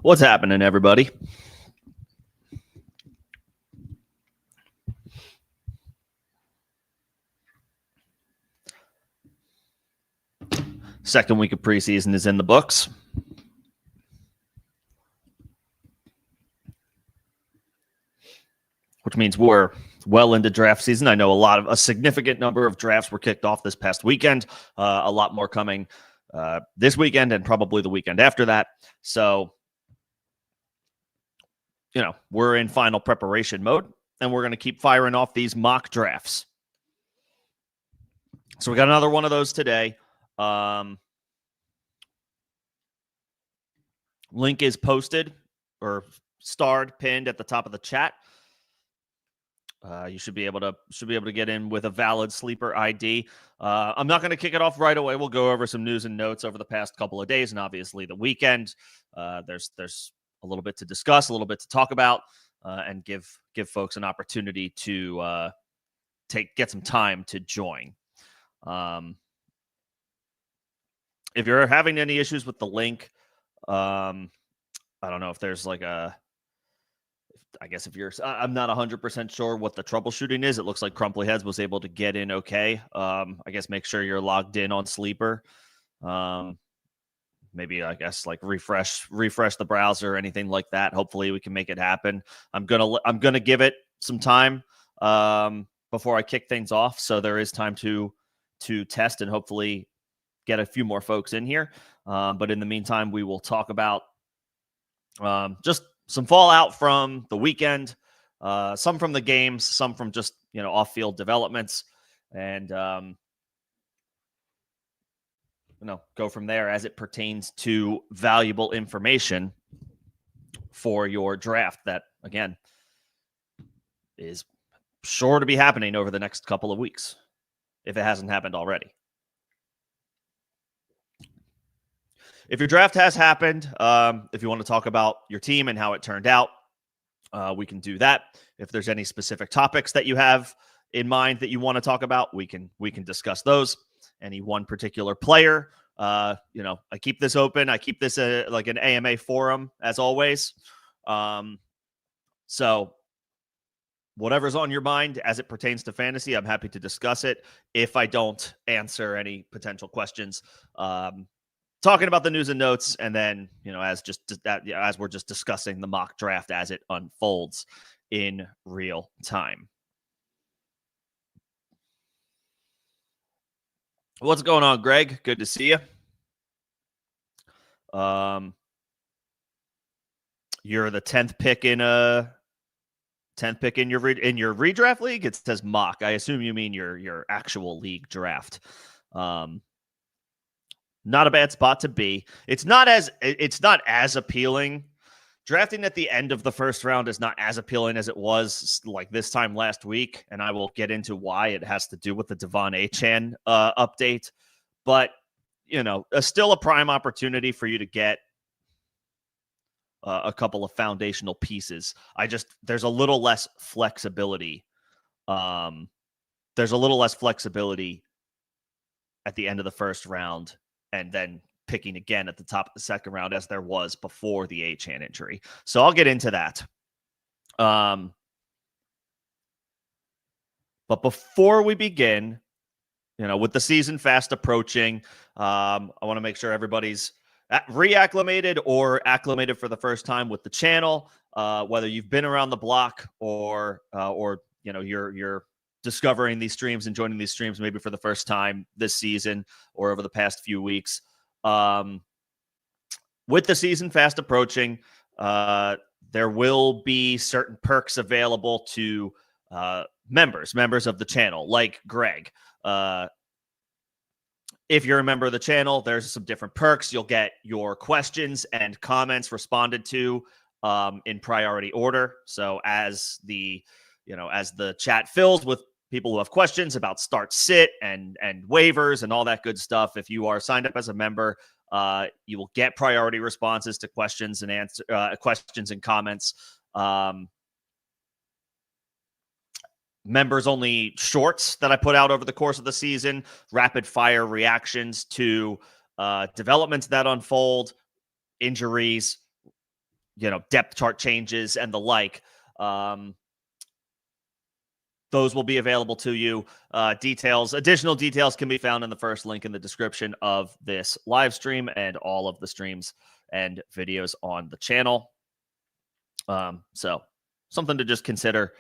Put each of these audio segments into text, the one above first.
What's happening, everybody? Second week of preseason is in the books. Which means we're well into draft season. I know a significant number of drafts were kicked off this past weekend. A lot more coming this weekend and probably the weekend after that. So, we're in final preparation mode, and we're going to keep firing off these mock drafts. So we got another one of those today. Link is posted or starred, pinned at the top of the chat. You should be able to get in with a valid sleeper ID. I'm not going to kick it off right away. We'll go over some news and notes over the past couple of days, and obviously the weekend. There's a little bit to discuss, a little bit to talk about, and give folks an opportunity to get some time to join. If you're having any issues with the link, I don't know if there's like I'm not 100% sure what the troubleshooting is. It looks like Crumply Heads was able to get in okay. I guess make sure you're logged in on Sleeper. Maybe like refresh the browser or anything like that. Hopefully we can make it happen. I'm gonna give it some time before I kick things off, so there is time to test and hopefully get a few more folks in here. But in the meantime, we will talk about just some fallout from the weekend, some from the games, some from just off-field developments, and go from there as it pertains to valuable information for your draft that, again, is sure to be happening over the next couple of weeks, if it hasn't happened already. If your draft has happened, if you want to talk about your team and how it turned out, we can do that. If there's any specific topics that you have in mind that you want to talk about, we can discuss those. Any one particular player, I keep this open. I keep this like an AMA forum as always. So whatever's on your mind as it pertains to fantasy, I'm happy to discuss it. If I don't answer any potential questions, talking about the news and notes, and then as we're just discussing the mock draft as it unfolds in real time. What's going on, Greg? Good to see you. You're the 10th pick in your redraft league. It says mock. I assume you mean your actual league draft. Not a bad spot to be. It's not as appealing. Drafting at the end of the first round is not as appealing as it was like this time last week, and I will get into why. It has to do with the Devon Achane update, but still a prime opportunity for you to get a couple of foundational pieces. There's a little less flexibility. There's a little less flexibility at the end of the first round, and then picking again at the top of the second round as there was before the Achane injury. So I'll get into that. But before we begin, with the season fast approaching, I want to make sure everybody's reacclimated or acclimated for the first time with the channel, whether you've been around the block or you're discovering these streams and joining these streams maybe for the first time this season or over the past few weeks. With the season fast approaching, there will be certain perks available to members of the channel, like Greg. If you're a member of the channel, there's some different perks. You'll get your questions and comments responded to in priority order. So as the chat fills with people who have questions about start sit and waivers and all that good stuff, if you are signed up as a member, you will get priority responses to questions and questions and comments. Members only shorts that I put out over the course of the season, rapid fire reactions to developments that unfold, injuries, depth chart changes and the like. Those will be available to you. Additional details can be found in the first link in the description of this live stream and all of the streams and videos on the channel. So something to just consider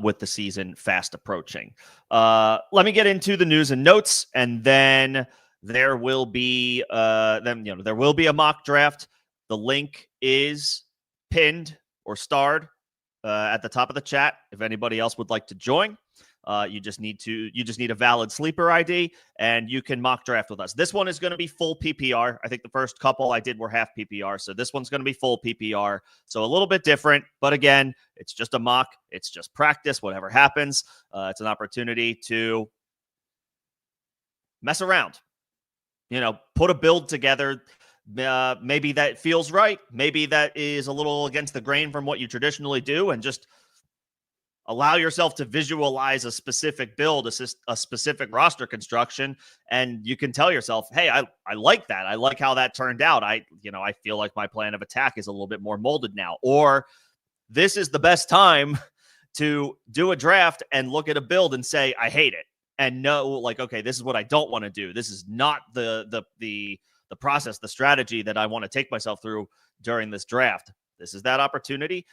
with the season fast approaching. Let me get into the news and notes, and then there will be there will be a mock draft. The link is pinned or starred at the top of the chat. If anybody else would like to join, you just need a valid sleeper ID, and you can mock draft with us. This one is going to be full PPR. I think the first couple I did were half PPR, so this one's going to be full PPR. So a little bit different, but again, it's just a mock. It's just practice. Whatever happens, it's an opportunity to mess around. Put a build together. Maybe that feels right. Maybe that is a little against the grain from what you traditionally do, and just allow yourself to visualize a specific build, a specific roster construction, and you can tell yourself, hey, I like that. I like how that turned out. I feel like my plan of attack is a little bit more molded now. Or this is the best time to do a draft and look at a build and say, I hate it. And know, okay, this is what I don't want to do. This is not the process, the strategy that I want to take myself through during this draft. This is that opportunity.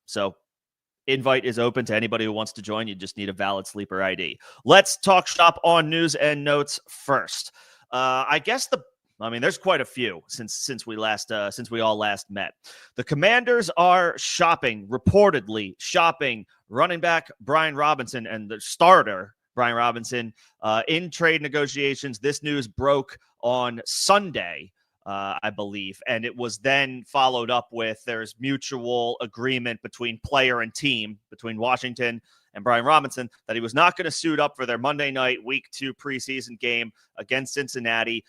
So invite is open to anybody who wants to join. You just need a valid sleeper ID. Let's talk shop on news and notes first. I guess there's quite a few since we all last met. The Commanders are reportedly shopping running back Brian Robinson and the starter Brian Robinson in trade negotiations. This news broke on Sunday, I believe, and it was then followed up with there's mutual agreement between player and team, between Washington and Brian Robinson, that he was not going to suit up for their Monday night Week 2 preseason game against Cincinnati.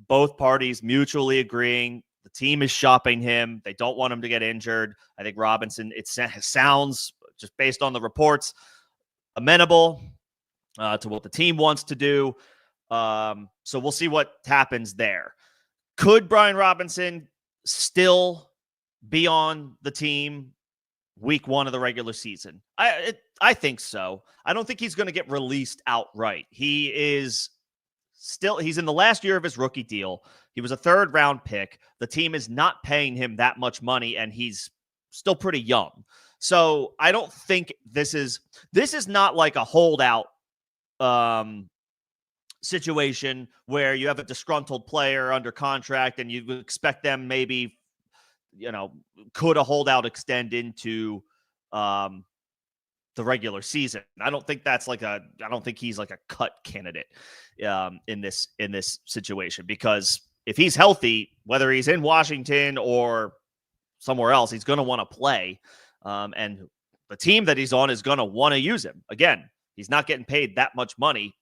Both parties mutually agreeing. The team is shopping him. They don't want him to get injured. I think Robinson, it sounds, just based on the reports, amenable to what the team wants to do. So we'll see what happens there. Could Brian Robinson still be on the team Week 1 of the regular season? I think so. I don't think he's going to get released outright. He's in the last year of his rookie deal. He was a 3rd round pick. The team is not paying him that much money, and he's still pretty young. So I don't think this is not like a holdout situation where you have a disgruntled player under contract and you expect them maybe, could a holdout extend into the regular season. I don't think he's like a cut candidate in this situation, because if he's healthy, whether he's in Washington or somewhere else, he's going to want to play. And the team that he's on is going to want to use him. Again, he's not getting paid that much money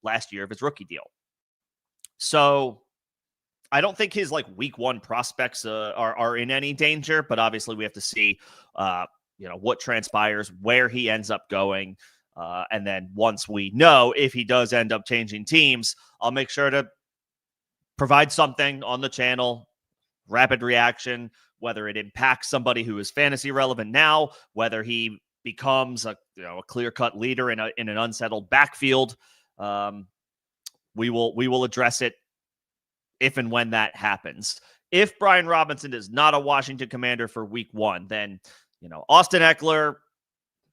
last year of his rookie deal. So I don't think his Week 1 prospects are in any danger, but obviously we have to see what transpires, where he ends up going. And then once we know if he does end up changing teams, I'll make sure to provide something on the channel, rapid reaction, whether it impacts somebody who is fantasy relevant now, whether he becomes a clear-cut leader in an unsettled backfield. We will address it if and when that happens. If Brian Robinson is not a Washington Commander for Week 1, then Austin Eckler,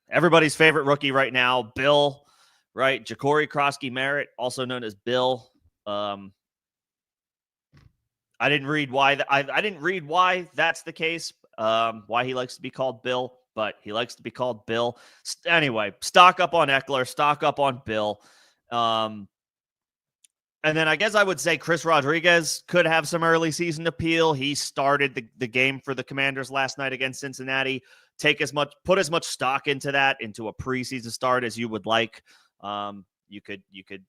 everybody's favorite rookie right now, Bill, right? Ja'Cory Croskey-Merritt, also known as Bill. I didn't read why I didn't read why that's the case. Why he likes to be called Bill, but he likes to be called Bill. Anyway, stock up on Eckler, stock up on Bill. And then I guess I would say Chris Rodriguez could have some early season appeal. He started the game for the Commanders last night against Cincinnati. Put as much stock into a preseason start as you would like. You could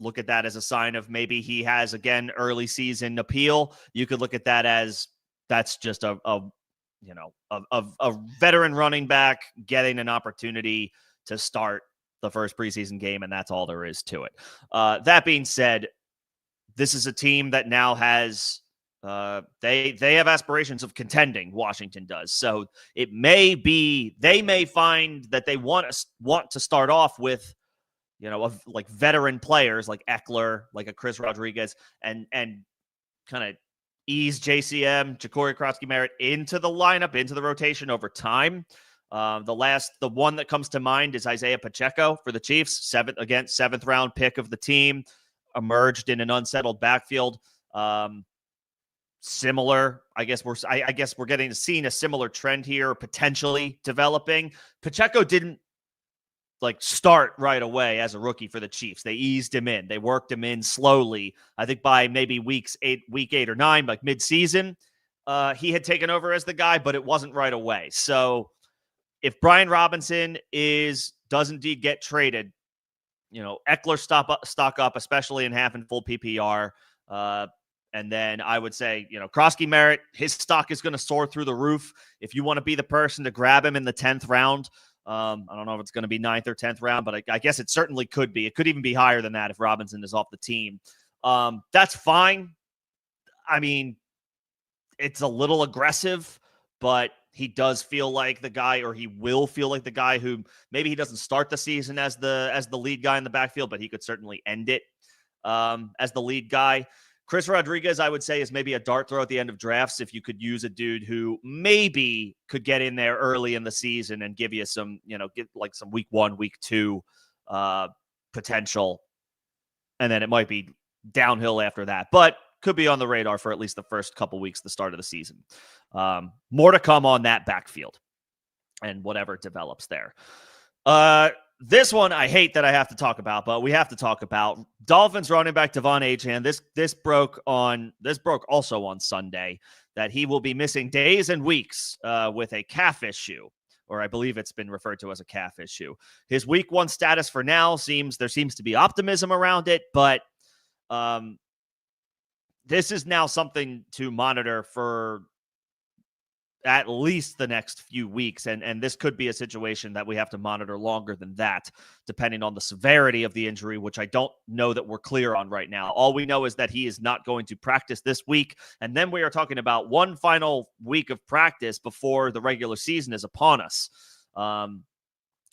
look at that as a sign of maybe he has, again, early season appeal. You could look at that as that's just a veteran running back getting an opportunity to start the first preseason game, and that's all there is to it. That being said, this is a team that now has They have aspirations of contending. Washington does. So it may be they may find that they want to start off with, of like veteran players like Eckler, like a Chris Rodriguez, and kind of ease JCM, Ja'Cory Croskey-Merritt into the lineup, into the rotation over time. The one that comes to mind is Isaiah Pacheco for the Chiefs, seventh round pick of the team, emerged in an unsettled backfield. Similar, I guess we're getting to see a similar trend here, potentially developing. Pacheco didn't start right away as a rookie for the Chiefs. They eased him in. They worked him in slowly. I think by maybe week 8 or 9, like mid-season, he had taken over as the guy, but it wasn't right away. So if Brian Robinson does indeed get traded, Eckler stock up, especially in half and full PPR. And then I would say, Croskey-Merritt, his stock is going to soar through the roof. If you want to be the person to grab him in the 10th round, I don't know if it's going to be 9th or 10th round, but I guess it certainly could be. It could even be higher than that if Robinson is off the team. That's fine. I mean, it's a little aggressive, but he does feel like the guy, or he will feel like the guy who maybe he doesn't start the season as the lead guy in the backfield, but he could certainly end it as the lead guy. Chris Rodriguez, I would say, is maybe a dart throw at the end of drafts if you could use a dude who maybe could get in there early in the season and give you some, get like some week 1, week 2 potential. And then it might be downhill after that, but could be on the radar for at least the first couple weeks, the start of the season. More to come on that backfield and whatever develops there. This one I hate that I have to talk about, but we have to talk about. Dolphins running back Devon Achane. This broke also on Sunday that he will be missing days and weeks with a calf issue, or I believe it's been referred to as a calf issue. His week 1 status for now seems to be optimism around it, but this is now something to monitor for at least the next few weeks. And this could be a situation that we have to monitor longer than that, depending on the severity of the injury, which I don't know that we're clear on right now. All we know is that he is not going to practice this week. And then we are talking about one final week of practice before the regular season is upon us.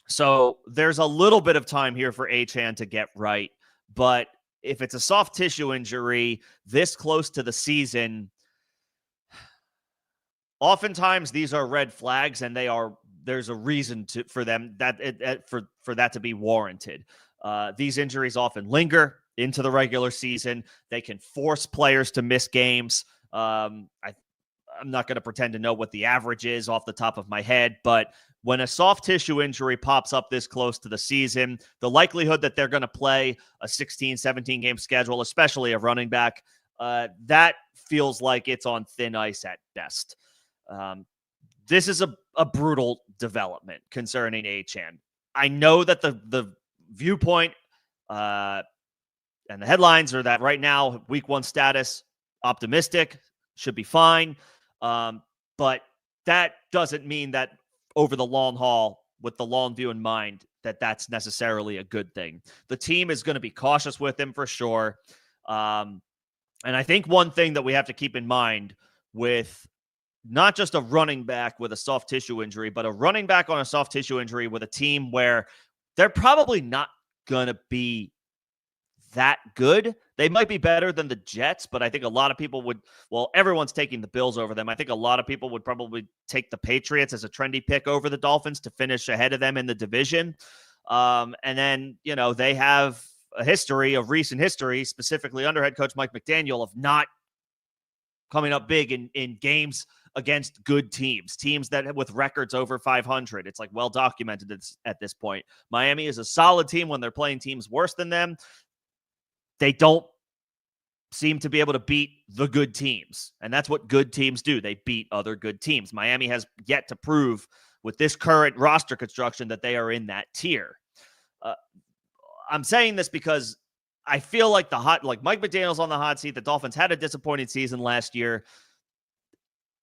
So there's a little bit of time here for Achane to get right. But if it's a soft tissue injury this close to the season, oftentimes these are red flags, and there's a reason for that to be warranted. These injuries often linger into the regular season. They can force players to miss games. I'm not going to pretend to know what the average is off the top of my head, but when a soft tissue injury pops up this close to the season, the likelihood that they're going to play a 16, 17 game schedule, especially a running back, that feels like it's on thin ice at best. This is a brutal development concerning Achane. I know that the viewpoint and the headlines are that right now, week 1 status, optimistic, should be fine. But that doesn't mean that over the long haul, with the long view in mind, that's necessarily a good thing. The team is going to be cautious with him for sure. And I think one thing that we have to keep in mind with not just a running back with a soft tissue injury, but a running back on a soft tissue injury with a team where they're probably not going to be that good. They might be better than the Jets, but I think a lot of people everyone's taking the Bills over them. I think a lot of people would probably take the Patriots as a trendy pick over the Dolphins to finish ahead of them in the division. And then, they have a recent history, specifically under head coach Mike McDaniel, of not coming up big in games against good teams that with records over 500. It's well documented at this point. Miami is a solid team when they're playing teams worse than them. They don't seem to be able to beat the good teams. And that's what good teams do. They beat other good teams. Miami has yet to prove with this current roster construction that they are in that tier. I'm saying this because I feel like Mike McDaniel's on the hot seat. The Dolphins had a disappointing season last year.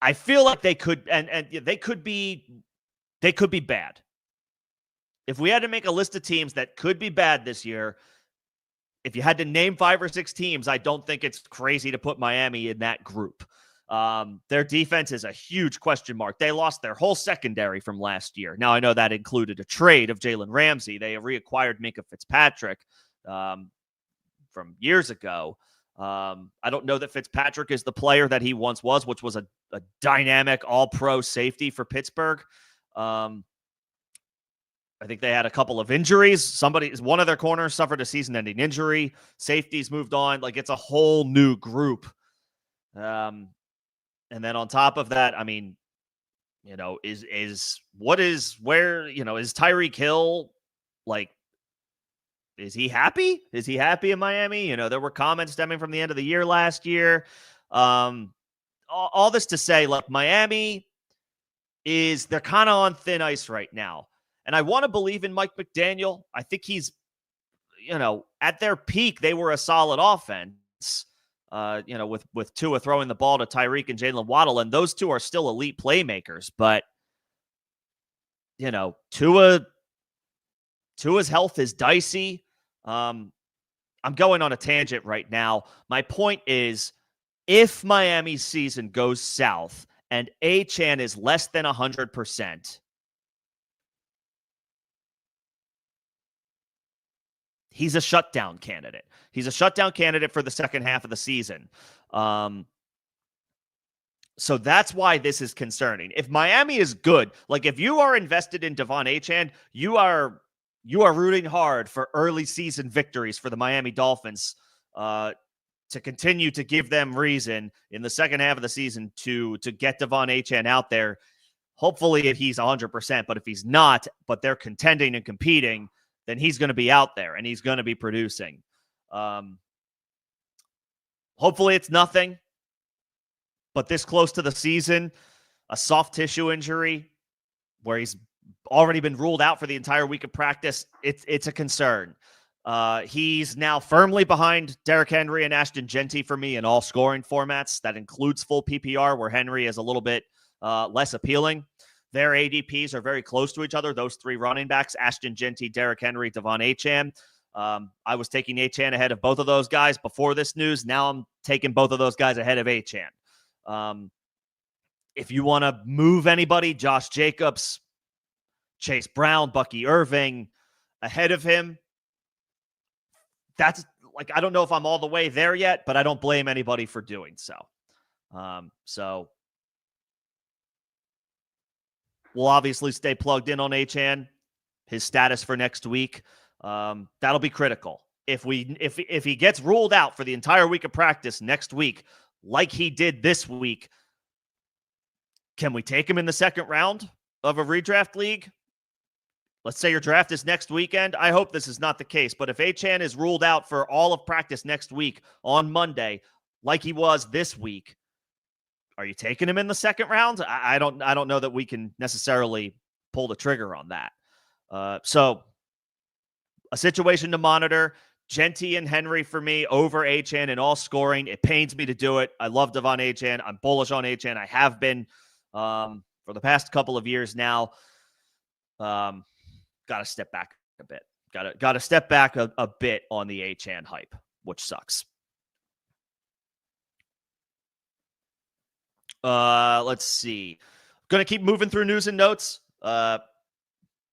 I feel like they could, and they could be bad. If we had to make a list of teams that could be bad this year, if you had to name 5 or 6 teams, I don't think it's crazy to put Miami in that group. Their defense is a huge question mark. They lost their whole secondary from last year. Now, I know that included a trade of Jalen Ramsey. They reacquired Minkah Fitzpatrick from years ago. I don't know that Fitzpatrick is the player that he once was, which was a dynamic all-pro safety for Pittsburgh. I think they had a couple of injuries. One of their corners suffered a season-ending injury. Safeties moved on. Like, it's a whole new group. And then on top of that, I mean, is Tyreek Hill, like, is he happy? Is he happy in Miami? There were comments stemming from the end of the year last year. All this to say, like, Miami they're kind of on thin ice right now. And I want to believe in Mike McDaniel. I think he's, at their peak, they were a solid offense, with Tua throwing the ball to Tyreek and Jalen Waddle. And those two are still elite playmakers. But, Tua's health is dicey. I'm going on a tangent right now. My point is, if Miami's season goes south and Achane is less than 100%, he's a shutdown candidate. He's a shutdown candidate for the second half of the season. So that's why this is concerning. If Miami is good, like if you are invested in Devon Achane, you are rooting hard for early season victories for the Miami Dolphins to continue to give them reason in the second half of the season to get Devon Achane out there. Hopefully if he's 100%, but if he's not, but they're contending and competing, then he's going to be out there and he's going to be producing. Hopefully it's nothing, but this close to the season, a soft tissue injury where he's already been ruled out for the entire week of practice, it's a concern. He's now firmly behind Derrick Henry and Ashton Jeanty for me in all scoring formats. That includes full PPR, where Henry is a little bit less appealing. Their ADPs are very close to each other. Those 3 running backs, Ashton Jeanty, Derrick Henry, Devon Achane. I was taking Achane ahead of both of those guys before this news. Now I'm taking both of those guys ahead of Achane. If you want to move anybody, Josh Jacobs, Chase Brown, Bucky Irving ahead of him, that's like, I don't know if I'm all the way there yet, but I don't blame anybody for doing so. So we'll obviously stay plugged in on Achane, his status for next week. That'll be critical. If he gets ruled out for the entire week of practice next week, like he did this week, can we take him in the second round of a redraft league? Let's say your draft is next weekend. I hope this is not the case, but if Achane is ruled out for all of practice next week on Monday, like he was this week, are you taking him in the second round? I don't know that we can necessarily pull the trigger on that. So a situation to monitor. Jeanty and Henry for me over Achane in all scoring. It pains me to do it. I love Devon Achane. I'm bullish on Achane. I have been for the past couple of years now. Got to step back a bit. Got to step back a bit on the Achane hype, which sucks. Let's see. Going to keep moving through news and notes.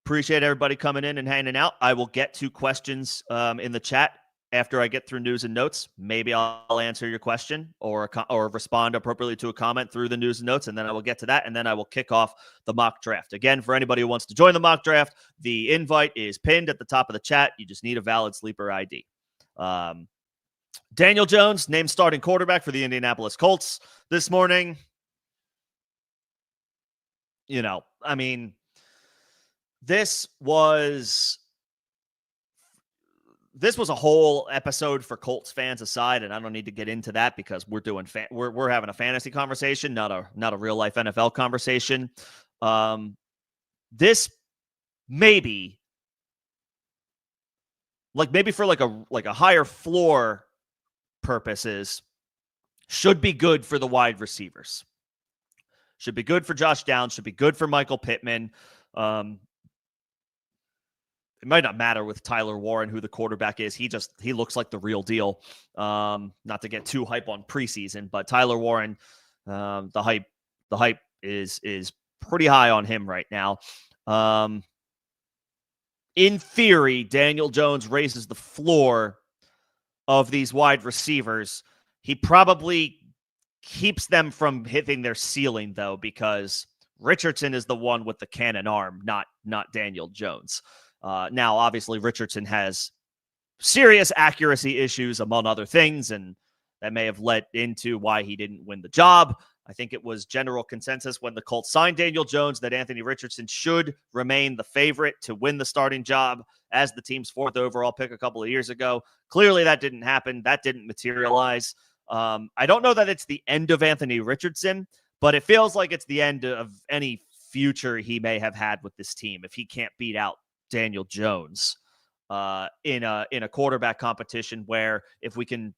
Appreciate everybody coming in and hanging out. I will get to questions in the chat after I get through news and notes. Maybe I'll answer your question or respond appropriately to a comment through the news and notes, and then I will get to that, and then I will kick off the mock draft. Again, for anybody who wants to join the mock draft, the invite is pinned at the top of the chat. You just need a valid sleeper ID. Daniel Jones named starting quarterback for the Indianapolis Colts this morning. I mean, this was a whole episode for Colts fans aside, and I don't need to get into that because we're doing we're having a fantasy conversation, not a real life NFL conversation. This maybe for a higher floor purposes should be good for the wide receivers. Should be good for Josh Downs. Should be good for Michael Pittman. it might not matter with Tyler Warren who the quarterback is. He looks like the real deal. Not to get too hype on preseason, but Tyler Warren, the hype is pretty high on him right now. In theory, Daniel Jones raises the floor of these wide receivers. He probably keeps them from hitting their ceiling, though, because Richardson is the one with the cannon arm, not Daniel Jones. Now, obviously, Richardson has serious accuracy issues, among other things, and that may have led into why he didn't win the job. I think it was general consensus when the Colts signed Daniel Jones that Anthony Richardson should remain the favorite to win the starting job as the team's 4th overall pick a couple of years ago. Clearly, that didn't happen. That didn't materialize. I don't know that it's the end of Anthony Richardson, but it feels like it's the end of any future he may have had with this team if he can't beat out Daniel Jones in a quarterback competition where if we can,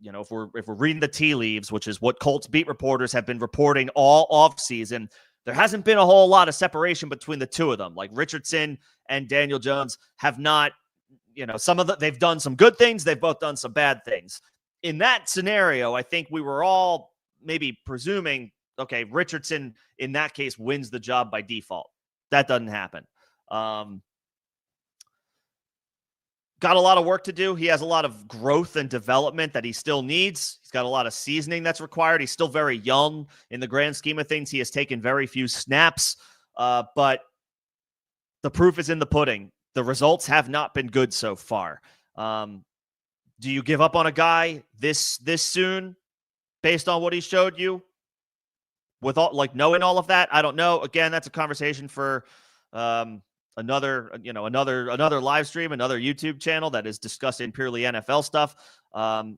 if we're reading the tea leaves, which is what Colts beat reporters have been reporting all offseason, there hasn't been a whole lot of separation between the two of them. Like Richardson and Daniel Jones have not, they've done some good things. They've both done some bad things. In that scenario, I think we were all maybe presuming, okay, Richardson in that case wins the job by default. That doesn't happen. Got a lot of work to do. He has a lot of growth and development that he still needs. He's got a lot of seasoning that's required. He's still very young in the grand scheme of things. He has taken very few snaps, but the proof is in the pudding. The results have not been good so far. Do you give up on a guy this soon based on what he showed you? With all, knowing all of that, I don't know. Again, that's a conversation for another live stream, another YouTube channel that is discussing purely NFL stuff. I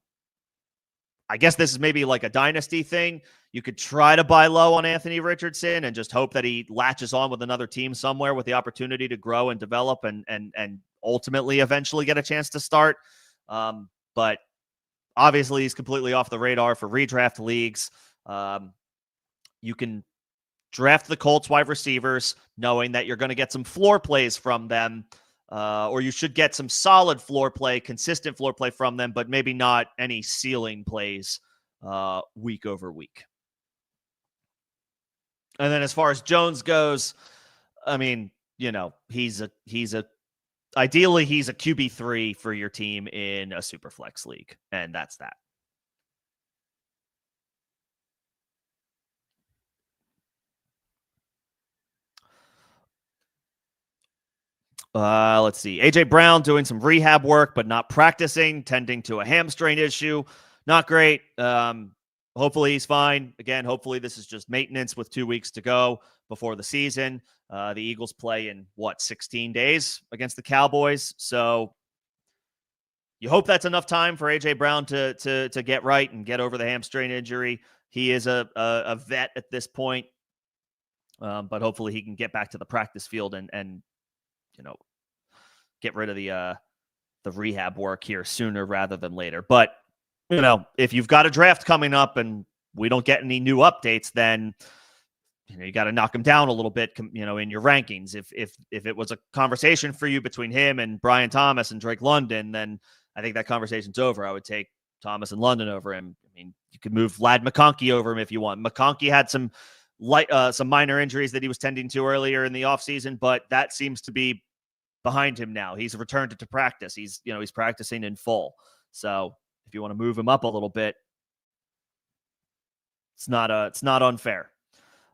guess this is maybe like a dynasty thing. You could try to buy low on Anthony Richardson and just hope that he latches on with another team somewhere with the opportunity to grow and develop and ultimately eventually get a chance to start. But obviously he's completely off the radar for redraft leagues. You can draft the Colts wide receivers knowing that you're going to get some floor plays from them, or you should get some solid floor play, consistent floor play from them, but maybe not any ceiling plays week over week. And then as far as Jones goes, I mean, ideally he's a QB3 for your team in a super flex league, and that's that. Let's see. AJ Brown doing some rehab work, but not practicing, tending to a hamstring issue. Not great. Hopefully he's fine. Again, hopefully this is just maintenance with 2 weeks to go before the season. The Eagles play in 16 days against the Cowboys. So you hope that's enough time for AJ Brown to get right and get over the hamstring injury. He is a vet at this point. But hopefully he can get back to the practice field and get rid of the rehab work here sooner rather than later. But, if you've got a draft coming up and we don't get any new updates, then, you got to knock him down a little bit, in your rankings. If it was a conversation for you between him and Brian Thomas and Drake London, then I think that conversation's over. I would take Thomas and London over him. I mean, you could move Vlad McConkey over him if you want. McConkey had some minor injuries that he was tending to earlier in the offseason, but that seems to be behind him now. He's returned to practice. He's practicing in full. So if you want to move him up a little bit, it's not unfair.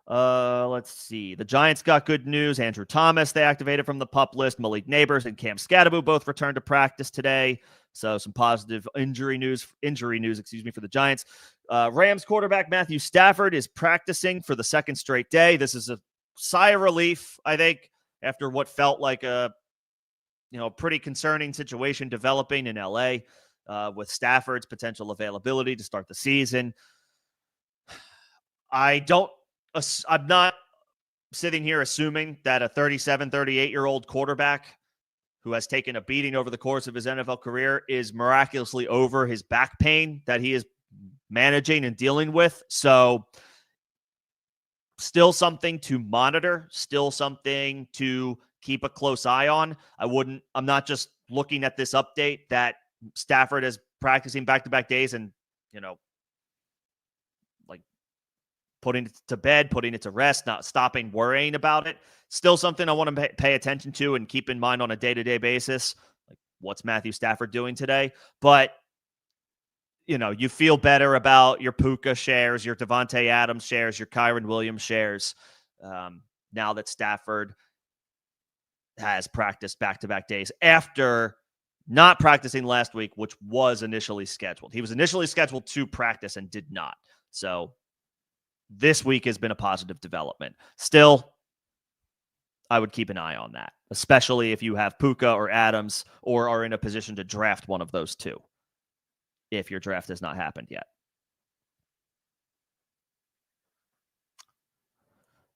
Let's see. The Giants got good news. Andrew Thomas, they activated from the PUP list. Malik Neighbors and Cam Scatterbo both returned to practice today. So some positive injury news, for the Giants. Rams quarterback Matthew Stafford is practicing for the second straight day. This is a sigh of relief, I think, after what felt like a pretty concerning situation developing in LA with Stafford's potential availability to start the season. I'm not sitting here assuming that a 37, 38-year-old quarterback who has taken a beating over the course of his NFL career is miraculously over his back pain that he is managing and dealing with. So still something to monitor, still something to keep a close eye on. I'm not just looking at this update that Stafford is practicing back-to-back days and, like putting it to bed, putting it to rest, not stopping worrying about it. Still something I want to pay attention to and keep in mind on a day-to-day basis. Like, what's Matthew Stafford doing today? But, you feel better about your Puka shares, your Devontae Adams shares, your Kyron Williams shares, now that Stafford has practiced back-to-back days after not practicing last week, which was initially scheduled. He was initially scheduled to practice and did not. So this week has been a positive development. Still, I would keep an eye on that, especially if you have Puka or Adams or are in a position to draft one of those two, if your draft has not happened yet.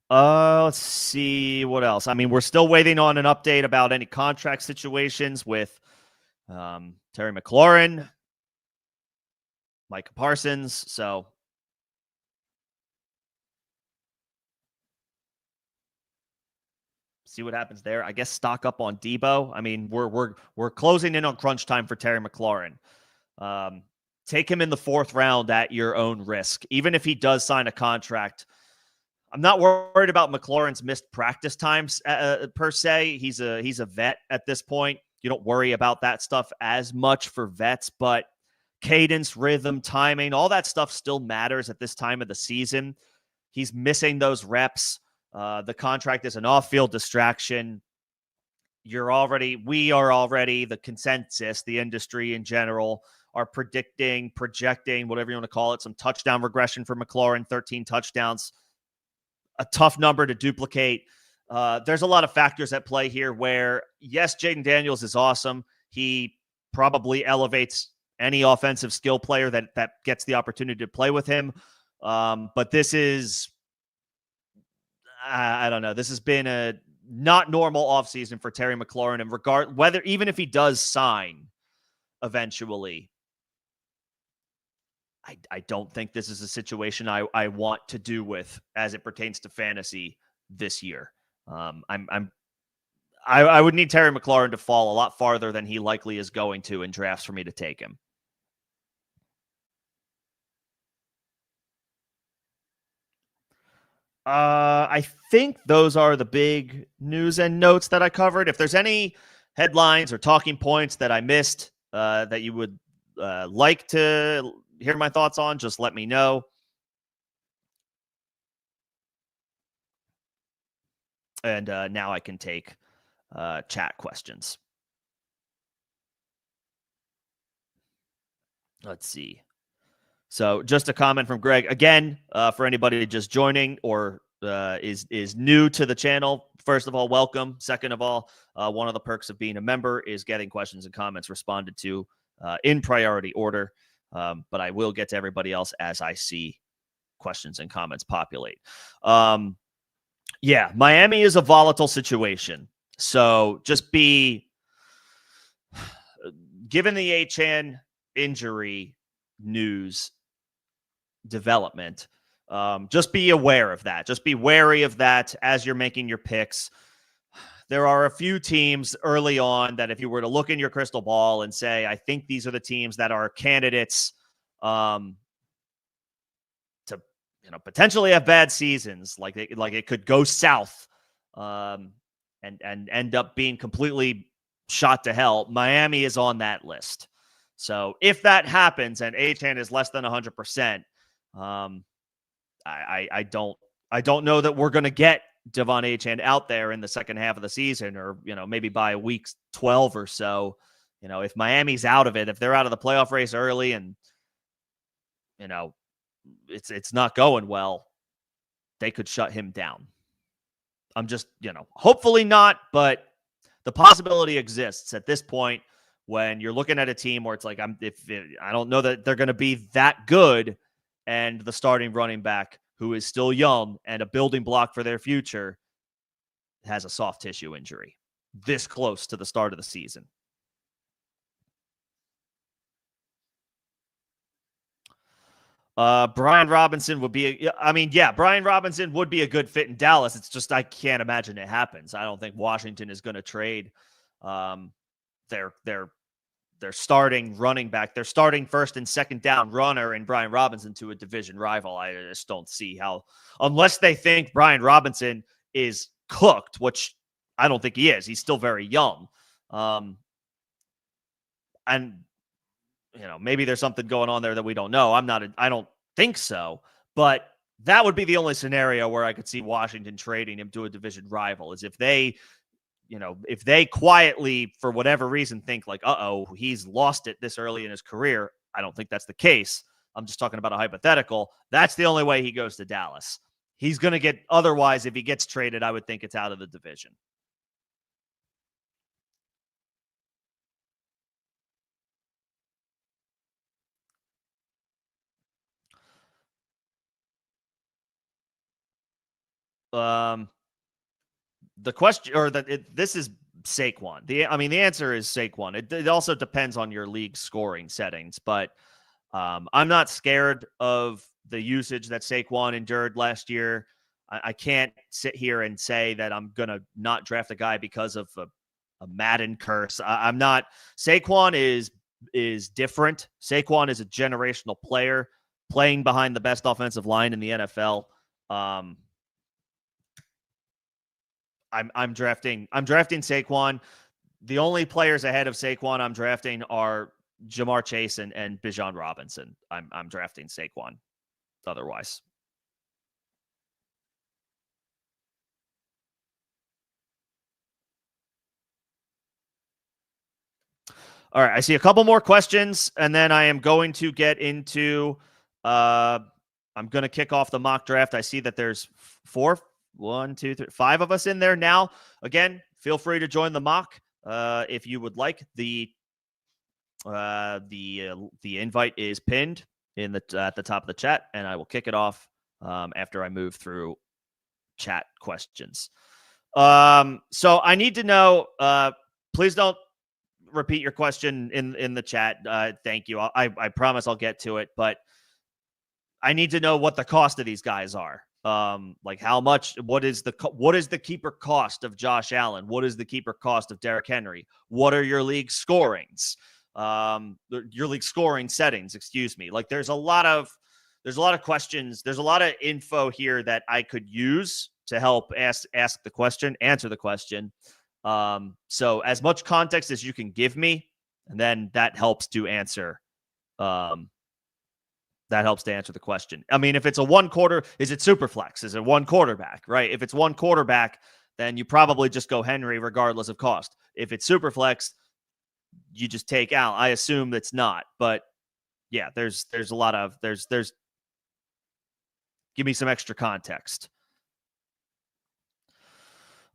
Let's see what else. I mean, we're still waiting on an update about any contract situations with Terry McLaurin, Micah Parsons. So see what happens there. I guess stock up on Debo. I mean, we're closing in on crunch time for Terry McLaurin. Take him in the 4th round at your own risk. Even if he does sign a contract, I'm not worried about McLaurin's missed practice times per se. He's a vet at this point. You don't worry about that stuff as much for vets, but cadence, rhythm, timing, all that stuff still matters at this time of the season. He's missing those reps. The contract is an off-field distraction. We are already the consensus, the industry in general, are projecting, whatever you want to call it, some touchdown regression for McLaurin, 13 touchdowns, a tough number to duplicate. There's a lot of factors at play here where, yes, Jaden Daniels is awesome. He probably elevates any offensive skill player that gets the opportunity to play with him. But this is, I don't know. This has been a not normal offseason for Terry McLaurin, and even if he does sign eventually, I don't think this is a situation I want to do with as it pertains to fantasy this year. I would need Terry McLaurin to fall a lot farther than he likely is going to in drafts for me to take him. I think those are the big news and notes that I covered. If there's any headlines or talking points that I missed that you would like to hear my thoughts on, just let me know. And now I can take chat questions. Let's see. So just a comment from Greg. Again, for anybody just joining or is new to the channel, first of all, welcome. Second of all, one of the perks of being a member is getting questions and comments responded to in priority order. But I will get to everybody else as I see questions and comments populate. Yeah, Miami is a volatile situation. So just given the Achane injury news development, just be aware of that. Just be wary of that as you're making your picks. There are a few teams early on that if you were to look in your crystal ball and say, I think these are the teams that are candidates to potentially have bad seasons, like it could go south and end up being completely shot to hell. Miami is on that list. So if that happens and Achane is less than 100%, I don't know that we're going to get Devon Achane out there in the second half of the season, or maybe by week 12 or so. If Miami's out of it, if they're out of the playoff race early, and it's not going well, they could shut him down. I'm just hopefully not, but the possibility exists at this point when you're looking at a team where it's like I don't know that they're going to be that good, and the starting running back, who is still young and a building block for their future, has a soft tissue injury this close to the start of the season. Brian Robinson would be, Brian Robinson would be a good fit in Dallas. It's just, I can't imagine it happens. I don't think Washington is going to trade their starting running back, their starting first and second down runner in Brian Robinson to a division rival. I just don't see how, unless they think Brian Robinson is cooked, which I don't think he is. He's still very young. And maybe there's something going on there that we don't know. I don't think so, but that would be the only scenario where I could see Washington trading him to a division rival, is if they quietly, for whatever reason, think like, he's lost it this early in his career. I don't think that's the case. I'm just talking about a hypothetical. That's the only way he goes to Dallas. He's going to get, otherwise, if he gets traded, I would think it's out of the division. The question, or this is Saquon. The answer is Saquon. It also depends on your league scoring settings, but I'm not scared of the usage that Saquon endured last year. I can't sit here and say that I'm going to not draft a guy because of a Madden curse. I'm not. Saquon is different. Saquon is a generational player playing behind the best offensive line in the NFL. I'm drafting Saquon. The only players ahead of Saquon I'm drafting are Jamar Chase and Bijan Robinson. I'm drafting Saquon otherwise. All right, I see a couple more questions, and then I am going to get into I'm going to kick off the mock draft. I see that there's 5 of us in there now. Again, feel free to join the mock if you would like. The invite is pinned in at the top of the chat, and I will kick it off after I move through chat questions. So I need to know. Please don't repeat your question in the chat. Thank you. I promise I'll get to it, but I need to know what the cost of these guys are. Like how much, what is the keeper cost of Josh Allen? What is the keeper cost of Derrick Henry? What are your league scorings? Your league scoring settings, excuse me. Like there's a lot of questions. There's a lot of info here that I could use to help answer the question. So as much context as you can give me, and then that helps to answer, the question. I mean, if it's a one quarter, is it super flex? Is it one quarterback, right? If it's one quarterback, then you probably just go Henry regardless of cost. If it's super flex, you just take out. I assume that's not, but yeah, there's a lot of, give me some extra context.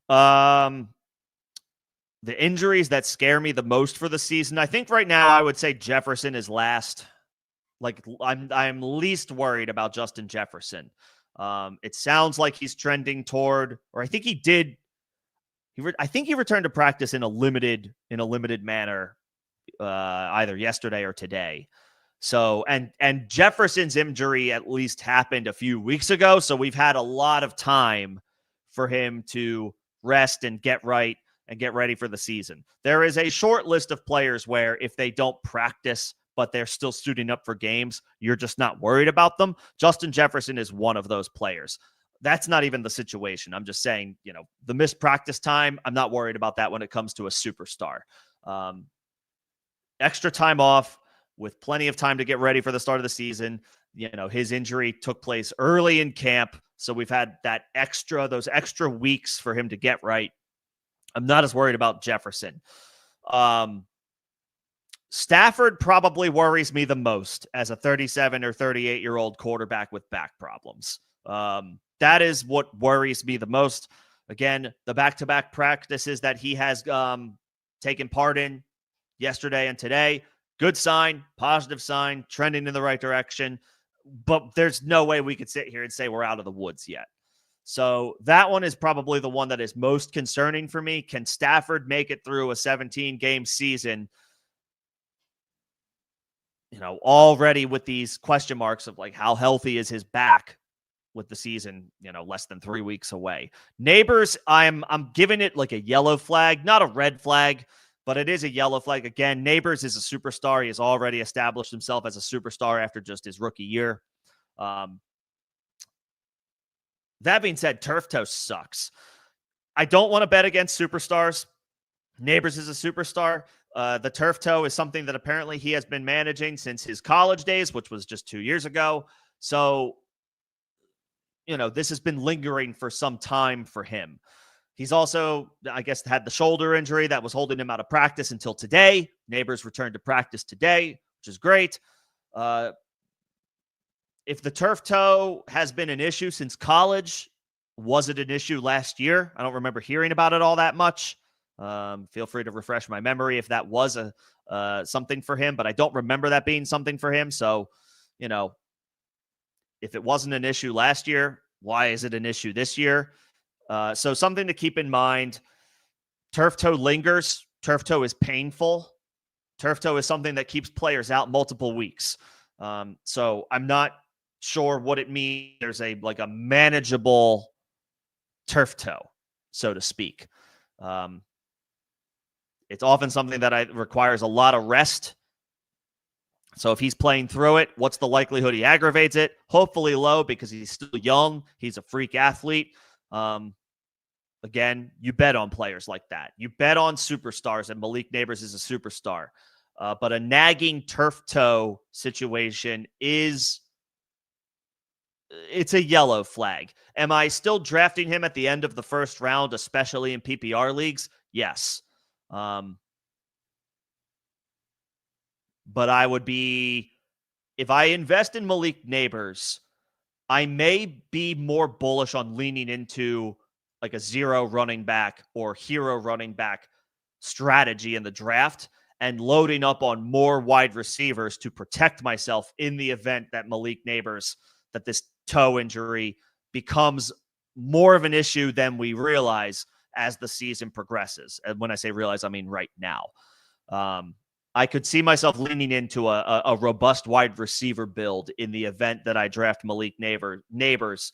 The injuries that scare me the most for the season, I think right now I would say Jefferson is last. Like I'm least worried about Justin Jefferson. It sounds like he's trending toward, or I think he did. I think he returned to practice in a limited manner, either yesterday or today. So and Jefferson's injury at least happened a few weeks ago, so we've had a lot of time for him to rest and get right and get ready for the season. There is a short list of players where if they don't practice but they're still suiting up for games, you're just not worried about them. Justin Jefferson is one of those players. That's not even the situation. I'm just saying, the missed practice time, I'm not worried about that when it comes to a superstar. Extra time off with plenty of time to get ready for the start of the season. His injury took place early in camp, so we've had those extra weeks for him to get right. I'm not as worried about Jefferson. Stafford probably worries me the most as a 37 or 38-year-old quarterback with back problems. That is what worries me the most. Again, the back-to-back practices that he has taken part in yesterday and today, good sign, positive sign, trending in the right direction. But there's no way we could sit here and say we're out of the woods yet. So that one is probably the one that is most concerning for me. Can Stafford make it through a 17-game season already with these question marks of like how healthy is his back with the season, less than 3 weeks away. Neighbors, I'm giving it like a yellow flag, not a red flag, but it is a yellow flag. Again, Neighbors is a superstar. He has already established himself as a superstar after just his rookie year. That being said, Turf Toe sucks. I don't want to bet against superstars. Neighbors is a superstar. The Turf Toe is something that apparently he has been managing since his college days, which was just 2 years ago. So, this has been lingering for some time for him. He's also, I guess, had the shoulder injury that was holding him out of practice until today. Neighbors returned to practice today, which is great. If the Turf Toe has been an issue since college, was it an issue last year? I don't remember hearing about it all that much. Feel free to refresh my memory if that was something for him, but I don't remember that being something for him. So, if it wasn't an issue last year, why is it an issue this year? So something to keep in mind. Turf toe lingers. Turf toe is painful. Turf toe is something that keeps players out multiple weeks. So I'm not sure what it means. There's a manageable turf toe, so to speak. It's often something that requires a lot of rest. So if he's playing through it, what's the likelihood he aggravates it? Hopefully low, because he's still young. He's a freak athlete. Again, you bet on players like that. You bet on superstars, and Malik Neighbors is a superstar. But a nagging turf toe situation it's a yellow flag. Am I still drafting him at the end of the first round, especially in PPR leagues? Yes. But I would be, if I invest in Malik Neighbors, I may be more bullish on leaning into like a zero running back or hero running back strategy in the draft and loading up on more wide receivers to protect myself in the event that that this toe injury becomes more of an issue than we realize as the season progresses. And when I say realize, I mean right now. I could see myself leaning into a robust wide receiver build in the event that I draft Malik Neighbors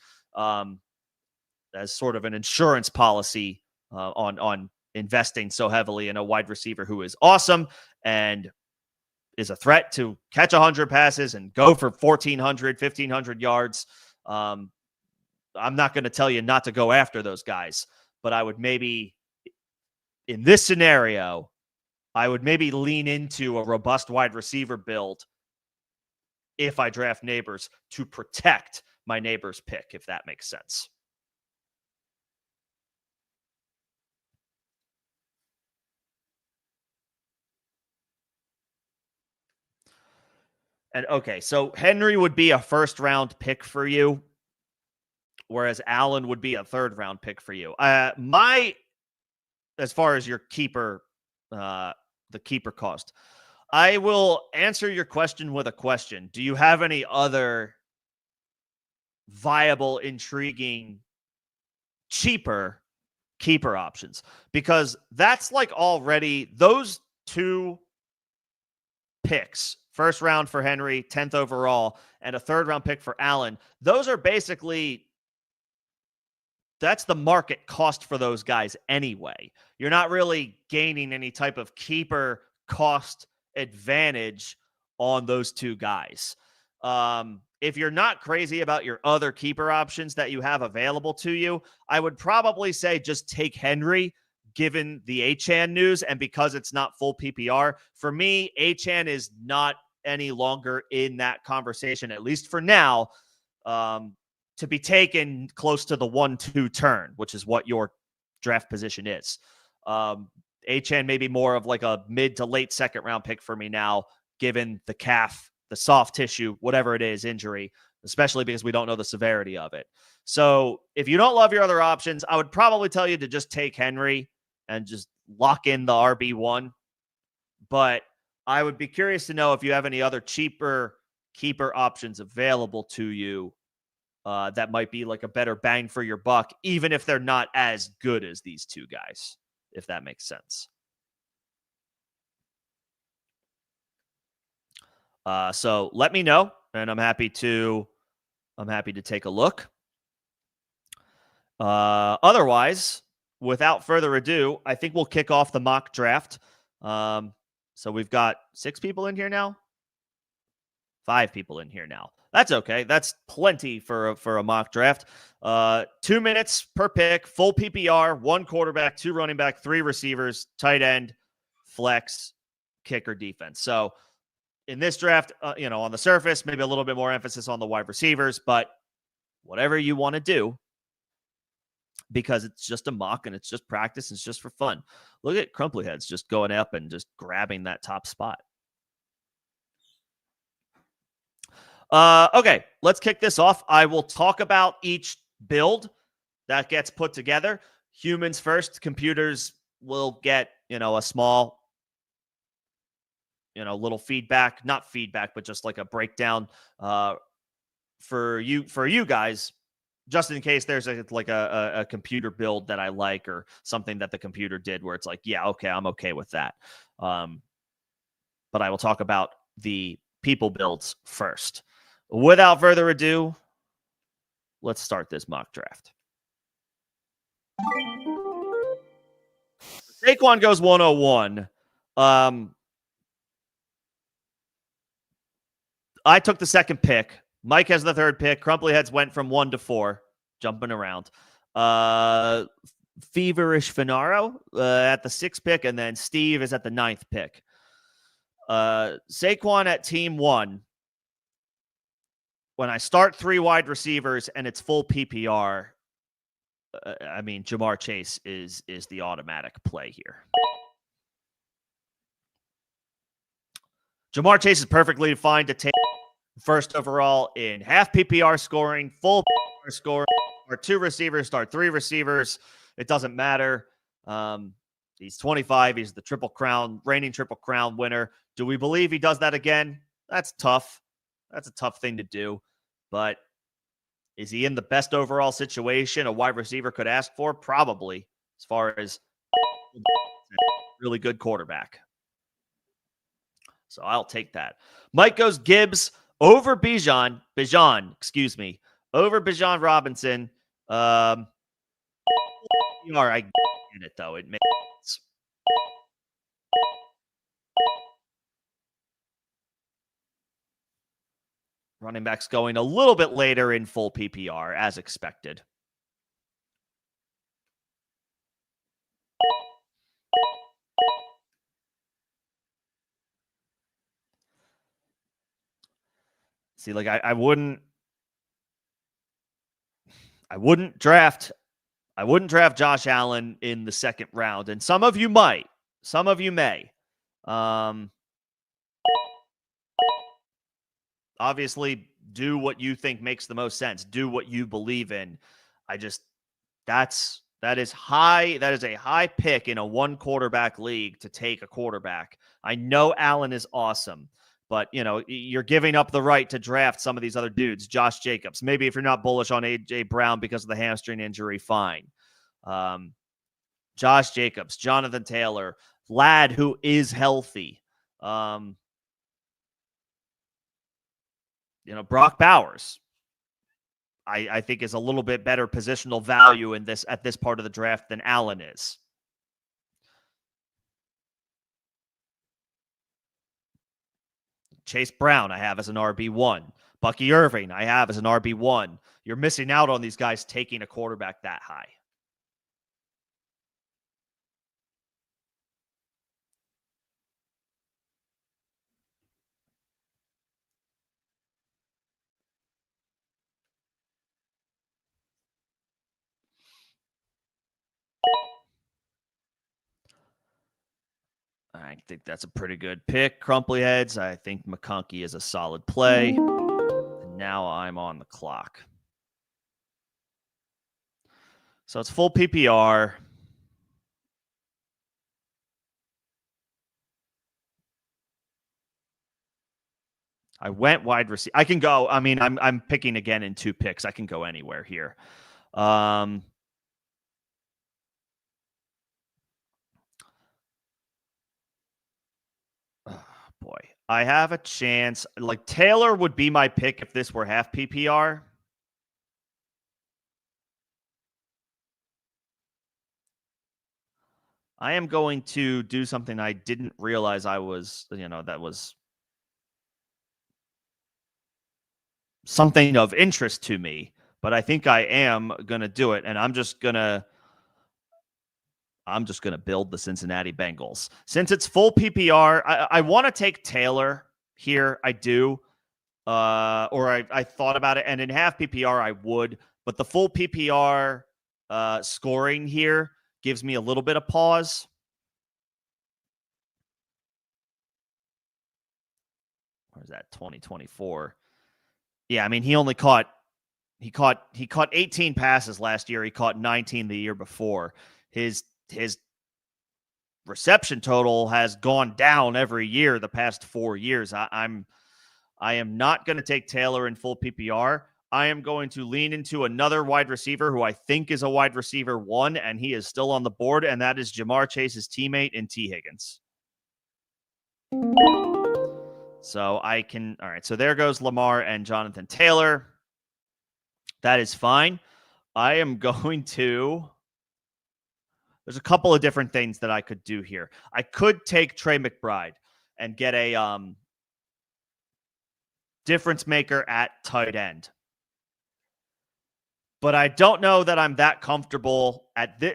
as sort of an insurance policy on investing so heavily in a wide receiver who is awesome and is a threat to catch 100 passes and go for 1,400, 1,500 yards. I'm not going to tell you not to go after those guys, but I would maybe, in this scenario, I would maybe lean into a robust wide receiver build if I draft Neighbors to protect my Neighbors pick, if that makes sense. And okay, so Henry would be a first round pick for you, whereas Allen would be a third round pick for you. As far as your keeper, the keeper cost, I will answer your question with a question. Do you have any other viable, intriguing, cheaper keeper options? Because that's like already those two picks, first round for Henry, 10th overall, and a third round pick for Allen. Those are basically, that's the market cost for those guys anyway. You're not really gaining any type of keeper cost advantage on those two guys. If you're not crazy about your other keeper options that you have available to you, I would probably say just take Henry, given the Achane news, and because it's not full PPR. For me, Achane is not any longer in that conversation, at least for now, to be taken close to the 1-2 turn, which is what your draft position is. Achane may be more of like a mid to late second round pick for me now, given the calf, the soft tissue, whatever it is, injury, especially because we don't know the severity of it. So if you don't love your other options, I would probably tell you to just take Henry and just lock in the RB1. But I would be curious to know if you have any other cheaper keeper options available to you that might be like a better bang for your buck, even if they're not as good as these two guys, if that makes sense. So let me know, and I'm happy to take a look. Otherwise, without further ado, I think we'll kick off the mock draft. So we've got 6 people in here now. 5 people in here now. That's okay. That's plenty for a mock draft. 2 minutes per pick, full PPR, 1 quarterback, 2 running back, 3 receivers, tight end, flex, kicker, defense. So in this draft, on the surface, maybe a little bit more emphasis on the wide receivers, but whatever you want to do, because it's just a mock and it's just practice and it's just for fun. Look at Crumply Heads just going up and just grabbing that top spot. Okay, let's kick this off. I will talk about each build that gets put together. Humans first. Computers will get, a small, little feedback, not feedback, but just like a breakdown for you guys, just in case there's a computer build that I like or something that the computer did where it's like, yeah, okay, I'm okay with that. But I will talk about the people builds first. Without further ado, let's start this mock draft. Saquon goes 101. I took the second pick. Mike has the third pick. Crumply Heads went from 1 to 4, jumping around. Feverish Finaro at the 6th pick, and then Steve is at the 9th pick. Saquon at team 1. When I start 3 wide receivers and it's full PPR, Jamar Chase is the automatic play here. Jamar Chase is perfectly fine to take first overall in half PPR scoring, full PPR scoring, or 2 receivers, start 3 receivers. It doesn't matter. He's 25. He's the reigning Triple Crown winner. Do we believe he does that again? That's tough. That's a tough thing to do. But is he in the best overall situation a wide receiver could ask for? Probably, as far as really good quarterback. So I'll take that. Mike goes Gibbs over Bijan, over Bijan Robinson. I get it, though. It makes sense. Running backs going a little bit later in full PPR, as expected. See, like I wouldn't draft Josh Allen in the 2nd round, and some of you might. Some of you may. Obviously, do what you think makes the most sense. Do what you believe in. That is high. That is a high pick in a 1 quarterback league to take a quarterback. I know Allen is awesome, but you're giving up the right to draft some of these other dudes. Josh Jacobs. Maybe if you're not bullish on AJ Brown because of the hamstring injury, fine. Josh Jacobs, Jonathan Taylor, Ladd, who is healthy. Brock Bowers, I think is a little bit better positional value at this part of the draft than Allen is. Chase Brown, I have as an RB1. Bucky Irving, I have as an RB1. You're missing out on these guys taking a quarterback that high. I think that's a pretty good pick. Crumply Heads, I think McConkey is a solid play. And now I'm on the clock. So it's full PPR. I went wide receiver. I can go. I'm picking again in 2 picks. I can go anywhere here. boy. I have a chance. Like, Taylor would be my pick if this were half PPR. I am going to do something I didn't realize I was, that was something of interest to me, but I think I am going to do it. And I'm just going to build the Cincinnati Bengals. Since it's full PPR, I want to take Taylor here. I do. I thought about it. And in half PPR, I would. But the full PPR scoring here gives me a little bit of pause. Or is that 2024? Yeah, I mean, he caught 18 passes last year. He caught 19 the year before. His reception total has gone down every year the past 4 years. I am not going to take Taylor in full PPR. I am going to lean into another wide receiver who I think is a wide receiver 1, and he is still on the board, and that is Jamar Chase's teammate in T. Higgins. So all right, so there goes Lamar and Jonathan Taylor. That is fine. I am going to, there's a couple of different things that I could do here. I could take Trey McBride and get a difference maker at tight end. But I don't know that I'm that comfortable at this.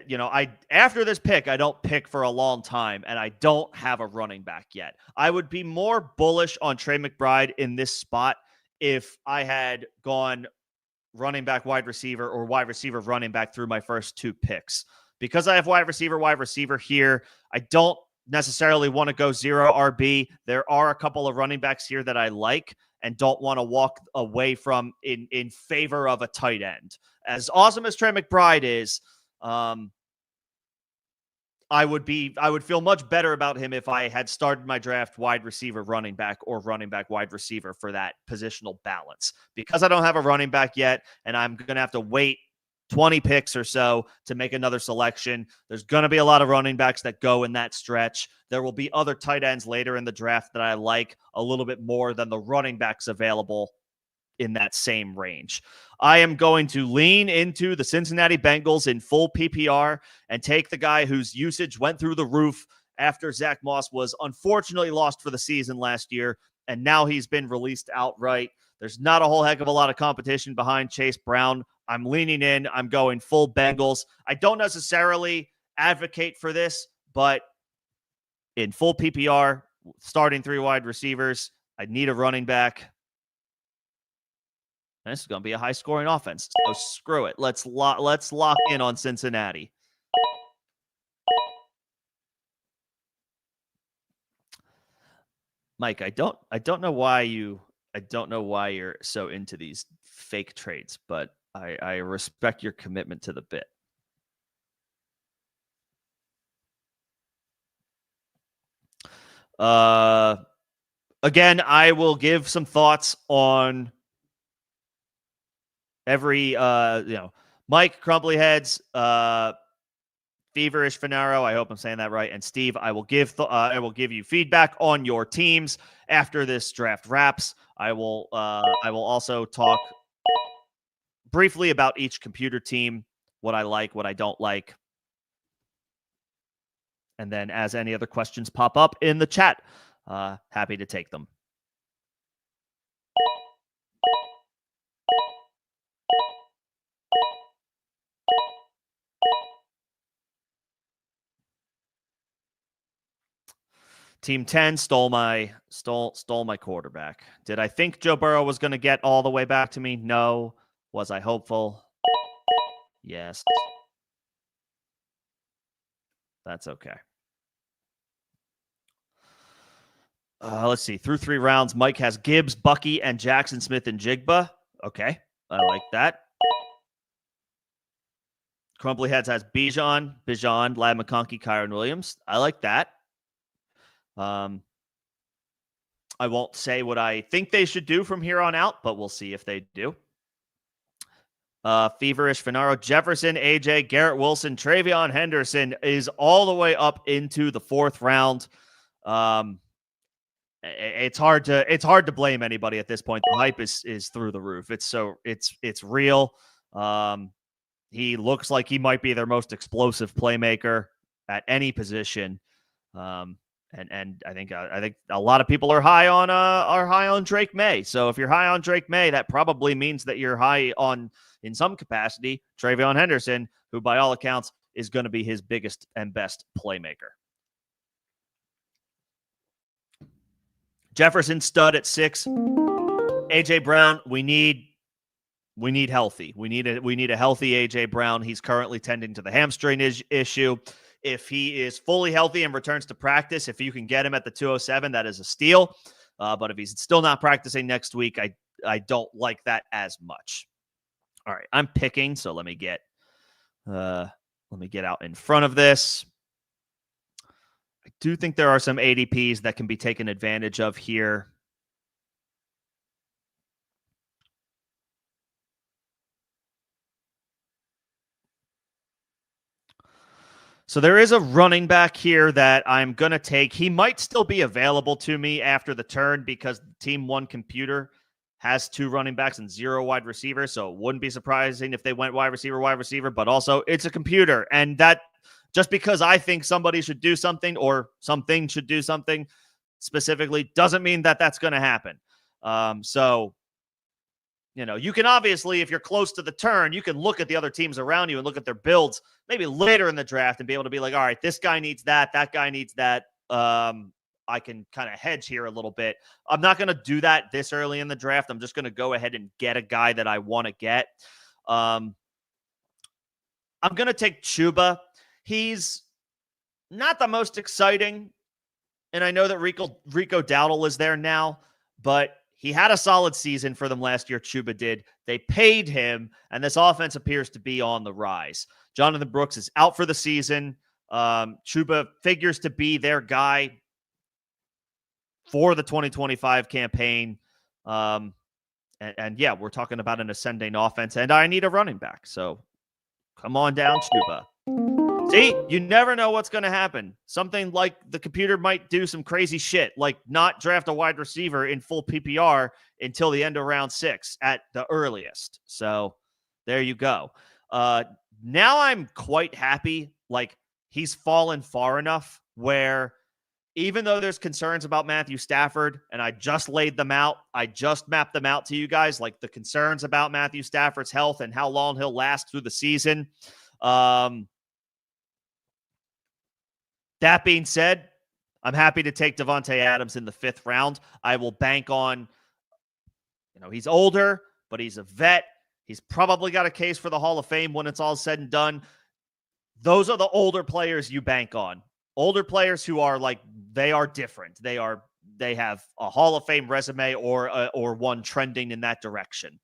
After this pick, I don't pick for a long time, and I don't have a running back yet. I would be more bullish on Trey McBride in this spot if I had gone running back, wide receiver, or wide receiver, running back through my first 2 picks. Because I have wide receiver here, I don't necessarily want to go 0 RB. There are a couple of running backs here that I like and don't want to walk away from in favor of a tight end. As awesome as Trey McBride is, I would feel much better about him if I had started my draft wide receiver, running back, or running back, wide receiver for that positional balance. Because I don't have a running back yet, and I'm going to have to wait 20 picks or so to make another selection. There's going to be a lot of running backs that go in that stretch. There will be other tight ends later in the draft that I like a little bit more than the running backs available in that same range. I am going to lean into the Cincinnati Bengals in full PPR and take the guy whose usage went through the roof after Zach Moss was unfortunately lost for the season last year, and now he's been released outright. There's not a whole heck of a lot of competition behind Chase Brown. I'm leaning in. I'm going full Bengals. I don't necessarily advocate for this, but in full PPR, starting 3 wide receivers, I need a running back. And this is going to be a high-scoring offense, so screw it. Let's lock in on Cincinnati. Mike, I don't know why you're so into these fake trades, but I respect your commitment to the bit. Again, I will give some thoughts on every Mike, Crumbly Heads, Feverish Finaro, I hope I'm saying that right, and Steve, I will give you feedback on your teams after this draft wraps. I will also talk briefly about each computer team, what I like, what I don't like. And then as any other questions pop up in the chat, happy to take them. Team 10 stole my quarterback. Did I think Joe Burrow was going to get all the way back to me? No. Was I hopeful? Yes. That's okay. Let's see. Through 3 rounds, Mike has Gibbs, Bucky, and Jackson Smith and Jigba. Okay. I like that. Crumbly Heads has Bijan, Lad McConkey, Kyron Williams. I like that. I won't say what I think they should do from here on out, but we'll see if they do. Feverish Finaro, Jefferson, AJ, Garrett Wilson, Travion Henderson is all the way up into the 4th round. it's hard to blame anybody at this point. The hype is through the roof. It's real. He looks like he might be their most explosive playmaker at any position. And I think a lot of people are high on Drake May. So if you're high on Drake May, that probably means that you're high on, in some capacity, Travion Henderson, who by all accounts is going to be his biggest and best playmaker. Jefferson stud at 6. AJ Brown, we need healthy. We need a healthy AJ Brown. He's currently tending to the hamstring issue. If he is fully healthy and returns to practice, if you can get him at the 207, that is a steal. But if he's still not practicing next week, I don't like that as much. All right, I'm picking, so let me get out in front of this. I do think there are some ADPs that can be taken advantage of here. So there is a running back here that I'm going to take. He might still be available to me after the turn because Team 1 computer has 2 running backs and 0 wide receivers. So it wouldn't be surprising if they went wide receiver, but also it's a computer. And that just because I think somebody should do something or something should do something specifically doesn't mean that that's going to happen. So, you know, you can obviously, if you're close to the turn, you can look at the other teams around you and look at their builds maybe later in the draft and be able to be like, all right, this guy needs that guy needs that. I can kind of hedge here a little bit. I'm not going to do that this early in the draft. I'm just going to go ahead and get a guy that I want to get. I'm going to take Chuba. He's not the most exciting, and I know that Rico Dowdle is there now, but he had a solid season for them last year. Chuba did. They paid him, and this offense appears to be on the rise. Jonathan Brooks is out for the season. Chuba figures to be their guy for the 2025 campaign. And yeah, we're talking about an ascending offense, and I need a running back. So come on down, Chuba. See, you never know what's going to happen. Something like the computer might do some crazy shit, like not draft a wide receiver in full PPR until the end of round 6 at the earliest. So there you go. Now I'm quite happy. Like, he's fallen far enough where even though there's concerns about Matthew Stafford, and I just laid them out, I just mapped them out to you guys, like the concerns about Matthew Stafford's health and how long he'll last through the season. That being said, I'm happy to take Davante Adams in the 5th round. I will bank on, he's older, but he's a vet. He's probably got a case for the Hall of Fame when it's all said and done. Those are the older players you bank on. Older players who are like, they are different. They have a Hall of Fame resume or one trending in that direction.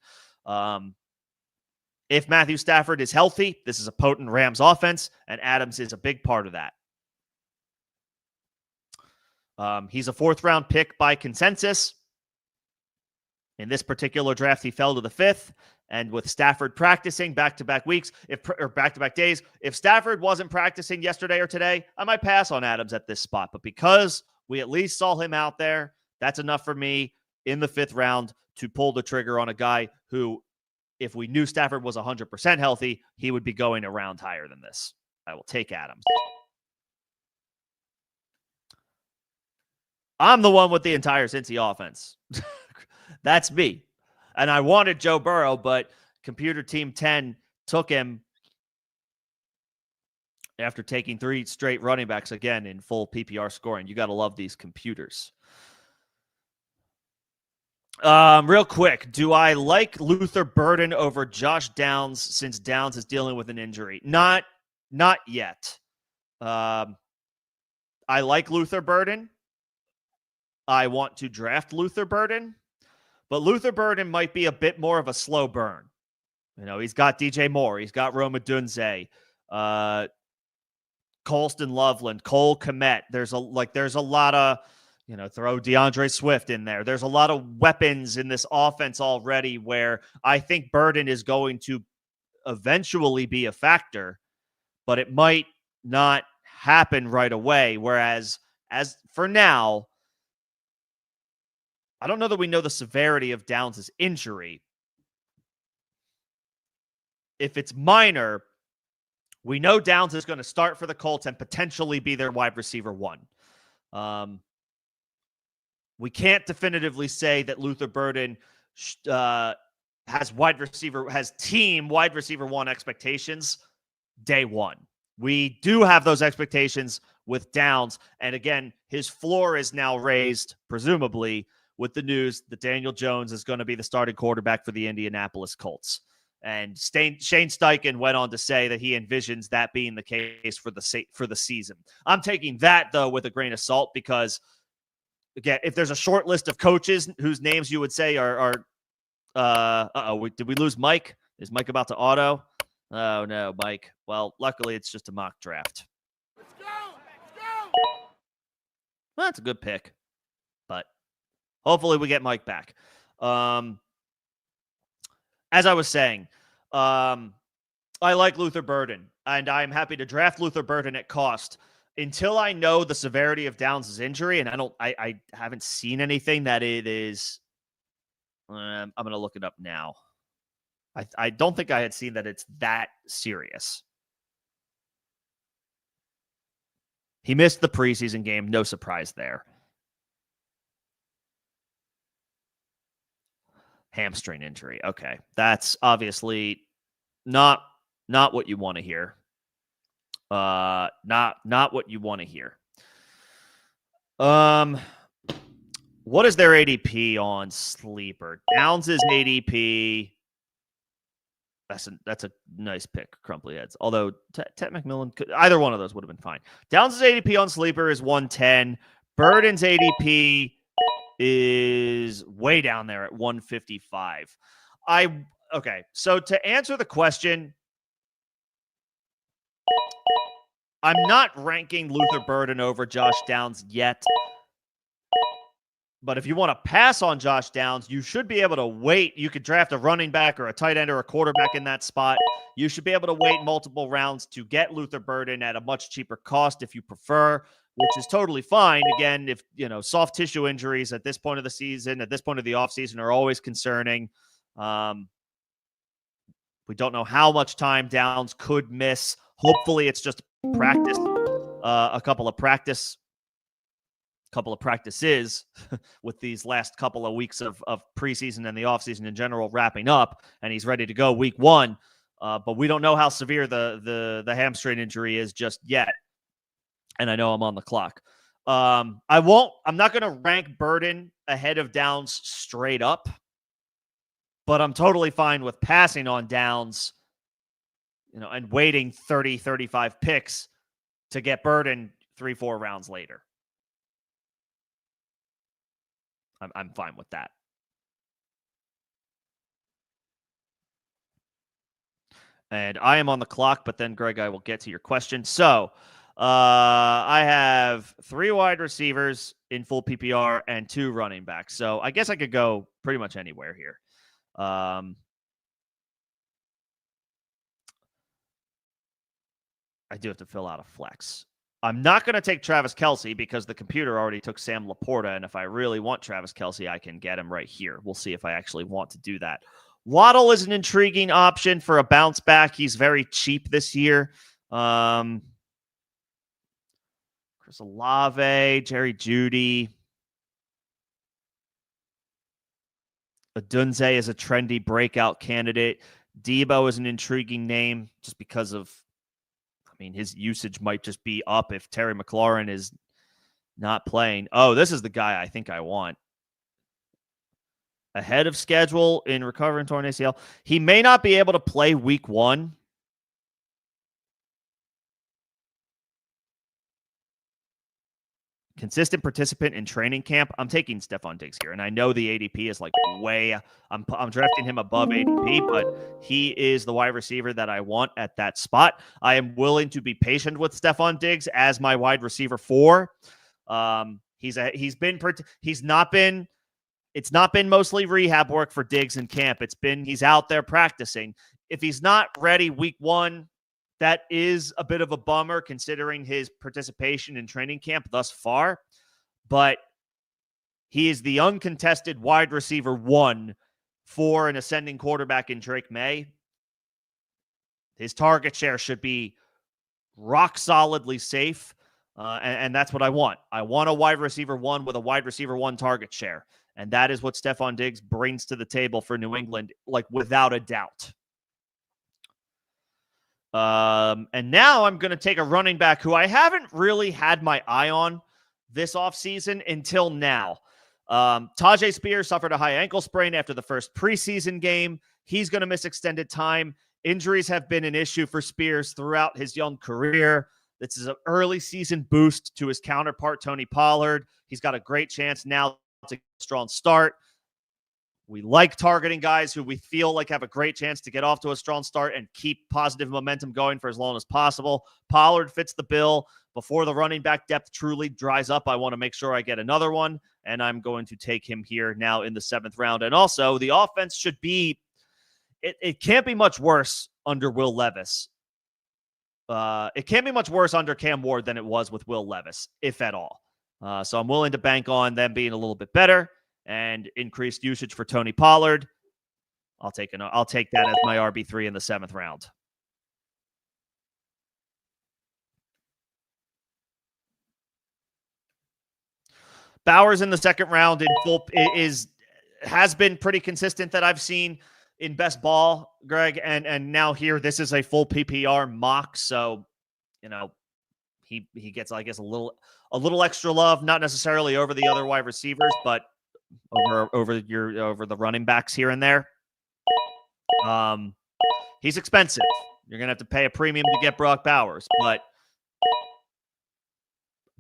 If Matthew Stafford is healthy, this is a potent Rams offense, and Adams is a big part of that. He's a 4th round pick by consensus. In this particular draft, he fell to the 5th. And with Stafford practicing back-to-back weeks, or back-to-back days, if Stafford wasn't practicing yesterday or today, I might pass on Adams at this spot. But because we at least saw him out there, that's enough for me in the 5th round to pull the trigger on a guy who, if we knew Stafford was 100% healthy, he would be going a round higher than this. I will take Adams. I'm the one with the entire Cincy offense. That's me. And I wanted Joe Burrow, but Computer Team 10 took him after taking 3 straight running backs again in full PPR scoring. You got to love these computers. Real quick, do I like Luther Burden over Josh Downs since Downs is dealing with an injury? Not yet. I like Luther Burden. I want to draft Luther Burden, but Luther Burden might be a bit more of a slow burn. He's got DJ Moore. He's got Rome Odunze, Colston Loveland, Cole Kmet. There's a lot of, throw DeAndre Swift in there. There's a lot of weapons in this offense already where I think Burden is going to eventually be a factor, but it might not happen right away. Whereas, as for now, I don't know that we know the severity of Downs' injury. If it's minor, we know Downs is going to start for the Colts and potentially be their wide receiver one. We can't definitively say that Luther Burden has team wide receiver one expectations day one. We do have those expectations with Downs. And again, his floor is now raised, presumably, with the news that Daniel Jones is going to be the starting quarterback for the Indianapolis Colts. And Shane Steichen went on to say that he envisions that being the case for the season. I'm taking that, though, with a grain of salt because, again, if there's a short list of coaches whose names you would say did we lose Mike? Is Mike about to auto? Oh, no, Mike. Well, luckily, it's just a mock draft. Let's go! Well, that's a good pick. But hopefully we get Mike back. As I was saying, I like Luther Burden, and I'm happy to draft Luther Burden at cost until I know the severity of Downs' injury, and I haven't seen anything that it is. I'm going to look it up now. I don't think I had seen that it's that serious. He missed the preseason game. No surprise there. Hamstring injury. Okay. That's obviously not what you want to hear. Not what you want to hear. What is their ADP on Sleeper? Downs' ADP. That's a nice pick, Crumply Heads. Although Ted McMillan, either one of those would have been fine. Downs' ADP on Sleeper is 110. Burden's ADP is way down there at 155. Okay, so to answer the question, I'm not ranking Luther Burden over Josh Downs yet. But if you want to pass on Josh Downs, you should be able to wait. You could draft a running back or a tight end or a quarterback in that spot. You should be able to wait multiple rounds to get Luther Burden at a much cheaper cost if you prefer, which is totally fine. Again, if soft tissue injuries at this point of the season, at this point of the offseason are always concerning. We don't know how much time Downs could miss. Hopefully it's just practice, a couple of practices with these last couple of weeks of preseason and the offseason in general wrapping up, and he's ready to go week one. But we don't know how severe the hamstring injury is just yet. And I know I'm on the clock. I'm not going to rank Burden ahead of Downs straight up, but I'm totally fine with passing on Downs, and waiting 30, 35 picks to get Burden 3-4 rounds later. I'm fine with that. And I am on the clock, but then, Greg, I will get to your question. So I have 3 wide receivers in full PPR and 2 running backs. So I guess I could go pretty much anywhere here. I do have to fill out a flex. I'm not going to take Travis Kelce because the computer already took Sam Laporta, and if I really want Travis Kelce, I can get him right here. We'll see if I actually want to do that. Waddle is an intriguing option for a bounce back. He's very cheap this year. Chris Olave, Jerry Jeudy. Odunze is a trendy breakout candidate. Debo is an intriguing name just because of, his usage might just be up if Terry McLaurin is not playing. Oh, this is the guy I think I want. Ahead of schedule in recovering torn ACL. He may not be able to play week 1. Consistent participant in training camp. I'm taking Stephon Diggs here, and I know the ADP is way. I'm drafting him above ADP, but he is the wide receiver that I want at that spot. I am willing to be patient with Stephon Diggs as my wide receiver 4. It's not been mostly rehab work for Diggs in camp. He's out there practicing. If he's not ready week 1, that is a bit of a bummer considering his participation in training camp thus far. But He is the uncontested wide receiver 1 for an ascending quarterback in Drake May. His target share should be rock solidly safe, and that's what I want. I want a wide receiver 1 with a wide receiver 1 target share, and that is what Stefon Diggs brings to the table for New England, like without a doubt. And now I'm going to take a running back who I haven't really had my eye on this offseason until now. Tajay Spears suffered a high ankle sprain after the first preseason game. He's going to miss extended time. Injuries have been an issue for Spears throughout his young career. This is an early season boost to his counterpart, Tony Pollard. He's got a great chance now to get a strong start. We like targeting guys who we feel like have a great chance to get off to a strong start and keep positive momentum going for as long as possible. Pollard fits the bill. Before the running back depth truly dries up, I want to make sure I get another one, and I'm going to take him here now in the 7th round. And also, the offense should be, it can't be much worse under Will Levis. It can't be much worse under Cam Ward than it was with Will Levis, if at all. So I'm willing to bank on them being a little bit better and increased usage for Tony Pollard. I'll take that as my RB3 in the 7th round. Bowers in the 2nd round in full has been pretty consistent that I've seen in best ball, Greg, and now here this is a full PPR mock, so he gets, I guess, a little extra love, not necessarily over the other wide receivers, but over the running backs here and there. He's expensive. You're gonna have to pay a premium to get Brock Bowers, but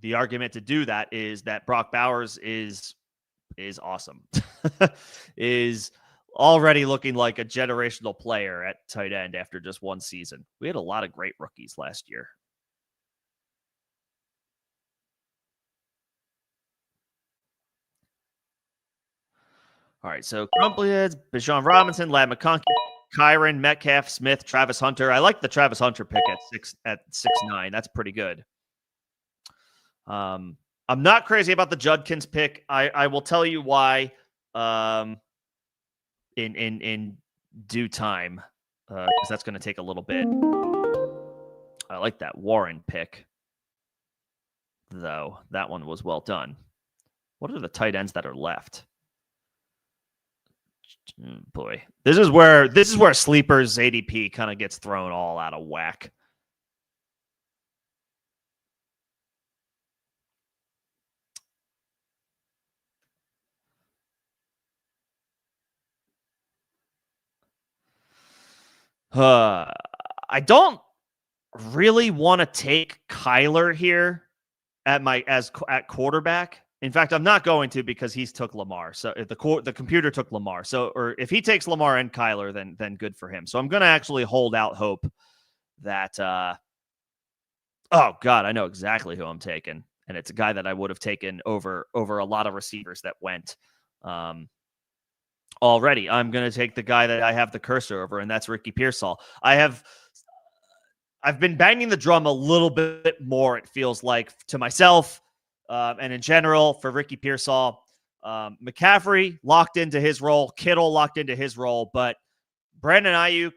the argument to do that is that Brock Bowers is awesome. Is already looking like a generational player at tight end after just one season. We had a lot of great rookies last year. All right, so Crumpleheads, Bijan Robinson, Ladd McConkey, Kyron, Metcalf, Smith, Travis Hunter. I like the Travis Hunter pick at 6'9". That's pretty good. I'm not crazy about the Judkins pick. I will tell you why in due time, because that's going to take a little bit. I like that Warren pick, though. That one was well done. What are the tight ends that are left? Boy, this is where Sleeper's ADP kind of gets thrown all out of whack. I don't really want to take Kyler here at quarterback. In fact, I'm not going to, because he's took Lamar. So if the computer took Lamar. So, or if he takes Lamar and Kyler, then good for him. So I'm going to actually hold out hope that oh God, I know exactly who I'm taking, and it's a guy that I would have taken over a lot of receivers that went already. I'm going to take the guy that I have the cursor over, and that's Ricky Pearsall. I've been banging the drum a little bit more, it feels like, to myself and in general for Ricky Pearsall. McCaffrey locked into his role. Kittle locked into his role. But Brandon Ayuk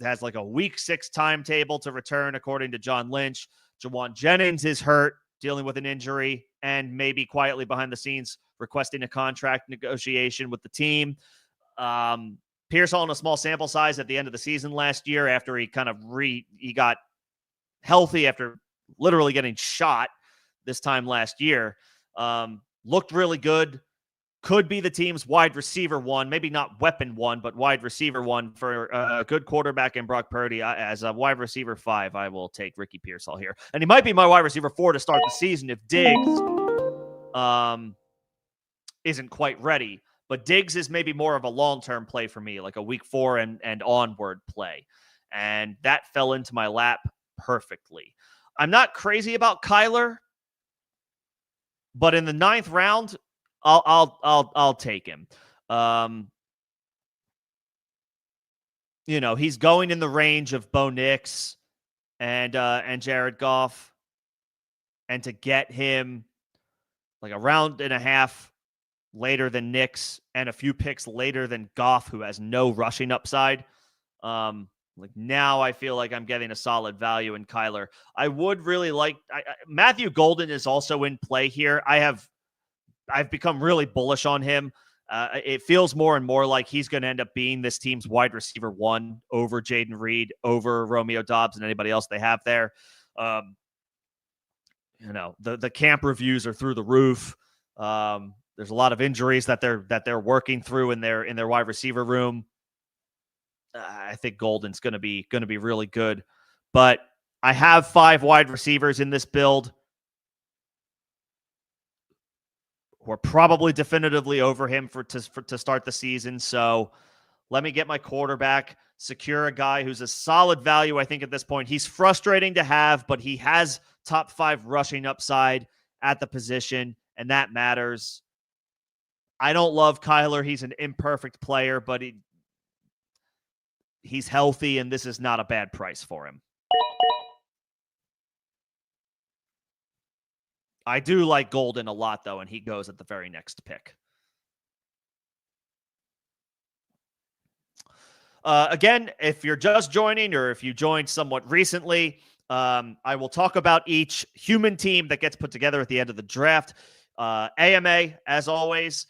has like a week 6 timetable to return, according to John Lynch. Jawan Jennings is hurt, dealing with an injury, and maybe quietly behind the scenes requesting a contract negotiation with the team. Pearsall in a small sample size at the end of the season last year, after he kind of he got healthy after literally getting shot this time last year. Looked really good. Could be the team's wide receiver 1, maybe not weapon 1, but wide receiver 1 for a good quarterback in Brock Purdy. As a wide receiver 5, I will take Ricky Pearsall here. And he might be my wide receiver 4 to start the season if Diggs isn't quite ready. But Diggs is maybe more of a long-term play for me, like a week 4 and onward play. And that fell into my lap perfectly. I'm not crazy about Kyler, but in the 9th round, I'll take him. He's going in the range of Bo Nix and Jared Goff, and to get him like a round and a half later than Nicks and a few picks later than Goff, who has no rushing upside. Like now I feel like I'm getting a solid value in Kyler. I would really like Matthew Golden is also in play here. I've become really bullish on him. It feels more and more like he's going to end up being this team's wide receiver 1 over Jaden Reed, over Romeo Doubs, and anybody else they have there. The camp reviews are through the roof. There's a lot of injuries that they're working through in their wide receiver room. I think Golden's going to be really good, but I have 5 wide receivers in this build who are probably definitively over him to start the season. So let me get my quarterback, secure a guy who's a solid value. I think at this point he's frustrating to have, but he has top 5 rushing upside at the position, and that matters. I don't love Kyler. He's an imperfect player, but he's healthy, and this is not a bad price for him. I do like Golden a lot, though, and he goes at the very next pick. Again, if you're just joining or if you joined somewhat recently, I will talk about each human team that gets put together at the end of the draft. AMA, as always,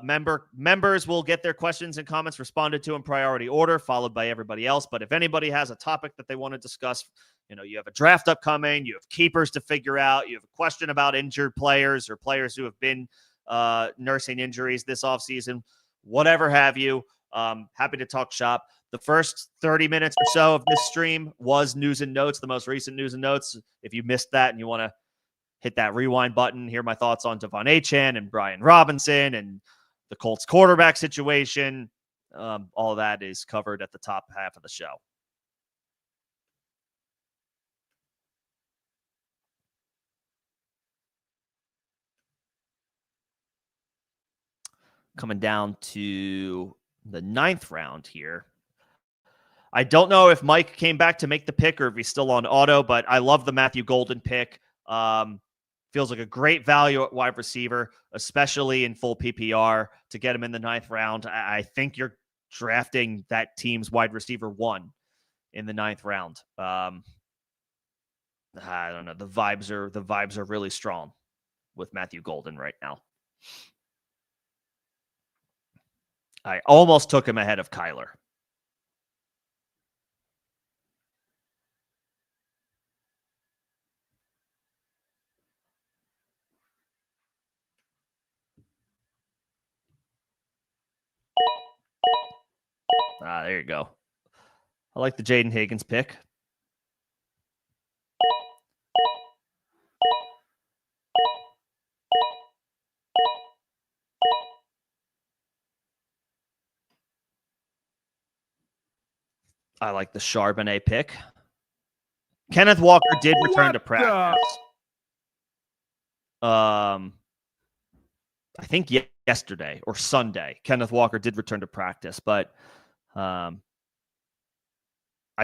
members will get their questions and comments responded to in priority order, followed by everybody else. But if anybody has a topic that they want to discuss, you have a draft upcoming, you have keepers to figure out, you have a question about injured players or players who have been nursing injuries this offseason, whatever have you, happy to talk shop. The first 30 minutes or so of this stream was news and notes, the most recent news and notes. If you missed that and you want to hit that rewind button, hear my thoughts on Devon Achane and Brian Robinson and the Colts quarterback situation, all of that is covered at the top half of the show. Coming down to the 9th round here. I don't know if Mike came back to make the pick or if he's still on auto, but I love the Matthew Golden pick. Feels like a great value at wide receiver, especially in full PPR to get him in the 9th round. I think you're drafting that team's wide receiver 1 in the 9th round. I don't know. The vibes are really strong with Matthew Golden right now. I almost took him ahead of Kyler. There you go. I like the Jaden Higgins pick. I like the Charbonnet pick. Kenneth Walker did return to practice. I think yesterday or Sunday, Kenneth Walker did return to practice, but I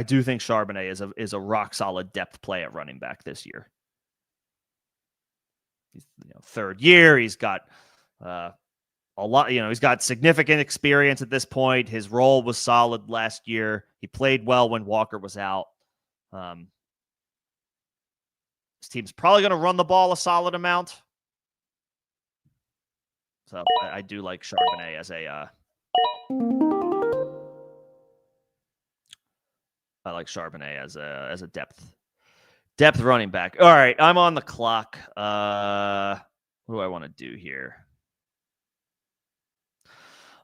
do think Charbonnet is a rock solid depth play at running back this year. He's 3rd year. He's got a lot. He's got significant experience at this point. His role was solid last year. He played well when Walker was out. This team's probably going to run the ball a solid amount. So I do like Charbonnet as a. I like Charbonnet as a depth running back. All right, I'm on the clock. What do I want to do here?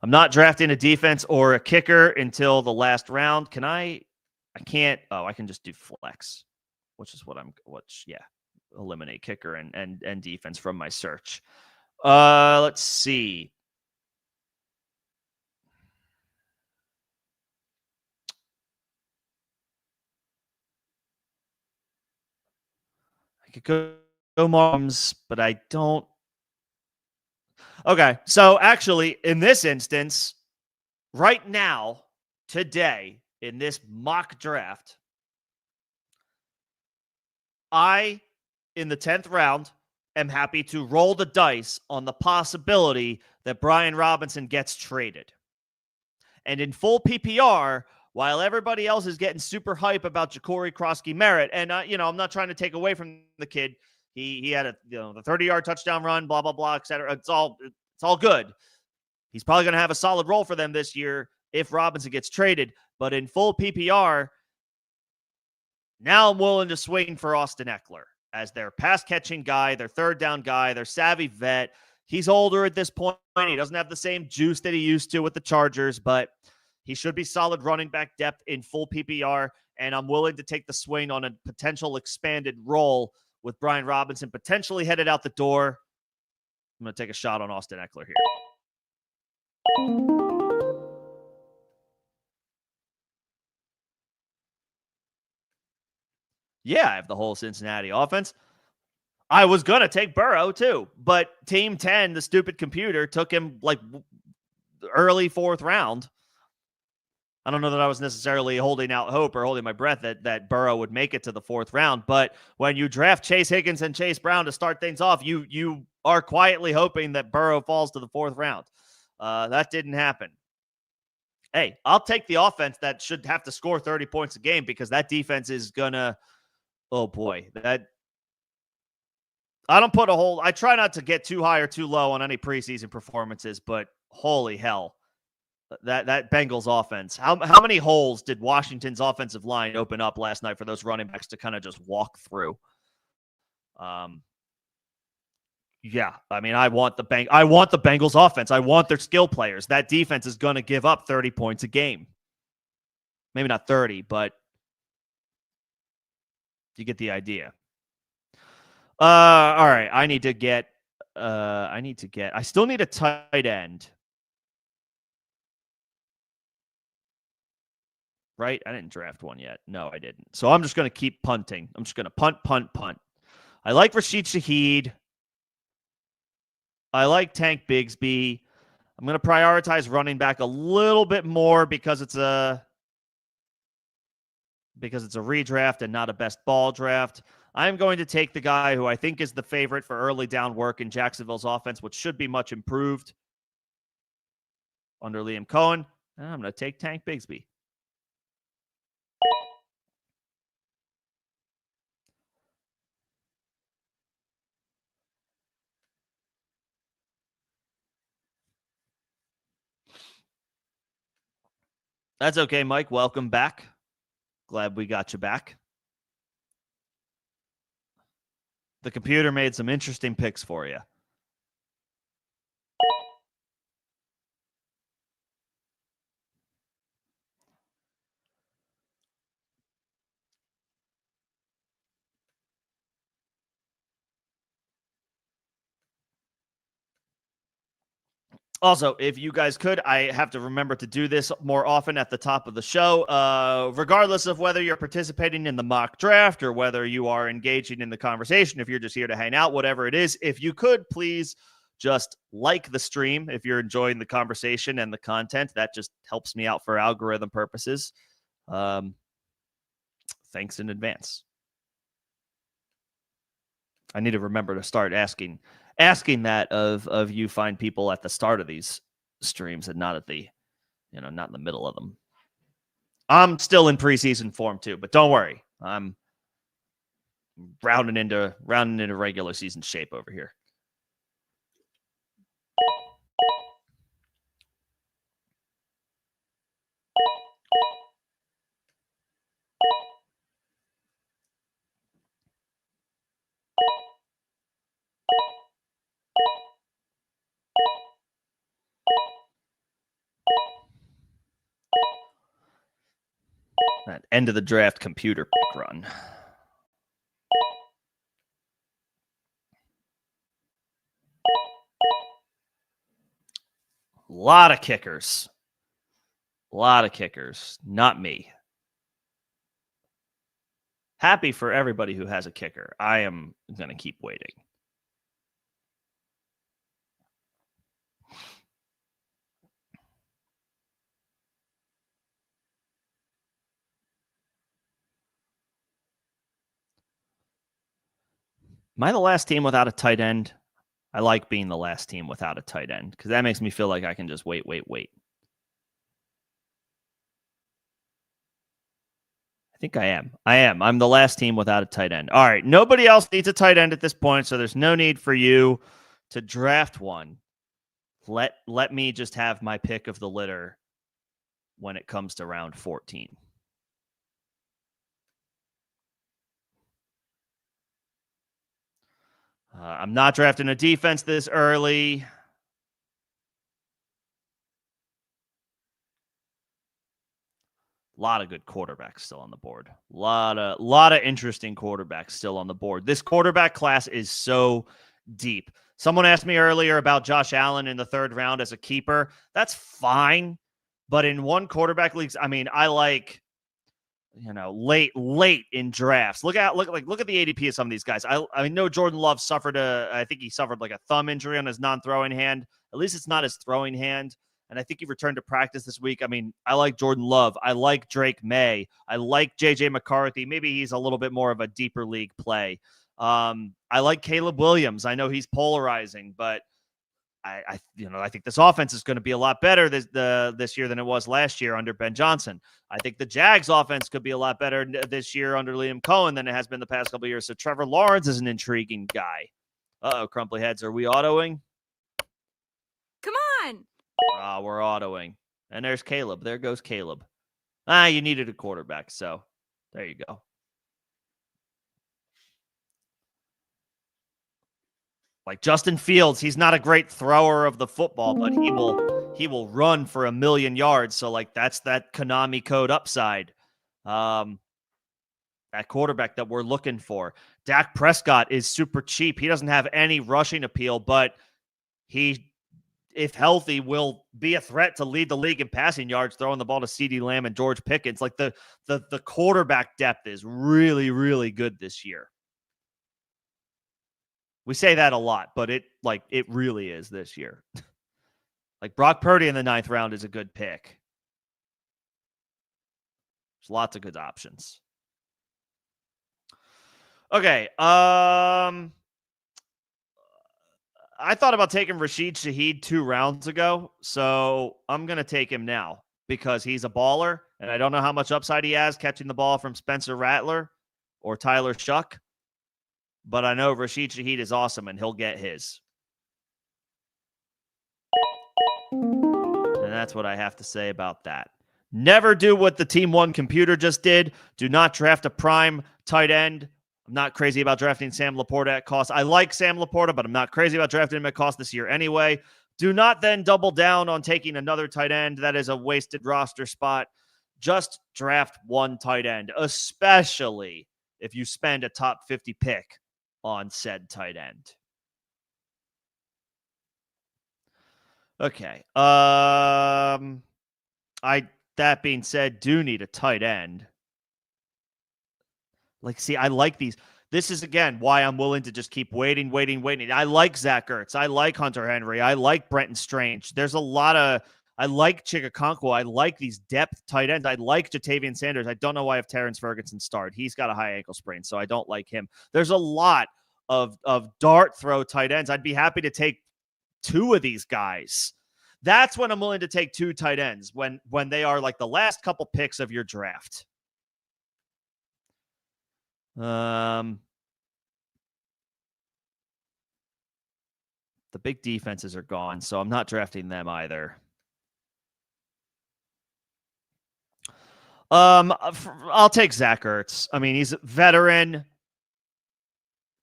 I'm not drafting a defense or a kicker until the last round. Can I can't. Oh, I can just do flex, which is eliminate kicker and defense from my search. Let's see. I could go Moms, but I don't. Okay, so actually, in this instance, right now, today, in this mock draft, in the 10th round, am happy to roll the dice on the possibility that Brian Robinson gets traded. And in full PPR, while everybody else is getting super hype about Ja'Cory Croskey-Merritt, and I'm not trying to take away from the kid. He had the 30-yard touchdown run, blah blah blah, etc. It's all good. He's probably going to have a solid role for them this year if Robinson gets traded. But in full PPR, now I'm willing to swing for Austin Eckler as their pass-catching guy, their third down guy, their savvy vet. He's older at this point. He doesn't have the same juice that he used to with the Chargers, but he should be solid running back depth in full PPR, and I'm willing to take the swing on a potential expanded role with Brian Robinson potentially headed out the door. I'm going to take a shot on Austin Eckler here. Yeah, I have the whole Cincinnati offense. I was going to take Burrow too, but Team 10, the stupid computer, took him like early fourth round. I don't know that I was necessarily holding out hope or holding my breath that Burrow would make it to the fourth round, but when you draft Chase Higgins and Chase Brown to start things off, you are quietly hoping that Burrow falls to the fourth round. That didn't happen. Hey, I'll take the offense that should have to score 30 points a game because that defense is gonna, oh boy, that I don't put a whole, I try not to get too high or too low on any preseason performances, but holy hell. That Bengals offense. How many holes did Washington's offensive line open up last night for those running backs to kind of just walk through? Yeah, I mean, I want the Bengals offense. I want their skill players. That defense is going to give up 30 points a game. Maybe not 30, but you get the idea. All right, I still need a tight end. Right? I didn't draft one yet. No, I didn't. So I'm just going to keep punting. I'm just going to punt. I like Rashid Shaheed. I like Tank Bigsby. I'm going to prioritize running back a little bit more because it's a redraft and not a best ball draft. I'm going to take the guy who I think is the favorite for early down work in Jacksonville's offense, which should be much improved under Liam Cohen. And I'm going to take Tank Bigsby. That's okay, Mike. Welcome back. Glad we got you back. The computer made some interesting picks for you. Also, if you guys could, I have to remember to do this more often at the top of the show. Regardless of whether you're participating in the mock draft or whether you are engaging in the conversation, if you're just here to hang out, whatever it is, if you could please just like the stream if you're enjoying the conversation and the content. That just helps me out for algorithm purposes. Thanks in advance. I need to remember to start asking that of you fine people at the start of these streams and not at the, not in the middle of them. I'm still in preseason form too, but don't worry. I'm rounding into regular season shape over here. That end of the draft computer pick run. A lot of kickers. Not me. Happy for everybody who has a kicker. I am going to keep waiting. Am I the last team without a tight end? I like being the last team without a tight end because that makes me feel like I can just wait. I think I am. I'm the last team without a tight end. All right. Nobody else needs a tight end at this point, so there's no need for you to draft one. Let me just have my pick of the litter when it comes to round 14. I'm not drafting a defense this early. A lot of good quarterbacks still on the board. A lot of interesting quarterbacks still on the board. This quarterback class is so deep. Someone asked me earlier about Josh Allen in the third round as a keeper. That's fine, but in one quarterback leagues, I mean, I like late in drafts. Look at the ADP of some of these guys. I know Jordan Love I think he suffered like a thumb injury on his non-throwing hand. At least it's not his throwing hand. And I think he returned to practice this week. I mean, I like Jordan Love. I like Drake May. I like JJ McCarthy. Maybe he's a little bit more of a deeper league play. I like Caleb Williams. I know he's polarizing, but I think this offense is going to be a lot better this year than it was last year under Ben Johnson. I think the Jags offense could be a lot better this year under Liam Cohen than it has been the past couple of years. So Trevor Lawrence is an intriguing guy. Crumply heads. Are we autoing? Come on. We're autoing. And there's Caleb. There goes Caleb. You needed a quarterback, so there you go. Like Justin Fields, he's not a great thrower of the football, but he will run for 1,000,000 yards. So like that's that Konami code upside. That quarterback that we're looking for. Dak Prescott is super cheap. He doesn't have any rushing appeal, but he, if healthy, will be a threat to lead the league in passing yards, throwing the ball to CeeDee Lamb and George Pickens. Like the quarterback depth is really, really good this year. We say that a lot, but it really is this year. Like Brock Purdy in the 9th round is a good pick. There's lots of good options. Okay. I thought about taking Rashid Shaheed 2 rounds ago, so I'm going to take him now because he's a baller, and I don't know how much upside he has catching the ball from Spencer Rattler or Tyler Shuck. But I know Rashid Shaheed is awesome, and he'll get his. And that's what I have to say about that. Never do what the Team One computer just did. Do not draft a prime tight end. I'm not crazy about drafting Sam Laporta at cost. I like Sam Laporta, but I'm not crazy about drafting him at cost this year anyway. Do not then double down on taking another tight end. That is a wasted roster spot. Just draft one tight end, especially if you spend a top 50 pick on said tight end. Okay. That being said, do need a tight end. Like, see, I like these. This is, again, why I'm willing to just keep waiting. I like Zach Ertz. I like Hunter Henry. I like Brenton Strange. There's a lot of, I like Chigakonkwo. I like these depth tight ends. I like Jatavian Sanders. I don't know why if Terrence Ferguson started. He's got a high ankle sprain, so I don't like him. There's a lot of dart throw tight ends. I'd be happy to take 2 of these guys. That's when I'm willing to take 2 tight ends, when they are like the last couple picks of your draft. The big defenses are gone, so I'm not drafting them either. I'll take Zach Ertz. I mean, he's a veteran.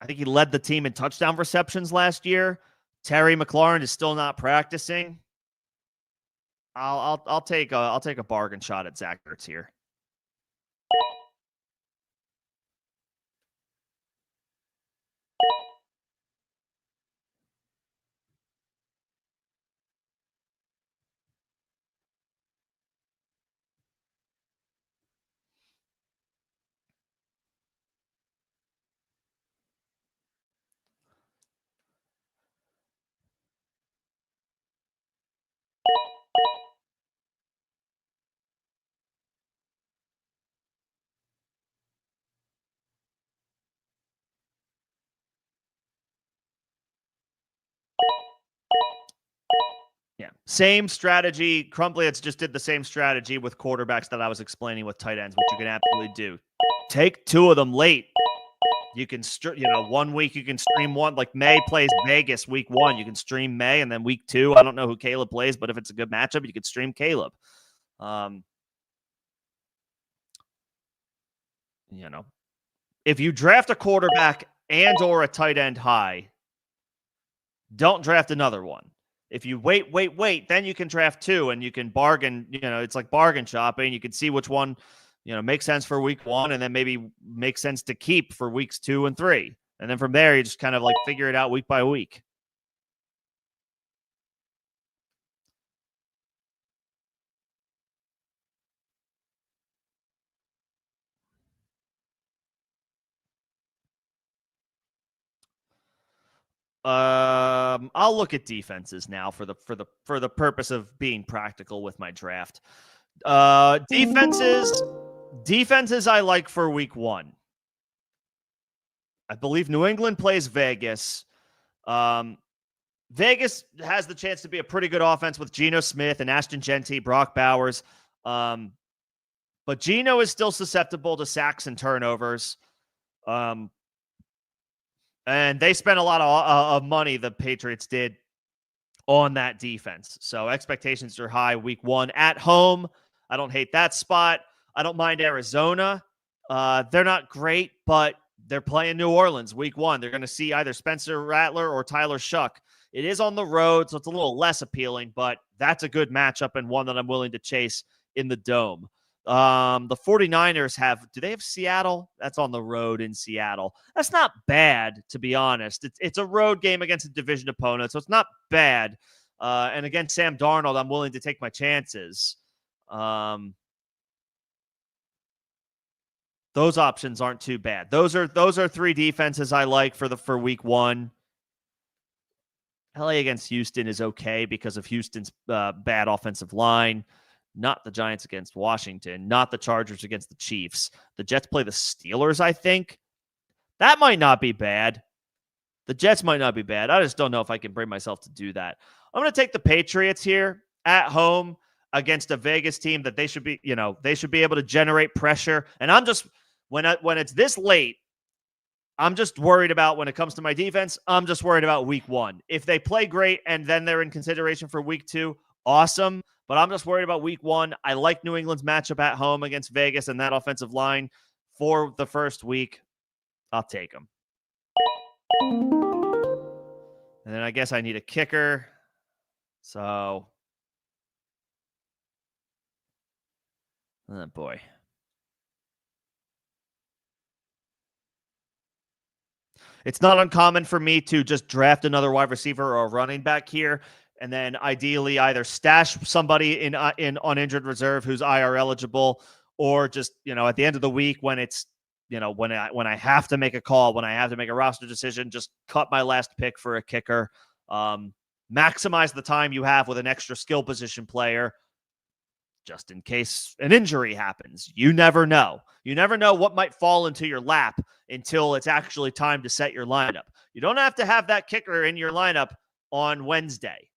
I think he led the team in touchdown receptions last year. Terry McLaurin is still not practicing. I'll take a bargain shot at Zach Ertz here. Same strategy. Crumply just did the same strategy with quarterbacks that I was explaining with tight ends, which you can absolutely do. Take 2 of them late. You can, 1 week you can stream one. Like May plays Vegas week 1. You can stream May, and then week 2, I don't know who Caleb plays, but if it's a good matchup, you could stream Caleb. If you draft a quarterback and or a tight end high, don't draft another one. If you wait, then you can draft 2 and you can bargain. It's like bargain shopping. You can see which one, makes sense for week 1 and then maybe makes sense to keep for weeks 2 and 3. And then from there, you just kind of like figure it out week by week. I'll look at defenses now for the purpose of being practical with my draft. Defenses I like for week 1. I believe New England plays Vegas. Vegas has the chance to be a pretty good offense with Geno Smith and Ashton Genty, Brock Bowers. But Geno is still susceptible to sacks and turnovers. And they spent a lot of money, the Patriots did, on that defense. So expectations are high week 1 at home. I don't hate that spot. I don't mind Arizona. They're not great, but they're playing New Orleans week 1. They're going to see either Spencer Rattler or Tyler Shuck. It is on the road, so it's a little less appealing, but that's a good matchup and one that I'm willing to chase in the Dome. The 49ers do they have Seattle? That's on the road in Seattle. That's not bad, to be honest. It's a road game against a division opponent, so it's not bad. And against Sam Darnold, I'm willing to take my chances. Those options aren't too bad. Those are 3 defenses I like for week 1. LA against Houston is okay because of Houston's bad offensive line. Not the Giants against Washington. Not the Chargers against the Chiefs. The Jets play the Steelers, I think. That might not be bad. The Jets might not be bad. I just don't know if I can bring myself to do that. I'm going to take the Patriots here at home against a Vegas team that they should be able to generate pressure. And I'm just, when it's this late, I'm just worried about, when it comes to my defense, I'm just worried about week 1. If they play great and then they're in consideration for week 2, awesome. But I'm just worried about week 1. I like New England's matchup at home against Vegas and that offensive line for the first week. I'll take them. And then I guess I need a kicker. So, oh boy. It's not uncommon for me to just draft another wide receiver or a running back here, and then ideally either stash somebody in on injured reserve who's IR eligible, or just, at the end of the week when it's, when I have to make a call, when I have to make a roster decision, just cut my last pick for a kicker. Maximize the time you have with an extra skill position player, just in case an injury happens. You never know. You never know what might fall into your lap until it's actually time to set your lineup. You don't have to have that kicker in your lineup on Wednesday.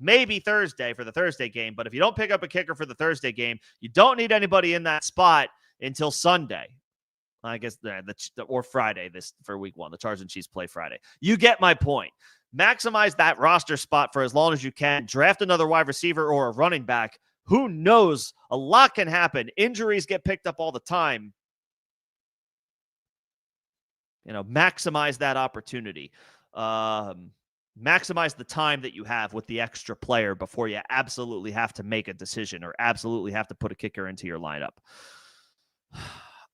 Maybe Thursday for the Thursday game, but if you don't pick up a kicker for the Thursday game, you don't need anybody in that spot until Sunday. I guess or Friday for week 1. The Chargers and Chiefs play Friday. You get my point. Maximize that roster spot for as long as you can. Draft another wide receiver or a running back. Who knows? A lot can happen. Injuries get picked up all the time. Maximize that opportunity. Maximize the time that you have with the extra player before you absolutely have to make a decision or absolutely have to put a kicker into your lineup.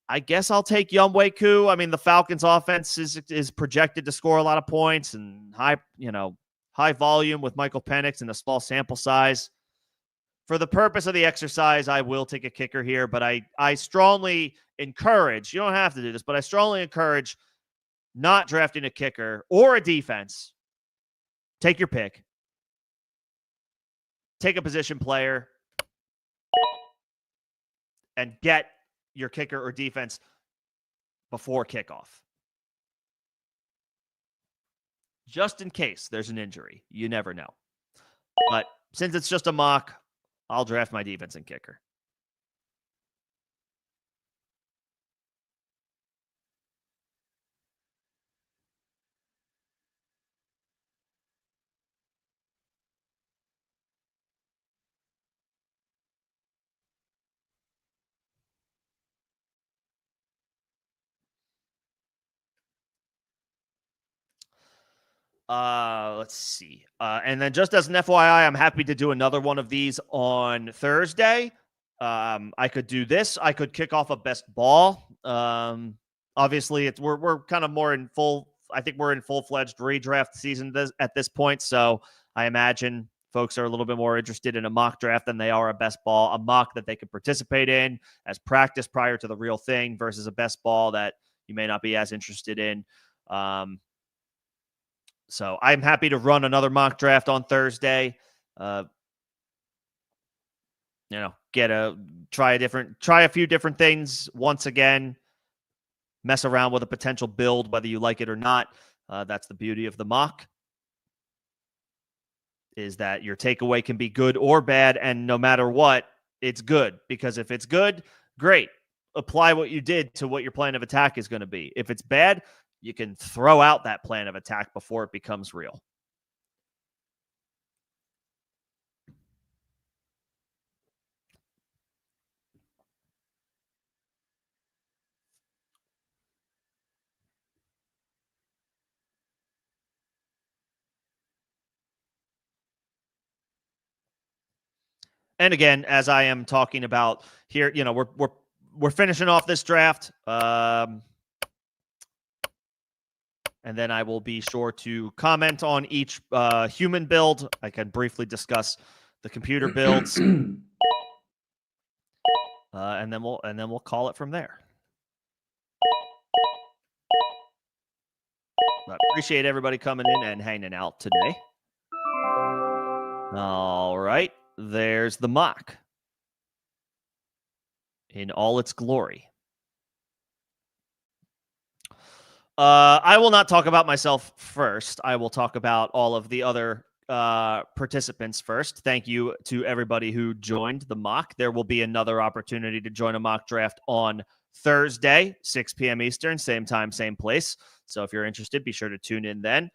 I guess I'll take Younghoe. I mean, the Falcons offense is projected to score a lot of points and high volume with Michael Penix and a small sample size. For the purpose of the exercise, I will take a kicker here, but I strongly encourage, you don't have to do this, but I strongly encourage not drafting a kicker or a defense. Take your pick. Take a position player and get your kicker or defense before kickoff. Just in case there's an injury. You never know. But since it's just a mock, I'll draft my defense and kicker. Let's see. And then just as an FYI, I'm happy to do another one of these on Thursday. I could do this. I could kick off a best ball. Obviously, we're kind of more in full. I think we're in full-fledged redraft season at this point. So I imagine folks are a little bit more interested in a mock draft than they are a best ball, a mock that they could participate in as practice prior to the real thing versus a best ball that you may not be as interested in. So I'm happy to run another mock draft on Thursday. Try a few different things once again. Mess around with a potential build, whether you like it or not. That's the beauty of the mock, is that your takeaway can be good or bad, and no matter what, it's good. Because if it's good, great. Apply what you did to what your plan of attack is going to be. If it's bad, you can throw out that plan of attack before it becomes real. And again, as I am talking about here, we're finishing off this draft. And then I will be sure to comment on each human build. I can briefly discuss the computer builds, and then we'll call it from there. I appreciate everybody coming in and hanging out today. All right, there's the mock in all its glory. I will not talk about myself first. I will talk about all of the other participants first. Thank you to everybody who joined the mock. There will be another opportunity to join a mock draft on Thursday, 6 p.m. Eastern, same time, same place. So if you're interested, be sure to tune in then.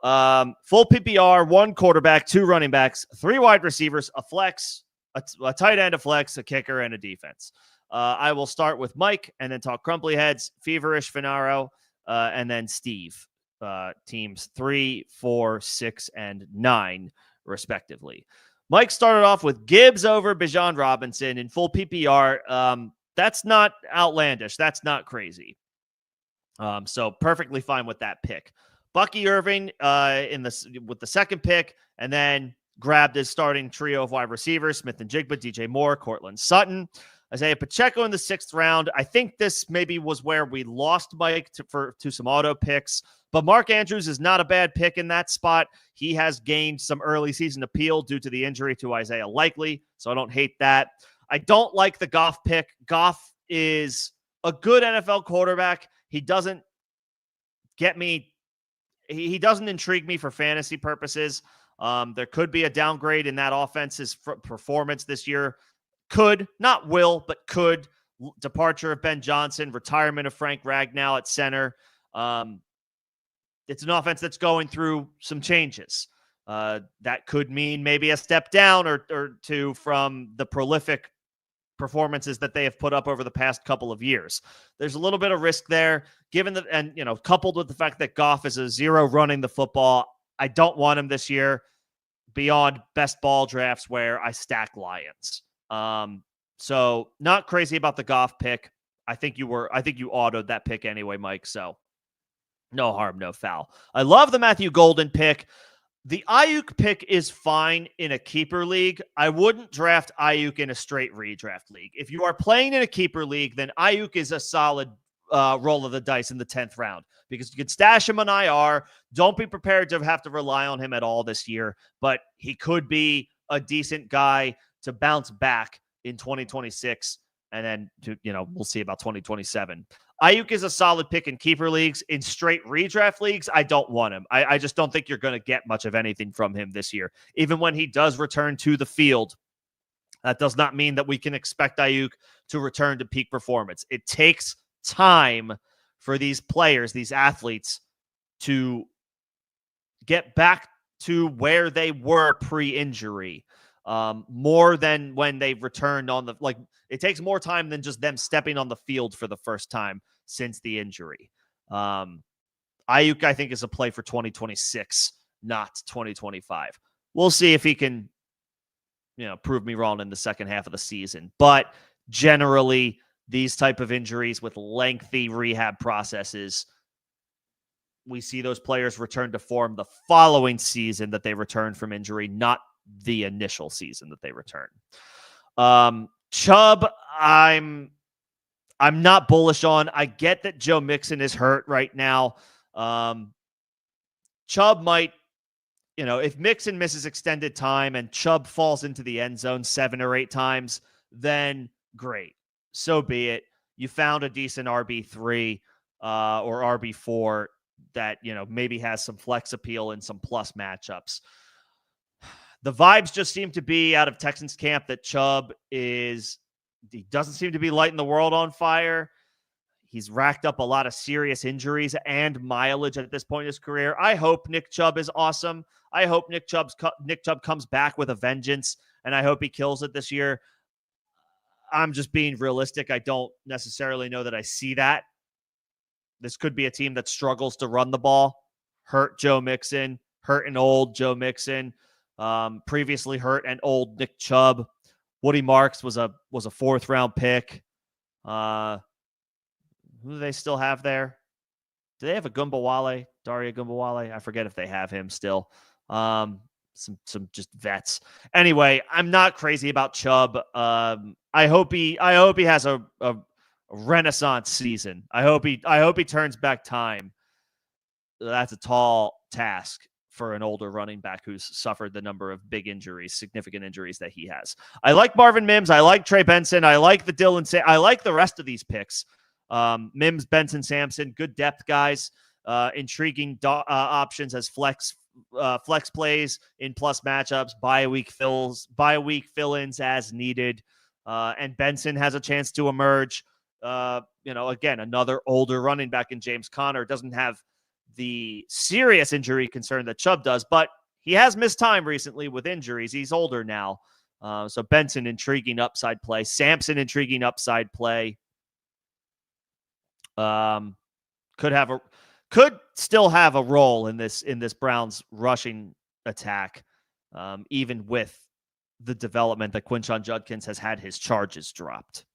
Full PPR, 1 quarterback, 2 running backs, 3 wide receivers, a flex, a tight end, a flex, a kicker, and a defense. I will start with Mike and then talk Crumply Heads, Feverish, Finaro, and then Steve. Teams 3, 4, 6, and 9, respectively. Mike started off with Gibbs over Bijan Robinson in full PPR. That's not outlandish. That's not crazy. So perfectly fine with that pick. Bucky Irving with the second pick, and then grabbed his starting trio of wide receivers: Smith-Njigba, DJ Moore, Cortland Sutton, Isaiah Pacheco in the 6th round. I think this maybe was where we lost Mike to some auto picks, but Mark Andrews is not a bad pick in that spot. He has gained some early season appeal due to the injury to Isaiah Likely, so I don't hate that. I don't like the Goff pick. Goff is a good NFL quarterback. He doesn't get me. He doesn't intrigue me for fantasy purposes. There could be a downgrade in that offense's performance this year. Could, not will, but could. Departure of Ben Johnson, retirement of Frank Ragnow at center. It's an offense that's going through some changes. That could mean maybe a step down or two from the prolific performances that they have put up over the past couple of years. There's a little bit of risk there, given that, and coupled with the fact that Goff is a zero running the football. I don't want him this year beyond best ball drafts where I stack Lions. So not crazy about the Goff pick. I think you autoed that pick anyway, Mike. So no harm, no foul. I love the Matthew Golden pick. The Ayuk pick is fine in a keeper league. I wouldn't draft Ayuk in a straight redraft league. If you are playing in a keeper league, then Ayuk is a solid roll of the dice in the 10th round because you could stash him on IR. Don't be prepared to have to rely on him at all this year, but he could be a decent guy to bounce back in 2026. And then, we'll see about 2027. Ayuk is a solid pick in keeper leagues. In straight redraft leagues, I don't want him. I just don't think you're going to get much of anything from him this year. Even when he does return to the field, that does not mean that we can expect Ayuk to return to peak performance. It takes time for these players, these athletes, to get back to where they were pre-injury. More than when they returned on the, like, it takes more time than just them stepping on the field for the first time since the injury. Ayuk, I think, is a play for 2026, not 2025. We'll see if he can, prove me wrong in the second half of the season. But generally, these type of injuries with lengthy rehab processes, we see those players return to form the following season that they return from injury, not the initial season that they return. Chubb, I'm not bullish on. I get that Joe Mixon is hurt right now. Chubb might, if Mixon misses extended time and Chubb falls into the end zone 7 or 8 times, then great. So be it. You found a decent RB3 or RB4 that, maybe has some flex appeal and some plus matchups. The vibes just seem to be out of Texans camp that Chubb he doesn't seem to be lighting the world on fire. He's racked up a lot of serious injuries and mileage at this point in his career. I hope Nick Chubb is awesome. I hope Nick Chubb comes back with a vengeance, and I hope he kills it this year. I'm just being realistic. I don't necessarily know that I see that. This could be a team that struggles to run the ball. Hurt Joe Mixon, hurt an old Joe Mixon, previously hurt and old Nick Chubb. Woody Marks was a 4th round pick. Who do they still have there? Do they have a Gumbawale? Daria Gumbawale? I forget if they have him still. Some just vets. Anyway, I'm not crazy about Chubb. I hope he has a renaissance season. I hope he turns back time. That's a tall task for an older running back who's suffered the number of big injuries, significant injuries that he has. I like Marvin Mims. I like Trey Benson. I like the Dylan. I like the rest of these picks. Mims, Benson, Sampson, good depth guys. Intriguing options as flex plays in plus matchups, bye week fill-ins as needed. And Benson has a chance to emerge. Again, another older running back in James Conner, doesn't have the serious injury concern that Chubb does, but he has missed time recently with injuries. He's older now. So Benson, intriguing upside play. Sampson, intriguing upside play. Could still have a role in this Browns rushing attack, even with the development that Quinshon Judkins has had his charges dropped.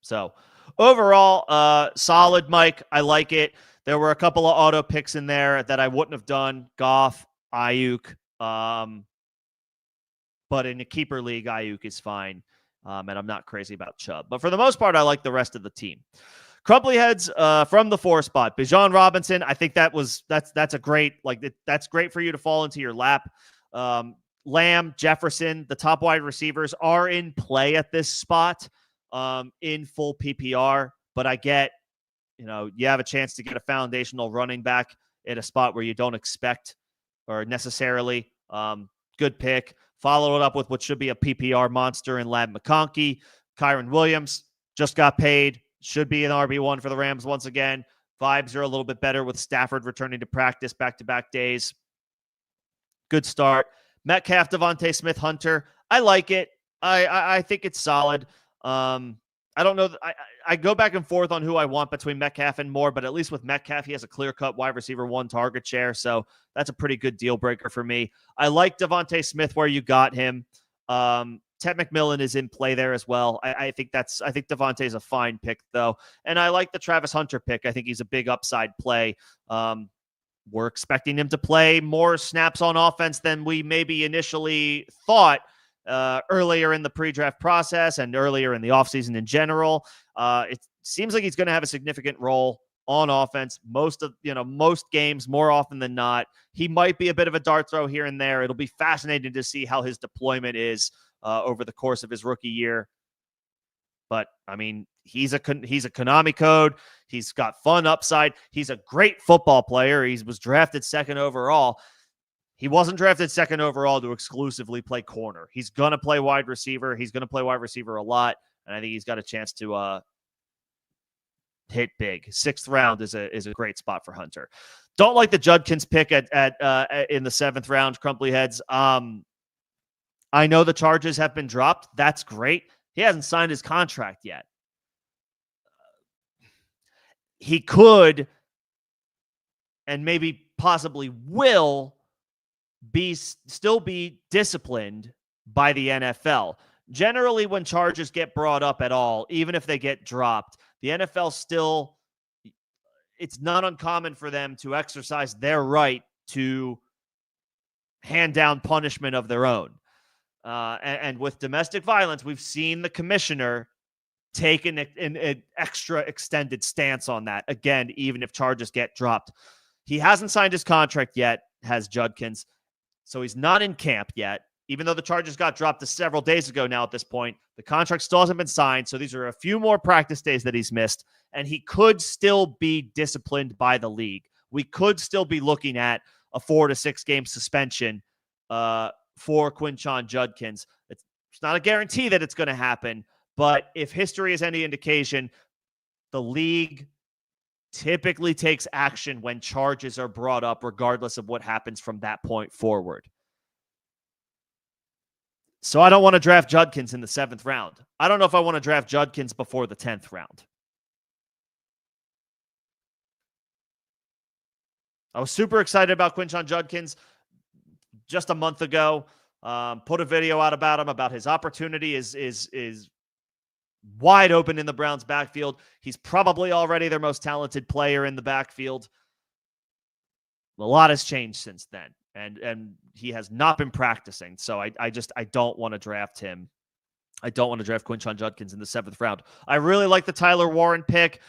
So overall, solid, Mike. I like it. There were a couple of auto picks in there that I wouldn't have done. Goff, Ayuk, but in a keeper league, Ayuk is fine. And I'm not crazy about Chubb. But for the most part, I like the rest of the team. Crumply heads from the 4 spot. Bijan Robinson, I think that's a great, that's great for you to fall into your lap. Lamb, Jefferson, the top wide receivers are in play at this spot in full PPR. But I get, you have a chance to get a foundational running back at a spot where you don't expect or necessarily. Good pick. Follow it up with what should be a PPR monster in Ladd McConkey. Kyron Williams just got paid. Should be an RB1 for the Rams once again. Vibes are a little bit better with Stafford returning to practice back-to-back days. Good start. Metcalf, Devontae Smith, Hunter. I like it. I think it's solid. I don't know. I go back and forth on who I want between Metcalf and Moore, but at least with Metcalf, he has a clear-cut wide receiver 1 target share, so that's a pretty good deal breaker for me. I like Devontae Smith where you got him. Ted McMillan is in play there as well. I think Devontae is a fine pick, though, and I like the Travis Hunter pick. I think he's a big upside play. We're expecting him to play more snaps on offense than we maybe initially thought earlier in the pre-draft process and earlier in the offseason in general. It seems like he's going to have a significant role on offense most games, more often than not. He might be a bit of a dart throw here and there. It'll be fascinating to see how his deployment is over the course of his rookie year. But I mean, he's a Konami code. He's got fun upside. He's a great football player. He was drafted second overall. He wasn't drafted second overall to exclusively play corner. He's going to play wide receiver. He's going to play wide receiver a lot. And I think he's got a chance to hit big. 6th round is a great spot for Hunter. Don't like the Judkins pick in the 7th round, Crumply Heads. I know the charges have been dropped. That's great. He hasn't signed his contract yet. He could, and maybe possibly will, still be disciplined by the NFL. Generally, when charges get brought up at all, even if they get dropped, the NFL still, it's not uncommon for them to exercise their right to hand down punishment of their own. And with domestic violence, we've seen the commissioner take an extra extended stance on that. Again, even if charges get dropped. He hasn't signed his contract yet, has Judkins. So he's not in camp yet. Even though the charges got dropped several days ago now at this point, the contract still hasn't been signed. So these are a few more practice days that he's missed. And he could still be disciplined by the league. We could still be looking at a 4 to 6 game suspension for Quinshon Judkins. It's not a guarantee that it's going to happen. But if history is any indication, the league typically takes action when charges are brought up, regardless of what happens from that point forward. So I don't want to draft Judkins in the 7th round. I don't know if I want to draft Judkins before the 10th round. I was super excited about Quinshon Judkins just a month ago. Put a video out about him, about his opportunity is wide open in the Browns backfield. He's probably already their most talented player in the backfield. A lot has changed since then. And he has not been practicing. So I don't want to draft him. I don't want to draft Quinshon Judkins in the 7th round. I really like the Tyler Warren pick.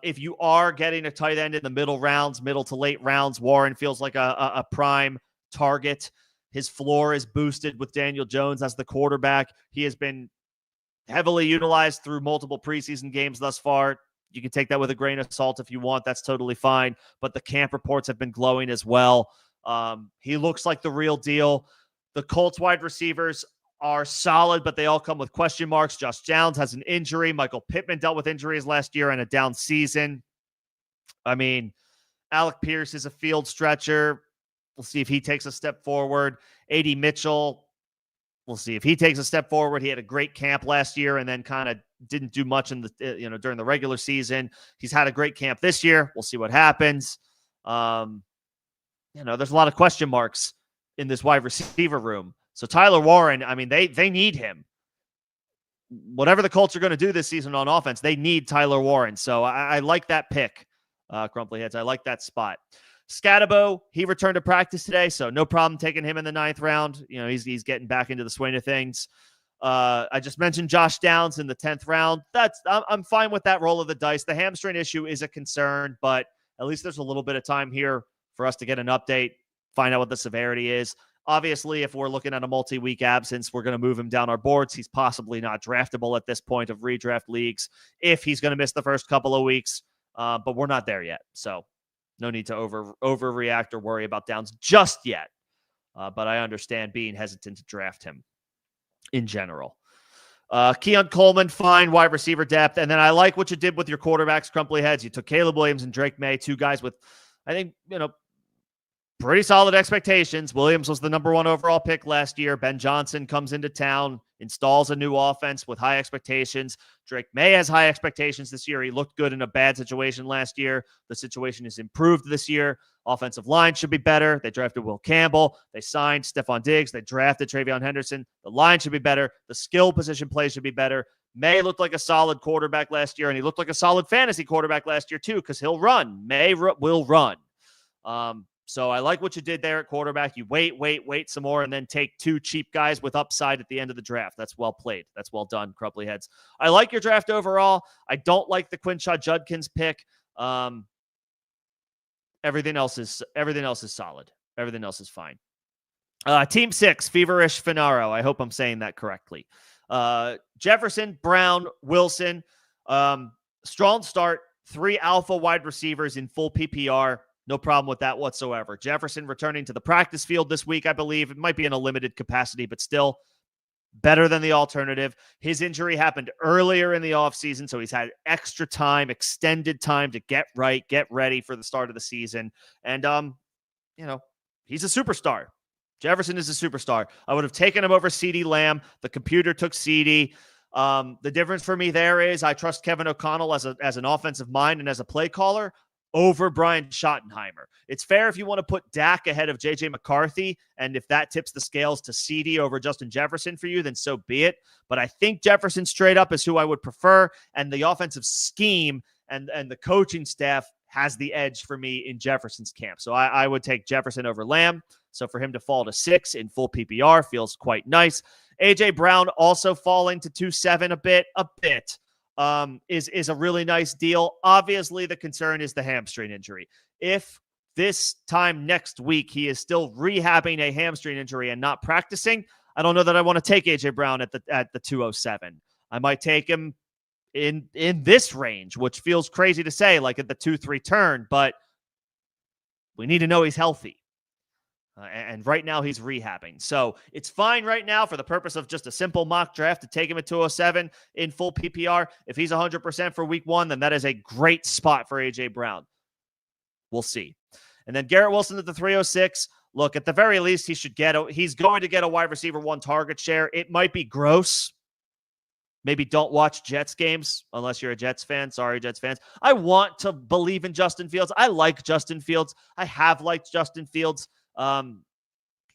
If you are getting a tight end in the middle to late rounds, Warren feels like a prime target. His floor is boosted with Daniel Jones as the quarterback. He has been heavily utilized through multiple preseason games thus far. You can take that with a grain of salt if you want. That's totally fine. But the camp reports have been glowing as well. He looks like the real deal. The Colts wide receivers are solid, but they all come with question marks. Josh Downs has an injury. Michael Pittman dealt with injuries last year and a down season. I mean, Alec Pierce is a field stretcher. We'll see if he takes a step forward. A.D. Mitchell, we'll see if he takes a step forward. He had a great camp last year and then kind of didn't do much in the during the regular season. He's had a great camp this year. We'll see what happens. There's a lot of question marks in this wide receiver room. So Tyler Warren, I mean, they need him. Whatever the Colts are going to do this season on offense, they need Tyler Warren. So I like that pick, Crumply Heads. I like that spot. Scatabo, he returned to practice today, so no problem taking him in the 9th round. He's getting back into the swing of things. I just mentioned Josh Downs in the 10th round. I'm fine with that roll of the dice. The hamstring issue is a concern, but at least there's a little bit of time here for us to get an update, find out what the severity is. Obviously, if we're looking at a multi-week absence, we're going to move him down our boards. He's possibly not draftable at this point of redraft leagues if he's going to miss the first couple of weeks, but we're not there yet. So no need to overreact or worry about Downs just yet. But I understand being hesitant to draft him in general. Keon Coleman, fine, wide receiver depth. And then I like what you did with your quarterbacks, Crumply Heads. You took Caleb Williams and Drake May, 2 guys with, I think, pretty solid expectations. Williams was the number 1 overall pick last year. Ben Johnson comes into town, installs a new offense with high expectations. Drake May has high expectations this year. He looked good in a bad situation last year. The situation is improved this year. Offensive line should be better. They drafted Will Campbell. They signed Stephon Diggs. They drafted Travion Henderson. The line should be better. The skill position play should be better. May looked like a solid quarterback last year, and he looked like a solid fantasy quarterback last year too, because he'll run. May will run. So I like what you did there at quarterback. You wait some more, and then take 2 cheap guys with upside at the end of the draft. That's well played. That's well done, Crumply Heads. I like your draft overall. I don't like the Quinshon Judkins pick. Everything else is solid. Everything else is fine. Team 6, Feverish Finaro. I hope I'm saying that correctly. Jefferson, Brown, Wilson, strong start, 3 alpha wide receivers in full PPR. No problem with that whatsoever. Jefferson returning to the practice field this week, I believe. It might be in a limited capacity, but still better than the alternative. His injury happened earlier in the offseason, so he's had extra time, extended time to get right, get ready for the start of the season. And, he's a superstar. Jefferson is a superstar. I would have taken him over CeeDee Lamb. The computer took CeeDee. The difference for me there is I trust Kevin O'Connell as an offensive mind and as a play caller over Brian Schottenheimer. It's fair if you want to put Dak ahead of J.J. McCarthy, and if that tips the scales to CeeDee over Justin Jefferson for you, then so be it. But I think Jefferson straight up is who I would prefer, and the offensive scheme and the coaching staff has the edge for me in Jefferson's camp. So I would take Jefferson over Lamb. So for him to fall to 6 in full PPR feels quite nice. A.J. Brown also falling to 2.7 a bit. Is a really nice deal. Obviously, the concern is the hamstring injury. If this time next week he is still rehabbing a hamstring injury and not practicing, I don't know that I want to take A.J. Brown at the 2.07. I might take him in this range, which feels crazy to say, like at the 2.3 turn, but we need to know he's healthy. And right now he's rehabbing. So it's fine right now for the purpose of just a simple mock draft to take him at 207 in full PPR. If he's 100% for week 1, then that is a great spot for A.J. Brown. We'll see. And then Garrett Wilson at the 306. Look, at the very least, he's going to get a wide receiver 1 target share. It might be gross. Maybe don't watch Jets games unless you're a Jets fan. Sorry, Jets fans. I want to believe in Justin Fields. I like Justin Fields. I have liked Justin Fields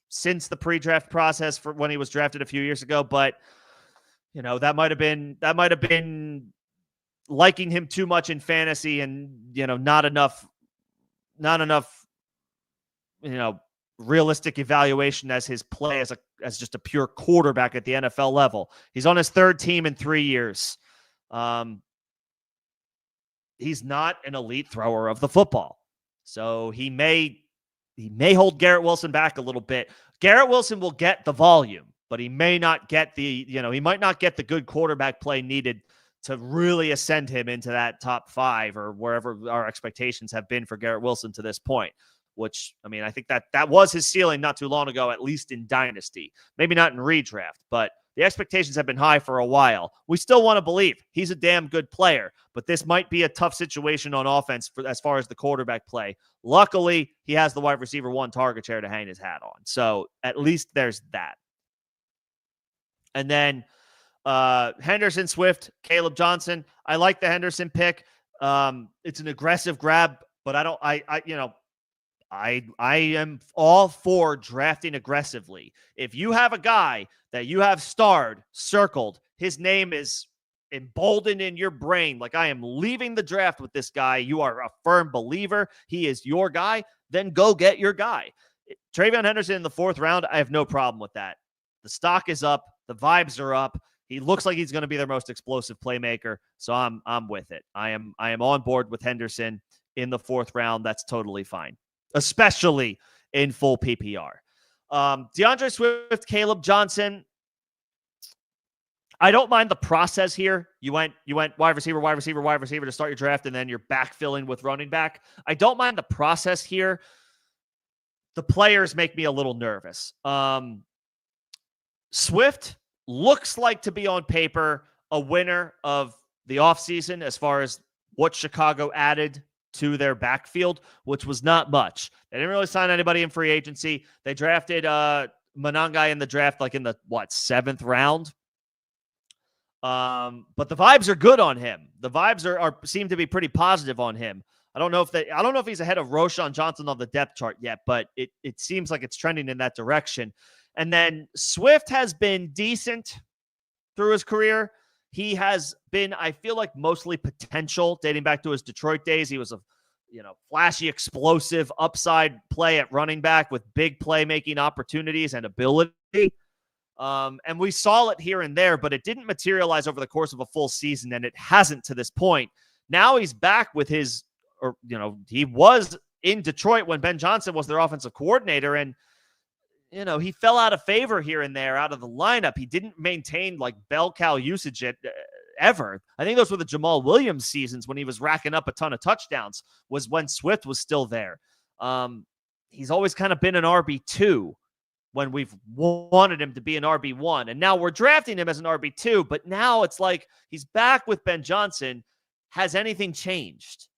since the pre-draft process for when he was drafted a few years ago, but that might have been liking him too much in fantasy and not enough realistic evaluation as his play as just a pure quarterback at the NFL level. He's on his 3rd team in 3 years. He's not an elite thrower of the football, so he may hold Garrett Wilson back a little bit. Garrett Wilson will get the volume, but he may not get he might not get the good quarterback play needed to really ascend him into that top 5 or wherever our expectations have been for Garrett Wilson to this point, which, I think that was his ceiling not too long ago, at least in Dynasty. Maybe not in redraft, but the expectations have been high for a while. We still want to believe he's a damn good player, but this might be a tough situation on offense as far as the quarterback play. Luckily, he has the wide receiver 1 target share to hang his hat on. So at least there's that. And then Henderson, Swift, Caleb Johnson. I like the Henderson pick. It's an aggressive grab, but I am all for drafting aggressively. If you have a guy that you have starred, circled, his name is emboldened in your brain, like I am leaving the draft with this guy, you are a firm believer, he is your guy, then go get your guy. TreVeyon Henderson in the 4th round, I have no problem with that. The stock is up. The vibes are up. He looks like he's going to be their most explosive playmaker, so I'm with it. I am on board with Henderson in the 4th round. That's totally fine, especially in full PPR. DeAndre Swift, Caleb Johnson. I don't mind the process here. You went wide receiver to start your draft, and then you're backfilling with running back. I don't mind the process here. The players make me a little nervous. Swift looks like to be on paper a winner of the offseason as far as what Chicago added to their backfield, which was not much. They didn't really sign anybody in free agency. They drafted Monangai in the draft, like in the 7th round. But the vibes are good on him. The vibes seem to be pretty positive on him. I don't know if he's ahead of Roschon Johnson on the depth chart yet, but it seems like it's trending in that direction. And then Swift has been decent through his career. He has been, I feel like, mostly potential dating back to his Detroit days. He was a flashy, explosive upside play at running back with big playmaking opportunities and ability. And we saw it here and there, but it didn't materialize over the course of a full season, and it hasn't to this point. Now he's back with he was in Detroit when Ben Johnson was their offensive coordinator, and he fell out of favor here and there out of the lineup. He didn't maintain like bell cow usage ever. I think those were the Jamal Williams seasons when he was racking up a ton of touchdowns, was when Swift was still there. He's always kind of been an RB2 when we've wanted him to be an RB1. And now we're drafting him as an RB2, but now it's like he's back with Ben Johnson. Has anything changed?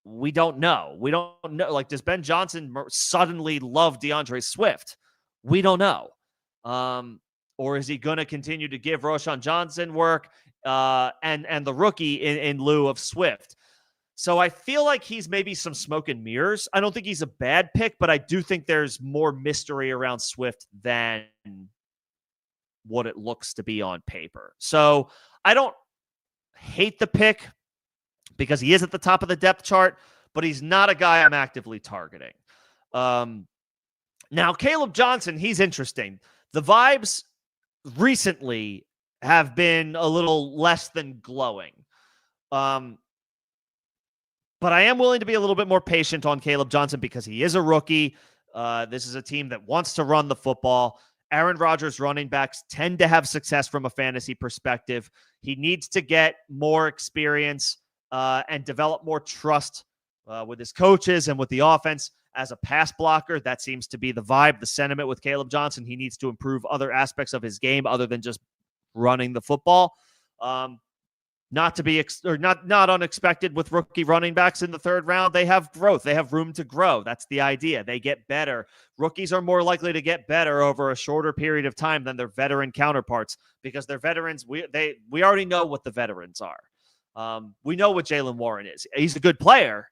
We don't know. We don't know. Like, does Ben Johnson suddenly love DeAndre Swift? We don't know. Or is he going to continue to give Roschon Johnson work and the rookie in lieu of Swift? So I feel like he's maybe some smoke and mirrors. I don't think he's a bad pick, but I do think there's more mystery around Swift than what it looks to be on paper. So I don't hate the pick because he is at the top of the depth chart, but he's not a guy I'm actively targeting. Now, Caleb Johnson, he's interesting. The vibes recently have been a little less than glowing. But I am willing to be a little bit more patient on Caleb Johnson because he is a rookie. This is a team that wants to run the football. Aaron Rodgers running backs tend to have success from a fantasy perspective. He needs to get more experience and develop more trust with his coaches and with the offense as a pass blocker. That seems to be the vibe, the sentiment with Caleb Johnson. He needs to improve other aspects of his game other than just running the football. Not to be not unexpected with rookie running backs in the third round. They have growth. They have room to grow. That's the idea. They get better. Rookies are more likely to get better over a shorter period of time than their veteran counterparts because they're veterans. We already know what the veterans are. We know what Jaylen Warren is. He's a good player.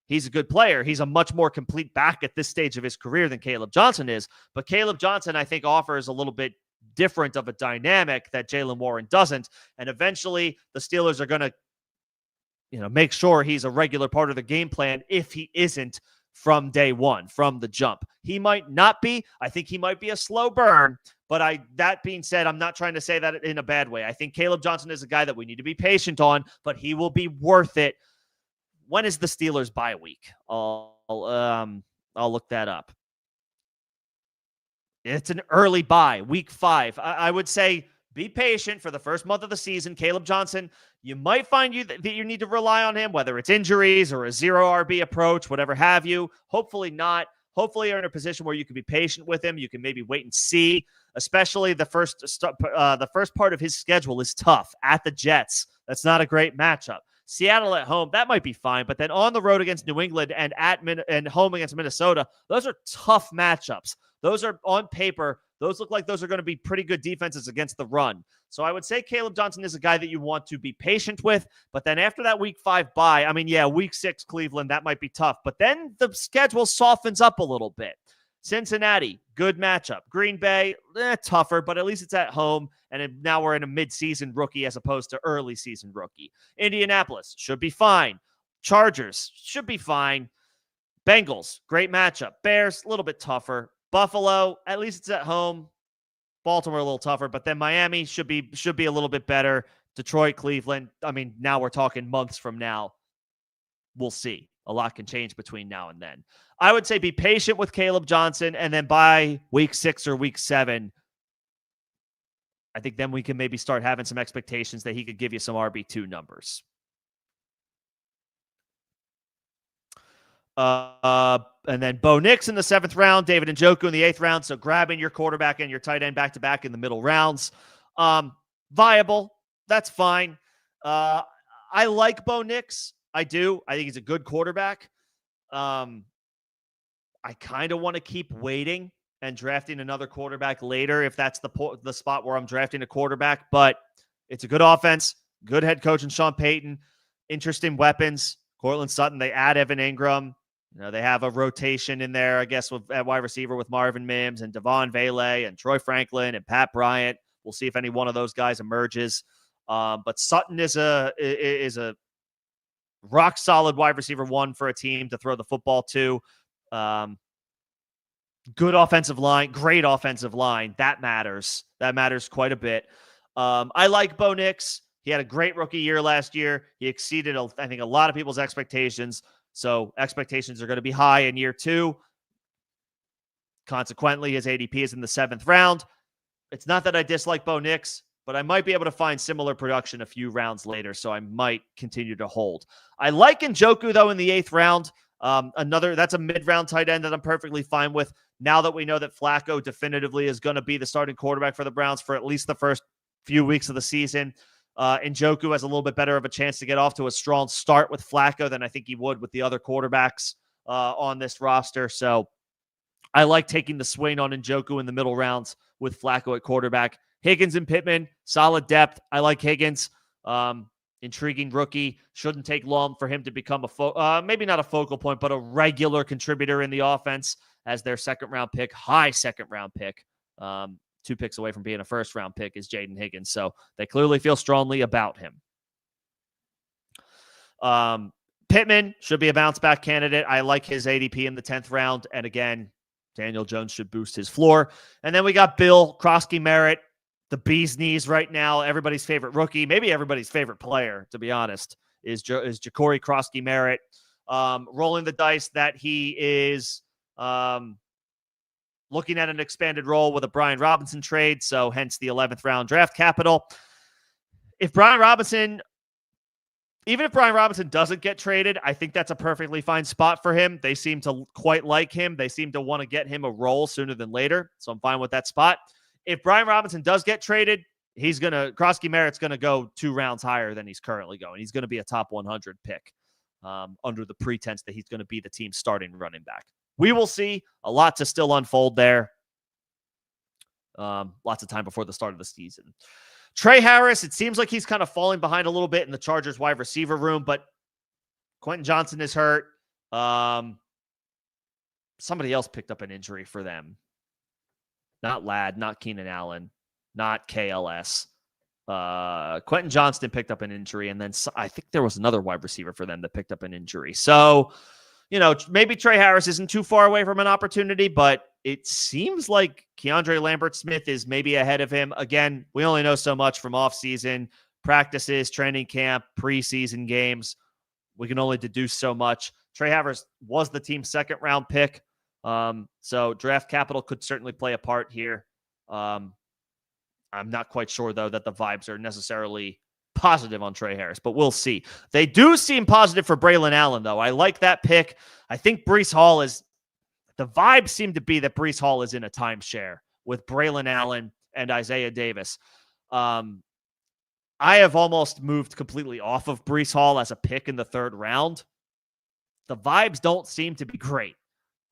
He's a good player. He's a much more complete back at this stage of his career than Caleb Johnson is. But Caleb Johnson, I think, offers a little bit different of a dynamic that Jaylen Warren doesn't. And eventually the Steelers are going to, make sure he's a regular part of the game plan if he isn't from day one, from the jump. He might not be. I think he might be a slow burn. But that being said, I'm not trying to say that in a bad way. I think Caleb Johnson is a guy that we need to be patient on, but he will be worth it. When is the Steelers bye week? I'll look that up. It's an early bye, week 5. I would say be patient for the first month of the season. Caleb Johnson, you might find that you need to rely on him, whether it's injuries or a zero RB approach, whatever have you. Hopefully not. Hopefully you're in a position where you can be patient with him. You can maybe wait and see, especially the first part of his schedule is tough at the Jets. That's not a great matchup. Seattle at home, that might be fine, but then on the road against New England and and home against Minnesota, those are tough matchups. Those are on paper. Those look like those are going to be pretty good defenses against the run. So I would say Caleb Johnson is a guy that you want to be patient with. But then after that week 5 bye, week 6 Cleveland, that might be tough. But then the schedule softens up a little bit. Cincinnati, good matchup. Green Bay, tougher, but at least it's at home. And now we're in a mid-season rookie as opposed to early season rookie. Indianapolis should be fine. Chargers should be fine. Bengals, great matchup. Bears, a little bit tougher. Buffalo, at least it's at home. Baltimore, a little tougher, but then Miami should be a little bit better. Detroit, Cleveland. Now we're talking months from now. We'll see. A lot can change between now and then. I would say be patient with Caleb Johnson, and then by week 6 or week 7, I think then we can maybe start having some expectations that he could give you some RB2 numbers. And then Bo Nix in the 7th round, David Njoku in the 8th round. So grabbing your quarterback and your tight end back-to-back in the middle rounds. Viable. That's fine. I like Bo Nix. I do. I think he's a good quarterback. I kind of want to keep waiting and drafting another quarterback later if that's the spot where I'm drafting a quarterback. But it's a good offense, good head coach in Sean Payton, interesting weapons. Cortland Sutton, they add Evan Ingram. They have a rotation in there, I guess, at wide receiver with Marvin Mims and Devon Vele and Troy Franklin and Pat Bryant. We'll see if any one of those guys emerges. But Sutton is a rock solid wide receiver 1 for a team to throw the football to. Good offensive line, great offensive line. That matters. That matters quite a bit. I like Bo Nix. He had a great rookie year last year. He exceeded, I think, a lot of people's expectations. So expectations are going to be high in year 2. Consequently, his ADP is in the 7th round. It's not that I dislike Bo Nix, but I might be able to find similar production a few rounds later, so I might continue to hold. I like Njoku, though, in the 8th round. That's a mid-round tight end that I'm perfectly fine with. Now that we know that Flacco definitively is going to be the starting quarterback for the Browns for at least the first few weeks of the season, Njoku has a little bit better of a chance to get off to a strong start with Flacco than I think he would with the other quarterbacks on this roster. So I like taking the swing on Njoku in the middle rounds with Flacco at quarterback. Higgins and Pittman, solid depth. I like Higgins. Intriguing rookie. Shouldn't take long for him to become maybe not a focal point, but a regular contributor in the offense as their 2nd round pick, high 2nd round pick. 2 picks away from being a 1st round pick is Jaden Higgins. So they clearly feel strongly about him. Pittman should be a bounce back candidate. I like his ADP in the 10th round. And again, Daniel Jones should boost his floor. And then we got Bill Croskey-Merritt, the bee's knees right now. Everybody's favorite rookie, maybe everybody's favorite player, to be honest, is Ja'Cory Croskey-Merritt. Rolling the dice that he is looking at an expanded role with a Brian Robinson trade, so hence the 11th round draft capital. Even if Brian Robinson doesn't get traded, I think that's a perfectly fine spot for him. They seem to quite like him. They seem to want to get him a role sooner than later, so I'm fine with that spot. If Brian Robinson does get traded, Croskey-Merritt's going to go 2 rounds higher than he's currently going. He's going to be a top 100 pick under the pretense that he's going to be the team's starting running back. We will see. A lot to still unfold there. Lots of time before the start of the season. Trey Harris, it seems like he's kind of falling behind a little bit in the Chargers wide receiver room, but Quentin Johnson is hurt. Somebody else picked up an injury for them. Not Ladd, not Keenan Allen, not KLS. Quentin Johnston picked up an injury, and then I think there was another wide receiver for them that picked up an injury. So, maybe Trey Harris isn't too far away from an opportunity, but it seems like Keandre Lambert-Smith is maybe ahead of him. Again, we only know so much from offseason, practices, training camp, preseason games. We can only deduce so much. Trey Harris was the team's 2nd round pick. So draft capital could certainly play a part here. I'm not quite sure, though, that the vibes are necessarily positive on Trey Harris, but we'll see. They do seem positive for Braylon Allen, though. I like that pick. I think Breece Hall the vibes seem to be that Breece Hall is in a timeshare with Braylon Allen and Isaiah Davis. I have almost moved completely off of Breece Hall as a pick in the 3rd round. The vibes don't seem to be great.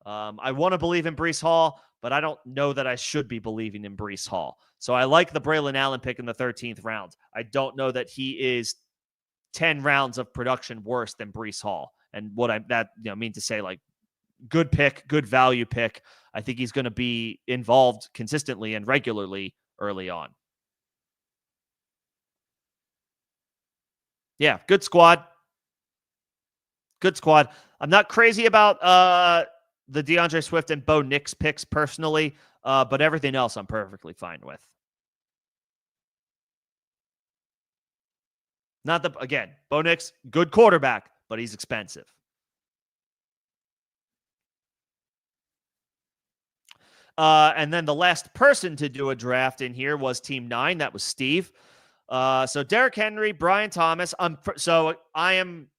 I want to believe in Breece Hall, but I don't know that I should be believing in Breece Hall. So I like the Braylon Allen pick in the 13th round. I don't know that he is 10 rounds of production worse than Breece Hall. And what I mean to say, like, good pick, good value pick. I think he's going to be involved consistently and regularly early on. Yeah, good squad. Good squad. I'm not crazy about the DeAndre Swift and Bo Nix picks personally, but everything else I'm perfectly fine with. Bo Nix, good quarterback, but he's expensive. And then the last person to do a draft in here was Team 9. That was Steve. So Derrick Henry, Brian Thomas. I am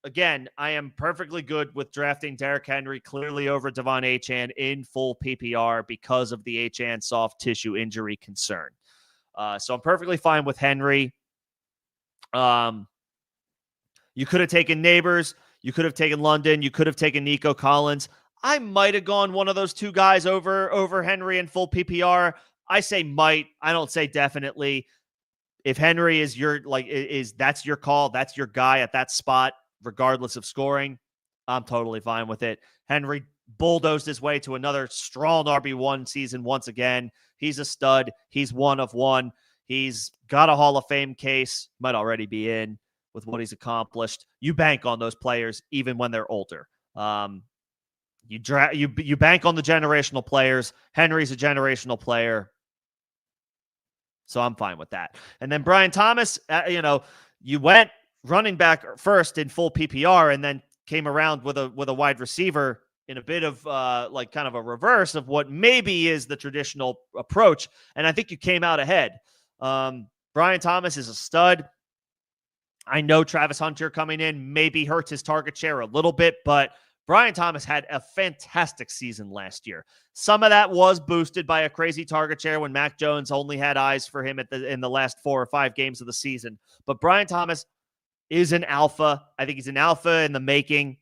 perfectly good with drafting Derrick Henry clearly over Devon Achane in full PPR because of the Achane soft tissue injury concern. So I'm perfectly fine with Henry. You could have taken Neighbors. You could have taken London. You could have taken Nico Collins. I might have gone one of those 2 guys over Henry in full PPR. I say might. I don't say definitely. If Henry is that's your call, that's your guy at that spot, regardless of scoring, I'm totally fine with it. Henry bulldozed his way to another strong RB1 season once again. He's a stud. He's one of one. He's got a Hall of Fame case, might already be in with what he's accomplished. You bank on those players even when they're older. You bank on the generational players. Henry's a generational player. So I'm fine with that. And then Brian Thomas, you went running back first in full PPR and then came around with a wide receiver in a bit of like kind of a reverse of what maybe is the traditional approach. And I think you came out ahead. Brian Thomas is a stud. I know Travis Hunter coming in maybe hurts his target share a little bit, but Brian Thomas had a fantastic season last year. Some of that was boosted by a crazy target share when Mac Jones only had eyes for him in the last 4 or 5 games of the season. But Brian Thomas is an alpha. I think he's an alpha in the making.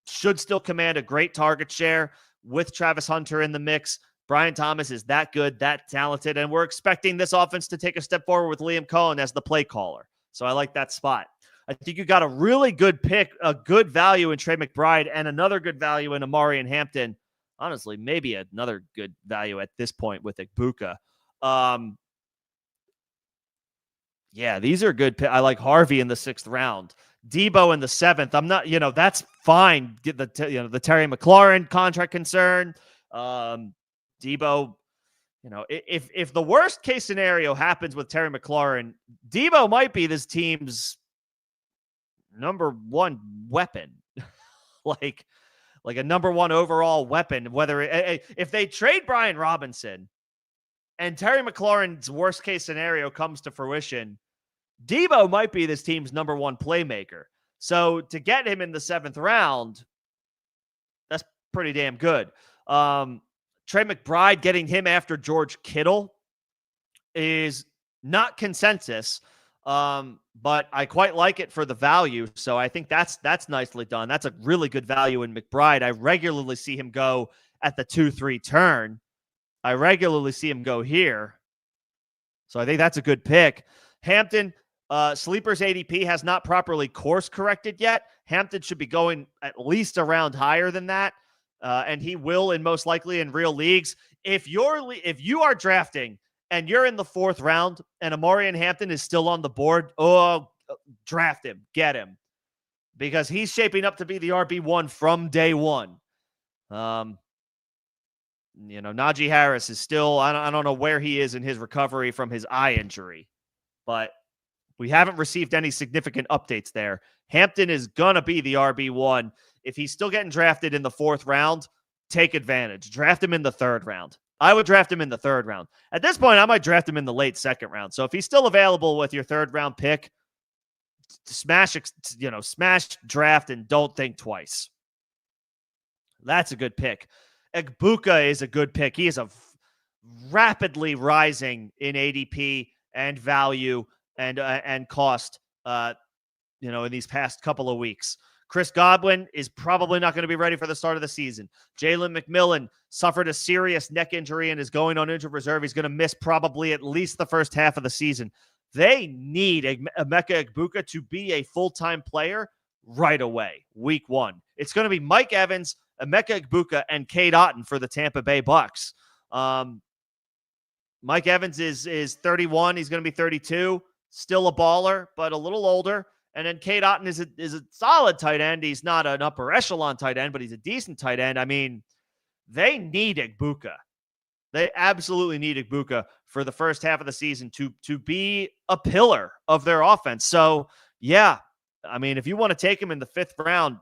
Should still command a great target share with Travis Hunter in the mix. Brian Thomas is that good, that talented, and we're expecting this offense to take a step forward with Liam Cohen as the play caller. So I like that spot. I think you got a really good pick, a good value in Trey McBride, and another good value in Amari and Hampton. Honestly, maybe another good value at this point with Egbuka. Yeah, these are good. I like Harvey in the 6th round. Debo in the 7th. I'm not, that's fine. Get the Terry McLaurin contract concern. Debo, if the worst case scenario happens with Terry McLaurin, Debo might be this team's number 1 weapon, like a number 1 overall weapon. Whether if they trade Brian Robinson and Terry McLaurin's worst case scenario comes to fruition, Debo might be this team's number 1 playmaker. So to get him in the 7th round, that's pretty damn good. Trey McBride, getting him after George Kittle is not consensus, but I quite like it for the value. So I think that's nicely done. That's a really good value in McBride. I regularly see him go at the 2-3 turn. I regularly see him go here. So I think that's a good pick. Hampton, Sleeper's ADP has not properly course corrected yet. Hampton should be going at least a round higher than that. And he will, in most likely in real leagues. If you are drafting and you're in the 4th round and Amari Hampton is still on the board, draft him, get him, because he's shaping up to be the RB1 from day one. Najee Harris is still, I don't know where he is in his recovery from his eye injury, but we haven't received any significant updates there. Hampton is going to be the RB1. If he's still getting drafted in the 4th round, take advantage. Draft him in the 3rd round. I would draft him in the 3rd round. At this point, I might draft him in the late 2nd round. So if he's still available with your 3rd round pick, smash draft and don't think twice. That's a good pick. Egbuka is a good pick. He is a rapidly rising in ADP and value and cost, in these past couple of weeks. Chris Godwin is probably not going to be ready for the start of the season. Jalen McMillan suffered a serious neck injury and is going on injured reserve. He's going to miss probably at least the first half of the season. They need Emeka Egbuka to be a full-time player right away, week 1. It's going to be Mike Evans, Emeka Egbuka, and Cade Otton for the Tampa Bay Bucks. Mike Evans is 31. He's going to be 32. Still a baller, but a little older. And then Cade Otton is a solid tight end. He's not an upper echelon tight end, but he's a decent tight end. I mean, they need Egbuka. They absolutely need Egbuka for the first half of the season to be a pillar of their offense. So, yeah, I mean, if you want to take him in the 5th round,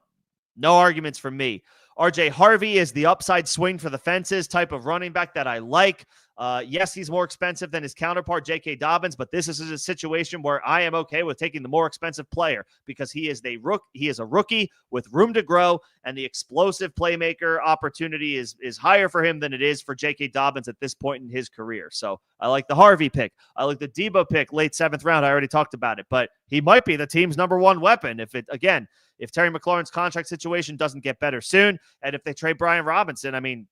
no arguments from me. RJ Harvey is the upside swing for the fences type of running back that I like. Yes, he's more expensive than his counterpart, J.K. Dobbins, but this is a situation where I am okay with taking the more expensive player because he is a rookie with room to grow, and the explosive playmaker opportunity is higher for him than it is for J.K. Dobbins at this point in his career. So I like the Harvey pick. I like the Debo pick, late 7th round. I already talked about it, but he might be the team's number 1 weapon if Terry McLaurin's contract situation doesn't get better soon, and if they trade Brian Robinson, I mean,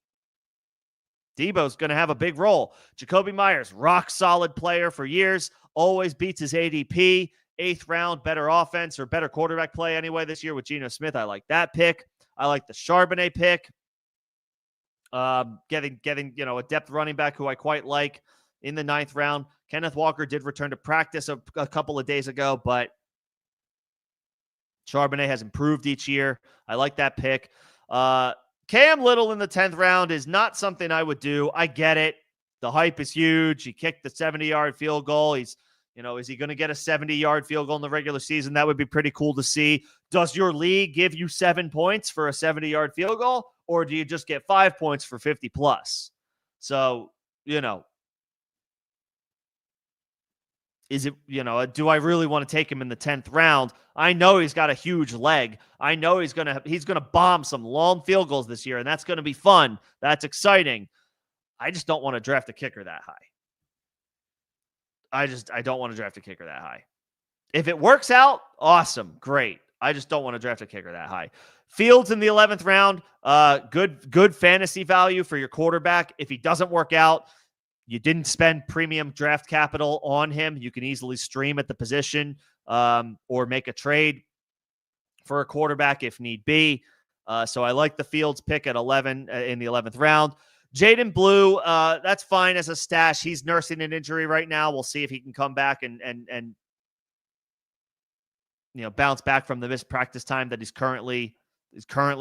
Debo's going to have a big role. Jacoby Myers, rock solid player for years, always beats his ADP. 8th round, better offense or better quarterback play anyway this year with Geno Smith. I like that pick. I like the Charbonnet pick. Getting a depth running back who I quite like in the 9th round. Kenneth Walker did return to practice a couple of days ago, but Charbonnet has improved each year. I like that pick. Cam Little in the 10th round is not something I would do. I get it. The hype is huge. He kicked the 70-yard field goal. Is he going to get a 70-yard field goal in the regular season? That would be pretty cool to see. Does your league give you 7 points for a 70-yard field goal, or do you just get 5 points for 50 plus? So, is it, do I really want to take him in the 10th round? I know he's got a huge leg. I know he's going to bomb some long field goals this year, and that's going to be fun. That's exciting. I just don't want to draft a kicker that high. I don't want to draft a kicker that high. If it works out, awesome, great. I just don't want to draft a kicker that high. Fields in the 11th round, good fantasy value for your quarterback. If he doesn't work out, you didn't spend premium draft capital on him. You can easily stream at the position or make a trade for a quarterback if need be. So I like the Fields pick at 11 in the 11th round. Jaden Blue, that's fine as a stash. He's nursing an injury right now. We'll see if he can come back and bounce back from the missed practice time that he's currently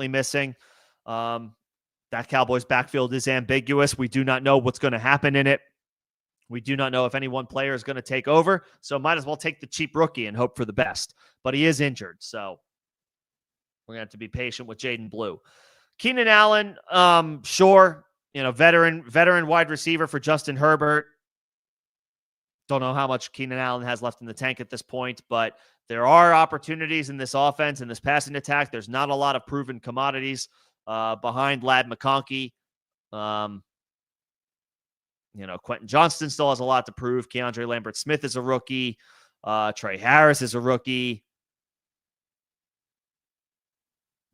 missing. That Cowboys backfield is ambiguous. We do not know what's going to happen in it. We do not know if any one player is going to take over. So might as well take the cheap rookie and hope for the best. But he is injured, so we're going to have to be patient with Jaden Blue. Keenan Allen, sure, veteran wide receiver for Justin Herbert. Don't know how much Keenan Allen has left in the tank at this point, but there are opportunities in this offense, in this passing attack. There's not a lot of proven commodities behind Ladd McConkey. Quentin Johnston still has a lot to prove. Keandre Lambert-Smith is a rookie. Trey Harris is a rookie.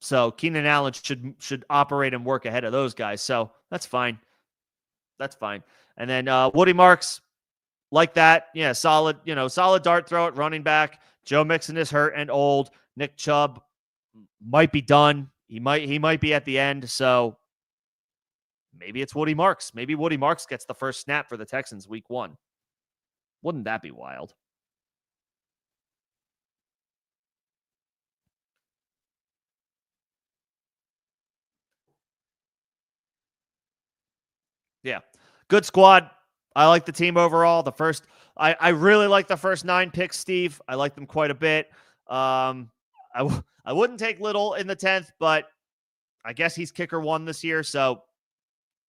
So Keenan Allen should operate and work ahead of those guys. So that's fine. That's fine. And then Woody Marks, like that. Yeah, solid dart throw at running back. Joe Mixon is hurt and old. Nick Chubb might be done. He might be at the end. So maybe it's Woody Marks. Maybe Woody Marks gets the first snap for the Texans week 1. Wouldn't that be wild? Yeah. Good squad. I like the team overall. I really like the first 9 picks, Steve. I like them quite a bit. I wouldn't take Little in the 10th, but I guess he's kicker 1 this year. So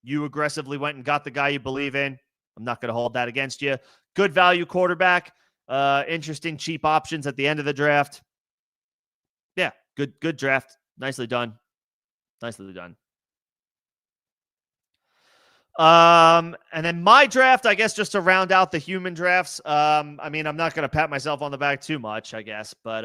you aggressively went and got the guy you believe in. I'm not going to hold that against you. Good value quarterback. Interesting cheap options at the end of the draft. Yeah, good draft. Nicely done. And then my draft, I guess, just to round out the human drafts. I'm not going to pat myself on the back too much, I guess, but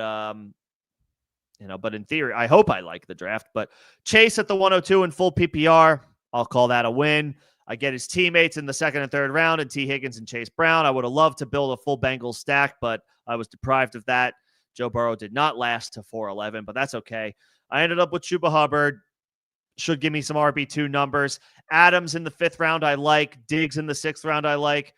but in theory, I hope I like the draft. But Chase at the 102 in full PPR, I'll call that a win. I get his teammates in the 2nd and 3rd round, and T. Higgins and Chase Brown. I would have loved to build a full Bengals stack, but I was deprived of that. Joe Burrow did not last to 411, but that's okay. I ended up with Chuba Hubbard. Should give me some RB2 numbers. Adams in the 5th round, I like. Diggs in the 6th round, I like.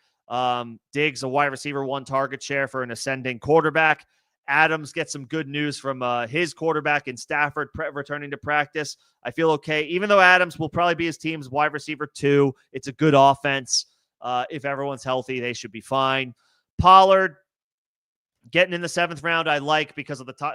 Diggs, a wide receiver, 1 target share for an ascending quarterback. Adams gets some good news from his quarterback in Stafford returning to practice. I feel okay. Even though Adams will probably be his team's wide receiver 2, it's a good offense. If everyone's healthy, they should be fine. Pollard, getting in the 7th round, I like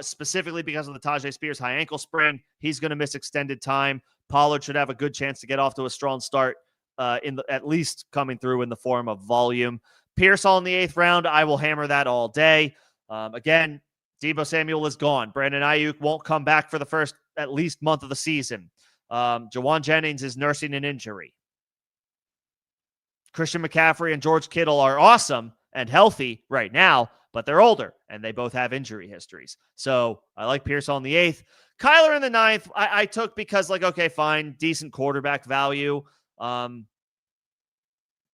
specifically because of the Tajay Spears high ankle sprain. He's going to miss extended time. Pollard should have a good chance to get off to a strong start, at least coming through in the form of volume. Pearsall in the 8th round, I will hammer that all day. Again, Deebo Samuel is gone. Brandon Ayuk won't come back for the first at least month of the season. Jawan Jennings is nursing an injury. Christian McCaffrey and George Kittle are awesome and healthy right now, but they're older, and they both have injury histories. So I like Pearsall in the 8th. Kyler in the 9th, I took because, okay, fine, decent quarterback value.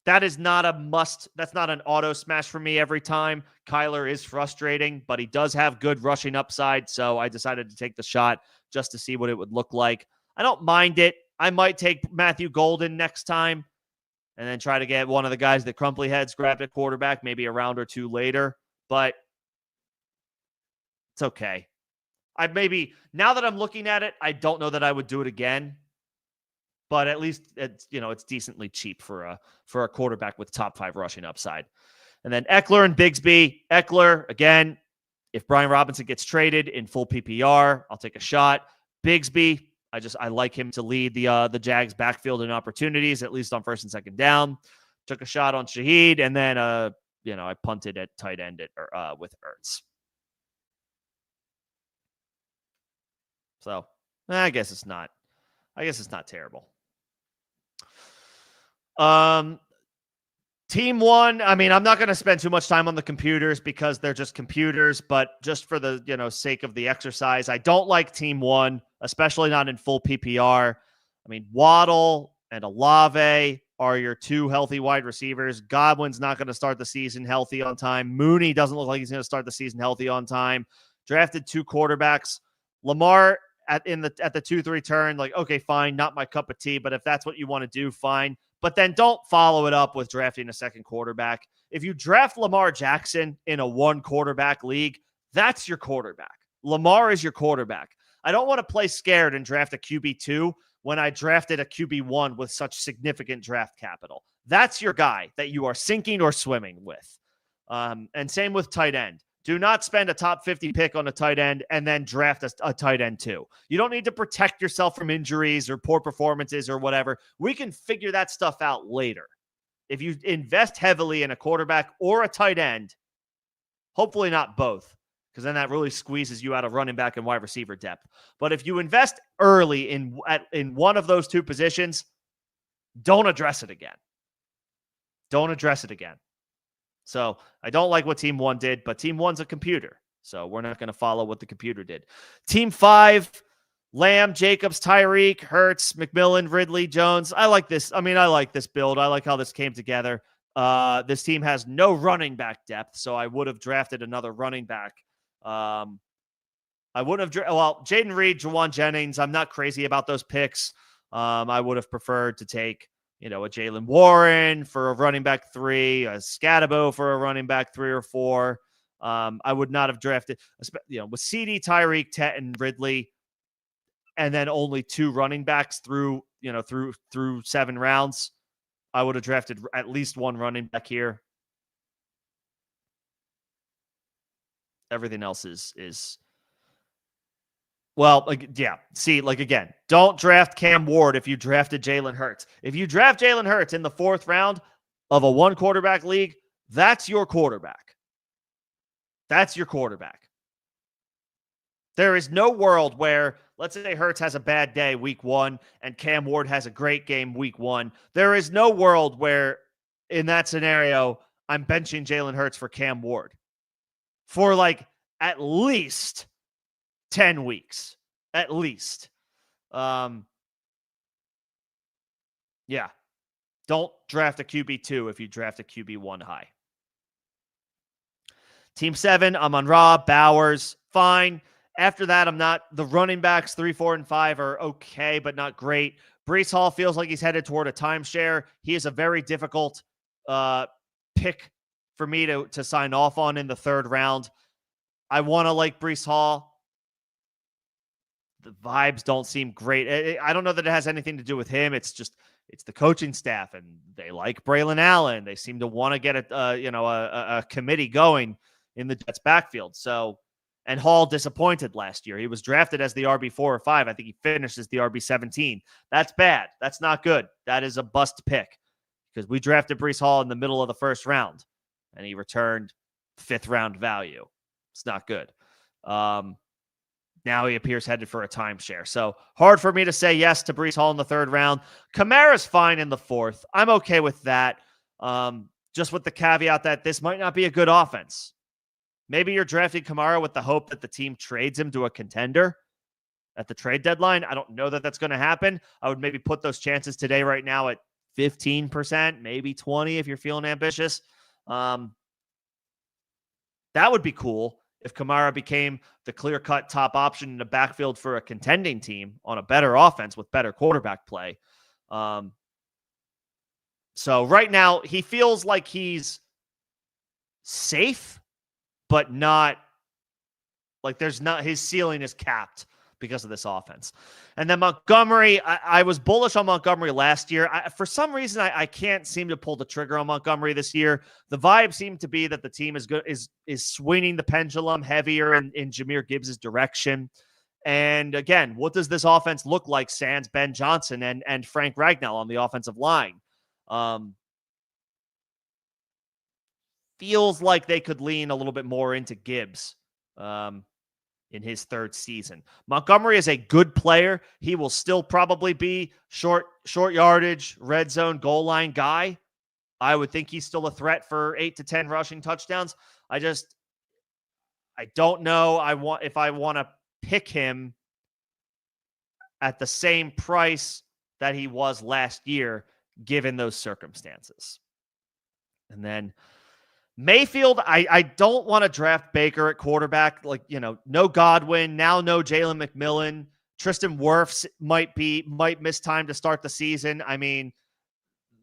That is not a must. That's not an auto smash for me every time. Kyler is frustrating, but he does have good rushing upside, so I decided to take the shot just to see what it would look like. I don't mind it. I might take Matthew Golden next time and then try to get one of the guys that Crumply Heads grabbed at quarterback maybe a round or 2 later, but it's okay. Now that I'm looking at it, I don't know that I would do it again, but at least it's decently cheap for a quarterback with top 5 rushing upside. And then Eckler and Bigsby. Eckler, again, If Brian Robinson gets traded in full PPR, I'll take a shot. Bigsby, I like him to lead the Jags backfield in opportunities, at least on first and second down. Took a shot on Shaheed, and then I punted at tight end with Ertz. So I guess it's not terrible. Team one, I mean, I'm not going to spend too much time on the computers because they're just computers, but just for the, sake of the exercise, I don't like team one, especially not in full PPR. I mean, Waddle and Olave are your two healthy wide receivers. Godwin's not going to start the season healthy on time. Mooney doesn't look like he's going to start the season healthy on time. Drafted two quarterbacks. Lamar at the 2-3 turn, like, okay, fine, not my cup of tea, but if that's what you want to do, fine. But then don't follow it up with drafting a second quarterback. If you draft Lamar Jackson in a one quarterback league, that's your quarterback. Lamar is your quarterback. I don't want to play scared and draft a QB2 when I drafted a QB1 with such significant draft capital. That's your guy that you are sinking or swimming with. And same with tight end. Do not spend a top 50 pick on a tight end and then draft a tight end too. You don't need to protect yourself from injuries or poor performances or whatever. We can figure that stuff out later. If you invest heavily in a quarterback or a tight end, hopefully not both, because then that really squeezes you out of running back and wide receiver depth. But if you invest early in one of those two positions, don't address it again. Don't address it again. So I don't like what Team 1 did, but Team 1's a computer, so we're not going to follow what the computer did. Team 5, Lamb, Jacobs, Tyreek, Hurts, McMillan, Ridley, Jones. I like this. I mean, I like this build. I like how this came together. This team has no running back depth, so I would have drafted another running back. I wouldn't have Jaden Reed, Jawan Jennings. I'm not crazy about those picks. I would have preferred to take a Jalen Warren for a running back 3, a Scatabo for a running back 3 or 4. I would not have drafted, with CD, Tyreek, Tet, and Ridley, and then only 2 running backs through 7 rounds. I would have drafted at least 1 running back here. Everything else is well, again, don't draft Cam Ward if you drafted Jalen Hurts. If you draft Jalen Hurts in the 4th round of a 1 quarterback league, that's your quarterback. That's your quarterback. There is no world where, let's say Hurts has a bad day week 1 and Cam Ward has a great game week 1. There is no world where, in that scenario, I'm benching Jalen Hurts for Cam Ward for at least 10 weeks, at least. Don't draft a QB2 if you draft a QB1 high. Team 7, Amon-Ra, Bowers, fine. After that, I'm not. The running backs 3, 4, and 5 are okay, but not great. Breece Hall feels like he's headed toward a timeshare. He is a very difficult pick for me to sign off on in the 3rd round. I want to like Breece Hall. The vibes don't seem great. I don't know that it has anything to do with him. It's the coaching staff, and they like Braylon Allen. They seem to want to get a committee going in the Jets backfield. So, and Hall disappointed last year. He was drafted as the RB4 or 5. I think he finished as the RB17. That's bad. That's not good. That is a bust pick because we drafted Breece Hall in the middle of the 1st round, and he returned 5th round value. It's not good. Now he appears headed for a timeshare. So hard for me to say yes to Breece Hall in the 3rd round. Kamara's fine in the 4th. I'm okay with that. Just with the caveat that this might not be a good offense. Maybe you're drafting Kamara with the hope that the team trades him to a contender at the trade deadline. I don't know that that's going to happen. I would maybe put those chances today right now at 15%, maybe 20% if you're feeling ambitious. That would be cool if Kamara became the clear-cut top option in the backfield for a contending team on a better offense with better quarterback play. So right now, he feels like he's safe, but not like his ceiling is capped because of this offense. And then Montgomery, I was bullish on Montgomery last year. For some reason, I can't seem to pull the trigger on Montgomery this year. The vibe seemed to be that the team is swinging the pendulum heavier in Jahmyr Gibbs' direction. And again, what does this offense look like sans Ben Johnson and Frank Ragnow on the offensive line? Feels like they could lean a little bit more into Gibbs in his third season. Montgomery is a good player. He will still probably be short yardage, red zone, goal line guy. I would think he's still a threat for 8 to 10 rushing touchdowns. I don't know if I want to pick him at the same price that he was last year, given those circumstances. And then Mayfield, I don't want to draft Baker at quarterback. No Godwin, now no Jalen McMillan. Tristan Wirfs might miss time to start the season. I mean,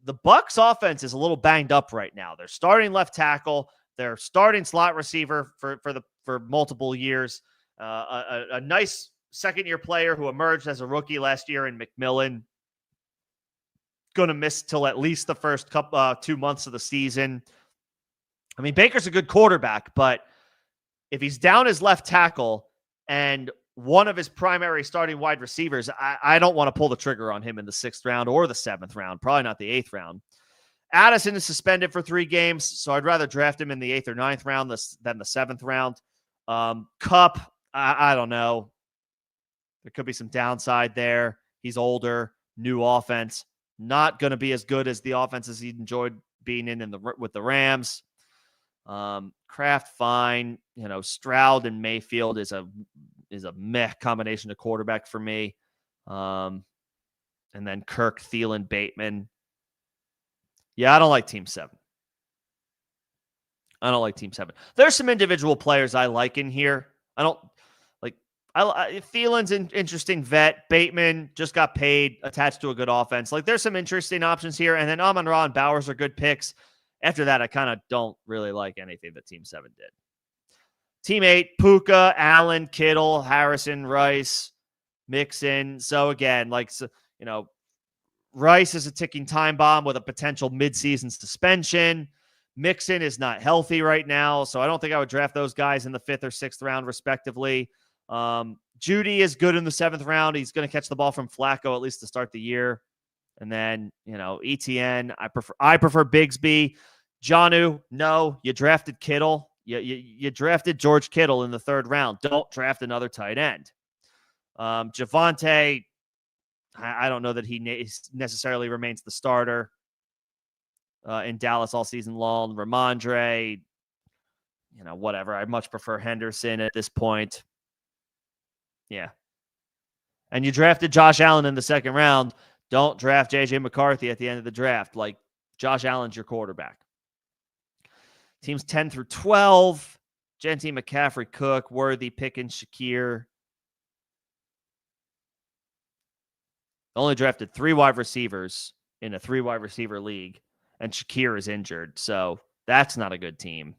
the Bucs offense is a little banged up right now. They're starting left tackle. They're starting slot receiver for multiple years. A nice second-year player who emerged as a rookie last year in McMillan. Going to miss till at least the first 2 months of the season. I mean, Baker's a good quarterback, but if he's down his left tackle and one of his primary starting wide receivers, I don't want to pull the trigger on him in the 6th round or the 7th round, probably not the 8th round. Addison is suspended for 3 games, so I'd rather draft him in the 8th or 9th round than the 7th round. Kupp, I don't know. There could be some downside there. He's older, new offense, not going to be as good as the offenses he enjoyed being with the Rams. Kraft, fine. Stroud and Mayfield is a meh combination of quarterback for me. And then Kirk, Thielen, Bateman. Yeah, I don't like Team 7. There's some individual players I like in here. I don't like. Thielen's an interesting vet. Bateman just got paid, attached to a good offense. There's some interesting options here. And then Amon-Ra and Bowers are good picks. After that, I kind of don't really like anything that Team 7 did. Team 8, Puka, Allen, Kittle, Harrison, Rice, Mixon. So again, Rice is a ticking time bomb with a potential midseason suspension. Mixon is not healthy right now, so I don't think I would draft those guys in the 5th or 6th round, respectively. Judy is good in the 7th round. He's going to catch the ball from Flacco at least to start the year. And then, ETN, I prefer Bigsby. Jonnu, no, you drafted Kittle. You drafted George Kittle in the 3rd round. Don't draft another tight end. Javonte, I don't know that he necessarily remains the starter in Dallas all season long. Ramondre, whatever. I much prefer Henderson at this point. Yeah. And you drafted Josh Allen in the 2nd round. Don't draft J.J. McCarthy at the end of the draft. Josh Allen's your quarterback. Teams 10 through 12. Genty, McCaffrey, Cook, Worthy, Pickens, Shakir. Only drafted 3 wide receivers in a 3 wide receiver league, and Shakir is injured, so that's not a good team.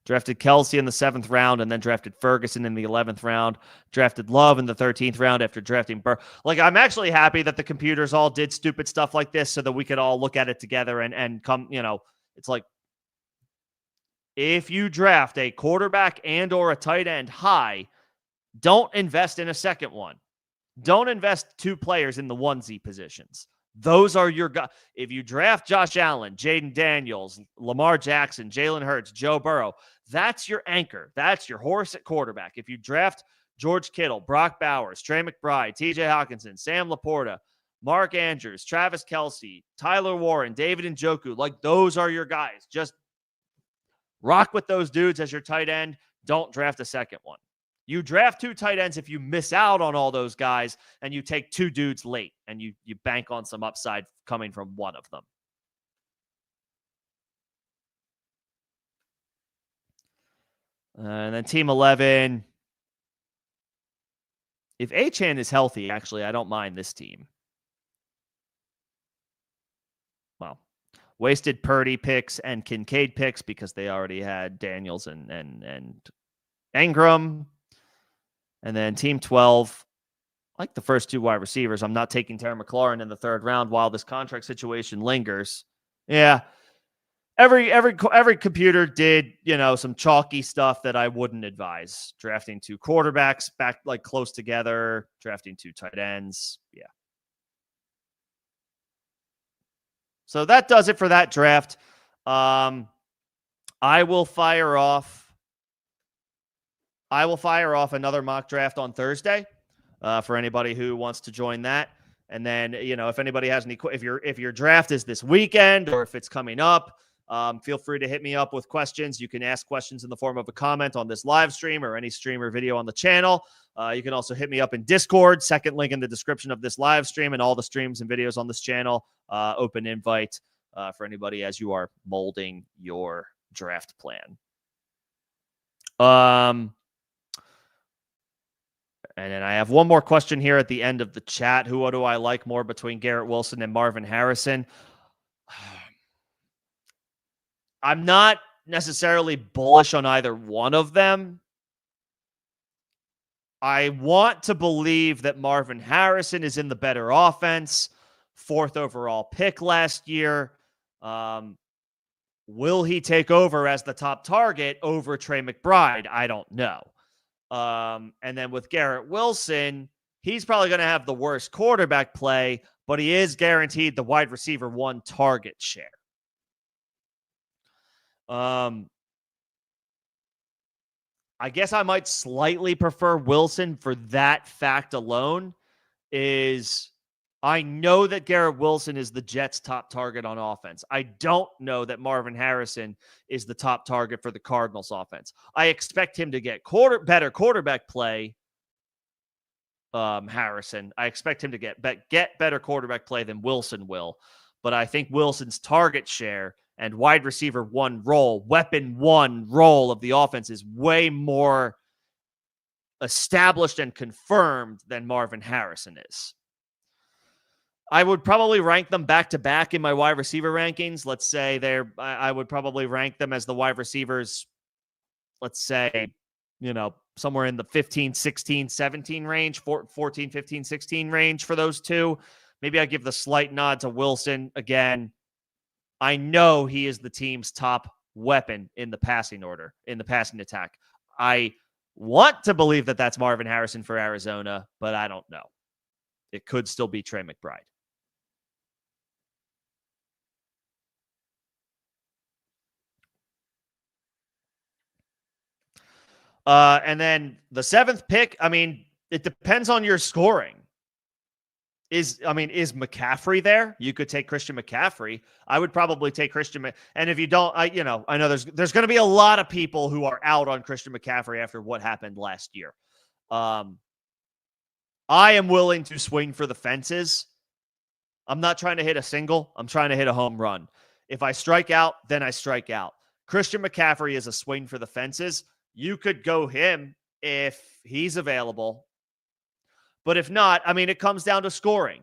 Drafted Kelsey in the 7th round and then drafted Ferguson in the 11th round. Drafted Love in the 13th round after drafting Burr. I'm actually happy that the computers all did stupid stuff like this so that we could all look at it together and come, it's like if you draft a quarterback and or a tight end high, don't invest in a second one. Don't invest 2 players in the onesie positions. Those are your guys. If you draft Josh Allen, Jaden Daniels, Lamar Jackson, Jalen Hurts, Joe Burrow, that's your anchor. That's your horse at quarterback. If you draft George Kittle, Brock Bowers, Trey McBride, TJ Hawkinson, Sam Laporta, Mark Andrews, Travis Kelce, Tyler Warren, David Njoku, those are your guys. Just rock with those dudes as your tight end. Don't draft a second one. You draft 2 tight ends if you miss out on all those guys and you take 2 dudes late and you bank on some upside coming from one of them. And then Team 11. If Achane is healthy, actually, I don't mind this team. Well, wasted Purdy picks and Kincaid picks because they already had Daniels and Engram. And then team 12, like the first 2 wide receivers, I'm not taking Terry McLaurin in the 3rd round while this contract situation lingers. Yeah. Every computer did, some chalky stuff that I wouldn't advise. Drafting 2 quarterbacks back like close together, drafting 2 tight ends. Yeah. So that does it for that draft. I will fire off another mock draft on Thursday for anybody who wants to join that. And then, if anybody has any, if your draft is this weekend or if it's coming up, feel free to hit me up with questions. You can ask questions in the form of a comment on this live stream or any stream or video on the channel. You can also hit me up in Discord, second link in the description of this live stream and all the streams and videos on this channel. Open invite for anybody as you are molding your draft plan. And then I have one more question here at the end of the chat. Who do I like more between Garrett Wilson and Marvin Harrison? I'm not necessarily bullish on either one of them. I want to believe that Marvin Harrison is in the better offense. 4th overall pick last year. Will he take over as the top target over Trey McBride? I don't know. And then with Garrett Wilson, he's probably going to have the worst quarterback play, but he is guaranteed the wide receiver 1 target share. I guess I might slightly prefer Wilson for that fact alone. I know that Garrett Wilson is the Jets' top target on offense. I don't know that Marvin Harrison is the top target for the Cardinals' offense. I expect him to get better quarterback play, Harrison. I expect him to get better quarterback play than Wilson will. But I think Wilson's target share and wide receiver 1 role, weapon 1 role of the offense is way more established and confirmed than Marvin Harrison is. I would probably rank them back-to-back in my wide receiver rankings. Let's say I would probably rank them as the wide receivers, let's say, somewhere in the 15, 16, 17 range, 14, 15, 16 range for those 2. Maybe I give the slight nod to Wilson. Again, I know he is the team's top weapon in the passing order, in the passing attack. I want to believe that that's Marvin Harrison for Arizona, but I don't know. It could still be Trey McBride. And then the 7th pick, it depends on your scoring. Is McCaffrey there? You could take Christian McCaffrey. I would probably take Christian. And if you don't, I know there's going to be a lot of people who are out on Christian McCaffrey after what happened last year. I am willing to swing for the fences. I'm not trying to hit a single. I'm trying to hit a home run. If I strike out, then I strike out. Christian McCaffrey is a swing for the fences. You could go him if he's available. But if not, it comes down to scoring.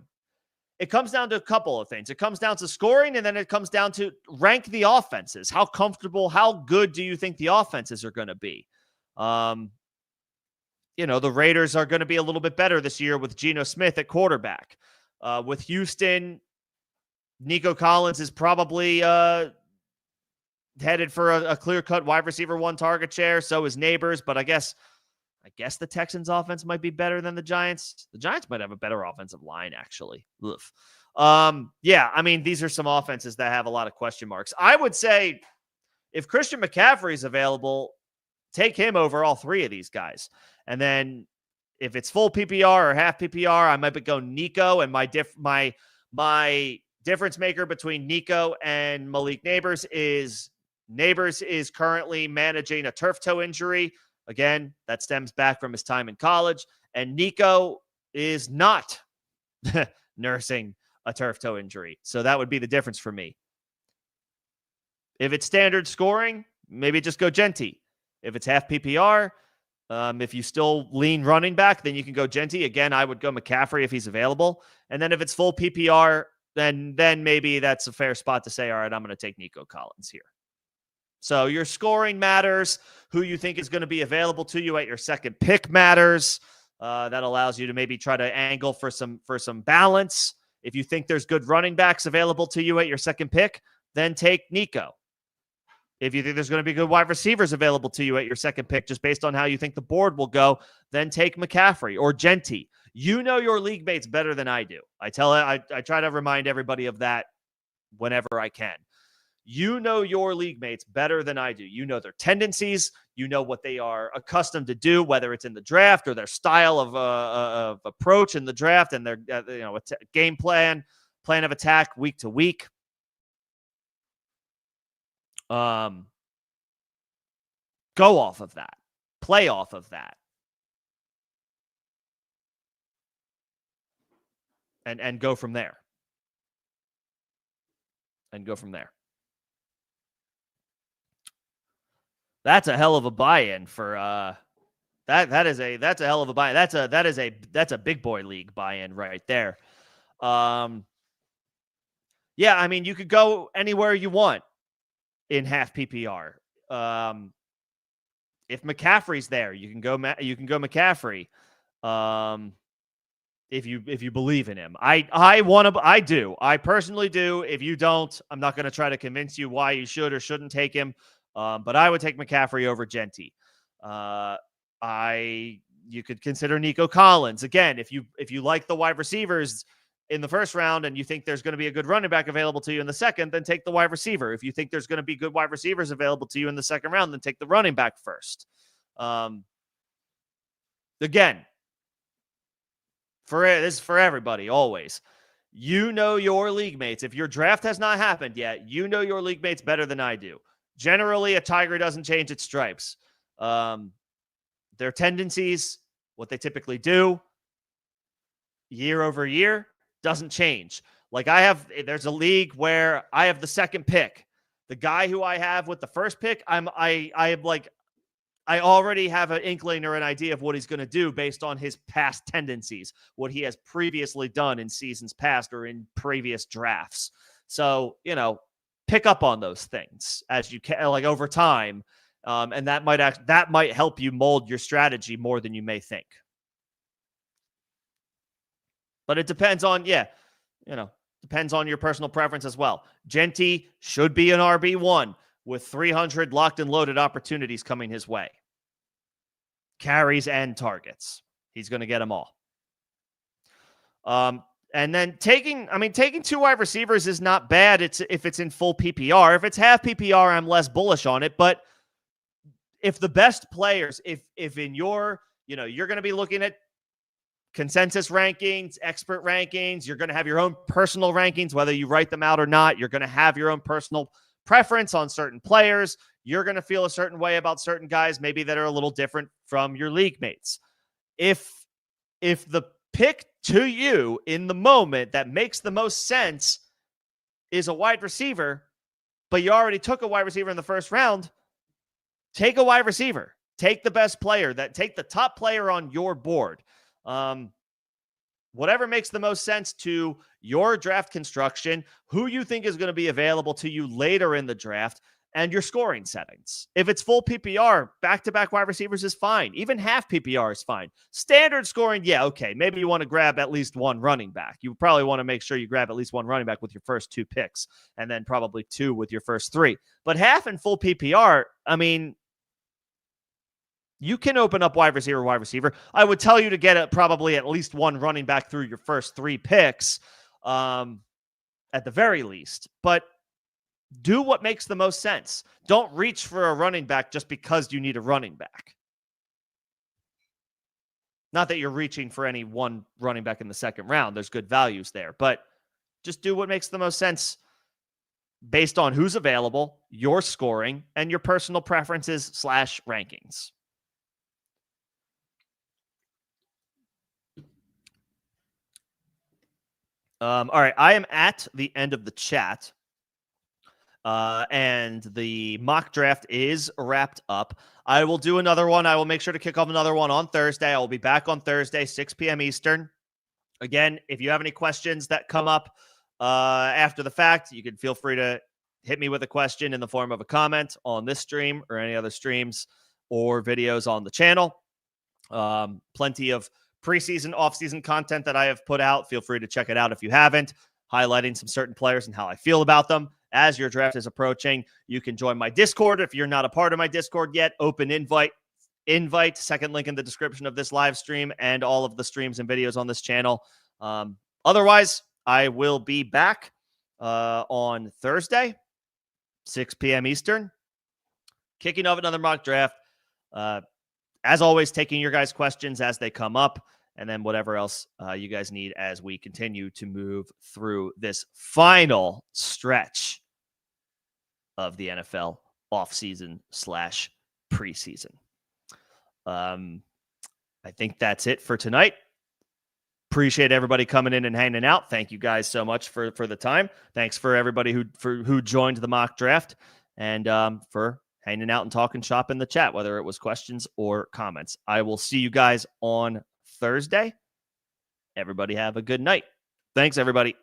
It comes down to a couple of things. It comes down to scoring, and then it comes down to rank the offenses. How comfortable, how good do you think the offenses are going to be? The Raiders are going to be a little bit better this year with Geno Smith at quarterback. With Houston, Nico Collins is probably headed for a clear-cut wide receiver 1 target share. So is Neighbors, but I guess the Texans offense might be better than the Giants. The Giants might have a better offensive line, actually. These are some offenses that have a lot of question marks. I would say if Christian McCaffrey is available, take him over all 3 of these guys. And then if it's full PPR or half PPR, I might go Nico, and my difference maker between Nico and Malik Neighbors is currently managing a turf toe injury. Again, that stems back from his time in college. And Nico is not nursing a turf toe injury. So that would be the difference for me. If it's standard scoring, maybe just go Genty. If it's half PPR, if you still lean running back, then you can go Genty. Again, I would go McCaffrey if he's available. And then if it's full PPR, then maybe that's a fair spot to say, all right, I'm going to take Nico Collins here. So your scoring matters. Who you think is going to be available to you at your second pick matters. That allows you to maybe try to angle for some balance. If you think there's good running backs available to you at your second pick, then take Nico. If you think there's going to be good wide receivers available to you at your second pick, just based on how you think the board will go, then take McCaffrey or Genty. You know your league mates better than I do. I try to remind everybody of that whenever I can. You know your league mates better than I do. You know their tendencies. You know what they are accustomed to do, whether it's in the draft or their style of approach in the draft and their game plan of attack week to week. Go off of that. Play off of that. And go from there. That's a hell of a buy-in for that's a hell of a buy-in. That's a big boy league buy-in right there. Yeah, I mean, you could go anywhere you want in half PPR. If McCaffrey's there, you can go McCaffrey. If you believe in him. I do. I personally do. If you don't, I'm not going to try to convince you why you should or shouldn't take him. But I would take McCaffrey over Genty. You could consider Nico Collins. Again, if you like the wide receivers in the first round and you think there's going to be a good running back available to you in the second, then take the wide receiver. If you think there's going to be good wide receivers available to you in the second round, then take the running back first. Again, this is for everybody, always. You know your league mates. If your draft has not happened yet, you know your league mates better than I do. Generally, a tiger doesn't change its stripes. Their tendencies, what they typically do, year over year, doesn't change. Like there's a league where I have the second pick. The guy who I have with the first pick, I already have an inkling or an idea of what he's going to do based on his past tendencies, what he has previously done in seasons past or in previous drafts. So, pick up on those things as you can, like over time. And that might help you mold your strategy more than you may think. But it depends on, depends on your personal preference as well. Genty should be an RB1 with 300 locked and loaded opportunities coming his way. Carries and targets. He's going to get them all. And then taking two wide receivers is not bad. If it's in full PPR. If it's half PPR, I'm less bullish on it. But if the best players, if in your, you're going to be looking at consensus rankings, expert rankings, you're going to have your own personal rankings, whether you write them out or not. You're going to have your own personal preference on certain players. You're going to feel a certain way about certain guys, maybe that are a little different from your league mates. If the pick to you in the moment that makes the most sense is a wide receiver, but you already took a wide receiver in the first round, take a wide receiver. Take the best player. Take the top player on your board. Whatever makes the most sense to your draft construction, who you think is going to be available to you later in the draft, and your scoring settings. If it's full PPR, back-to-back wide receivers is fine. Even half PPR is fine. Standard scoring, yeah, okay. Maybe you want to grab at least one running back. You probably want to make sure you grab at least one running back with your first two picks, and then probably two with your first three. But half and full PPR, I mean, you can open up wide receiver. I would tell you to get probably at least one running back through your first three picks at the very least. But do what makes the most sense. Don't reach for a running back just because you need a running back. Not that you're reaching for any one running back in the second round. There's good values there. But just do what makes the most sense based on who's available, your scoring, and your personal preferences / rankings. All right, I am at the end of the chat. And the mock draft is wrapped up. I will do another one. I will make sure to kick off another one on Thursday. I will be back on Thursday, 6 p.m. Eastern. Again, if you have any questions that come up after the fact, you can feel free to hit me with a question in the form of a comment on this stream or any other streams or videos on the channel. Plenty of preseason, off-season content that I have put out. Feel free to check it out if you haven't, highlighting some certain players and how I feel about them. As your draft is approaching, you can join my Discord. If you're not a part of my Discord yet, open invite, second link in the description of this live stream and all of the streams and videos on this channel. Otherwise, I will be back on Thursday, 6 p.m. Eastern, kicking off another mock draft. As always, taking your guys' questions as they come up, and then whatever else you guys need as we continue to move through this final stretch of the NFL offseason / preseason. I think that's it for tonight. Appreciate everybody coming in and hanging out. Thank you guys so much for the time. Thanks for everybody who joined the mock draft and for hanging out and talking shop in the chat, whether it was questions or comments. I will see you guys on Thursday. Everybody have a good night. Thanks, everybody.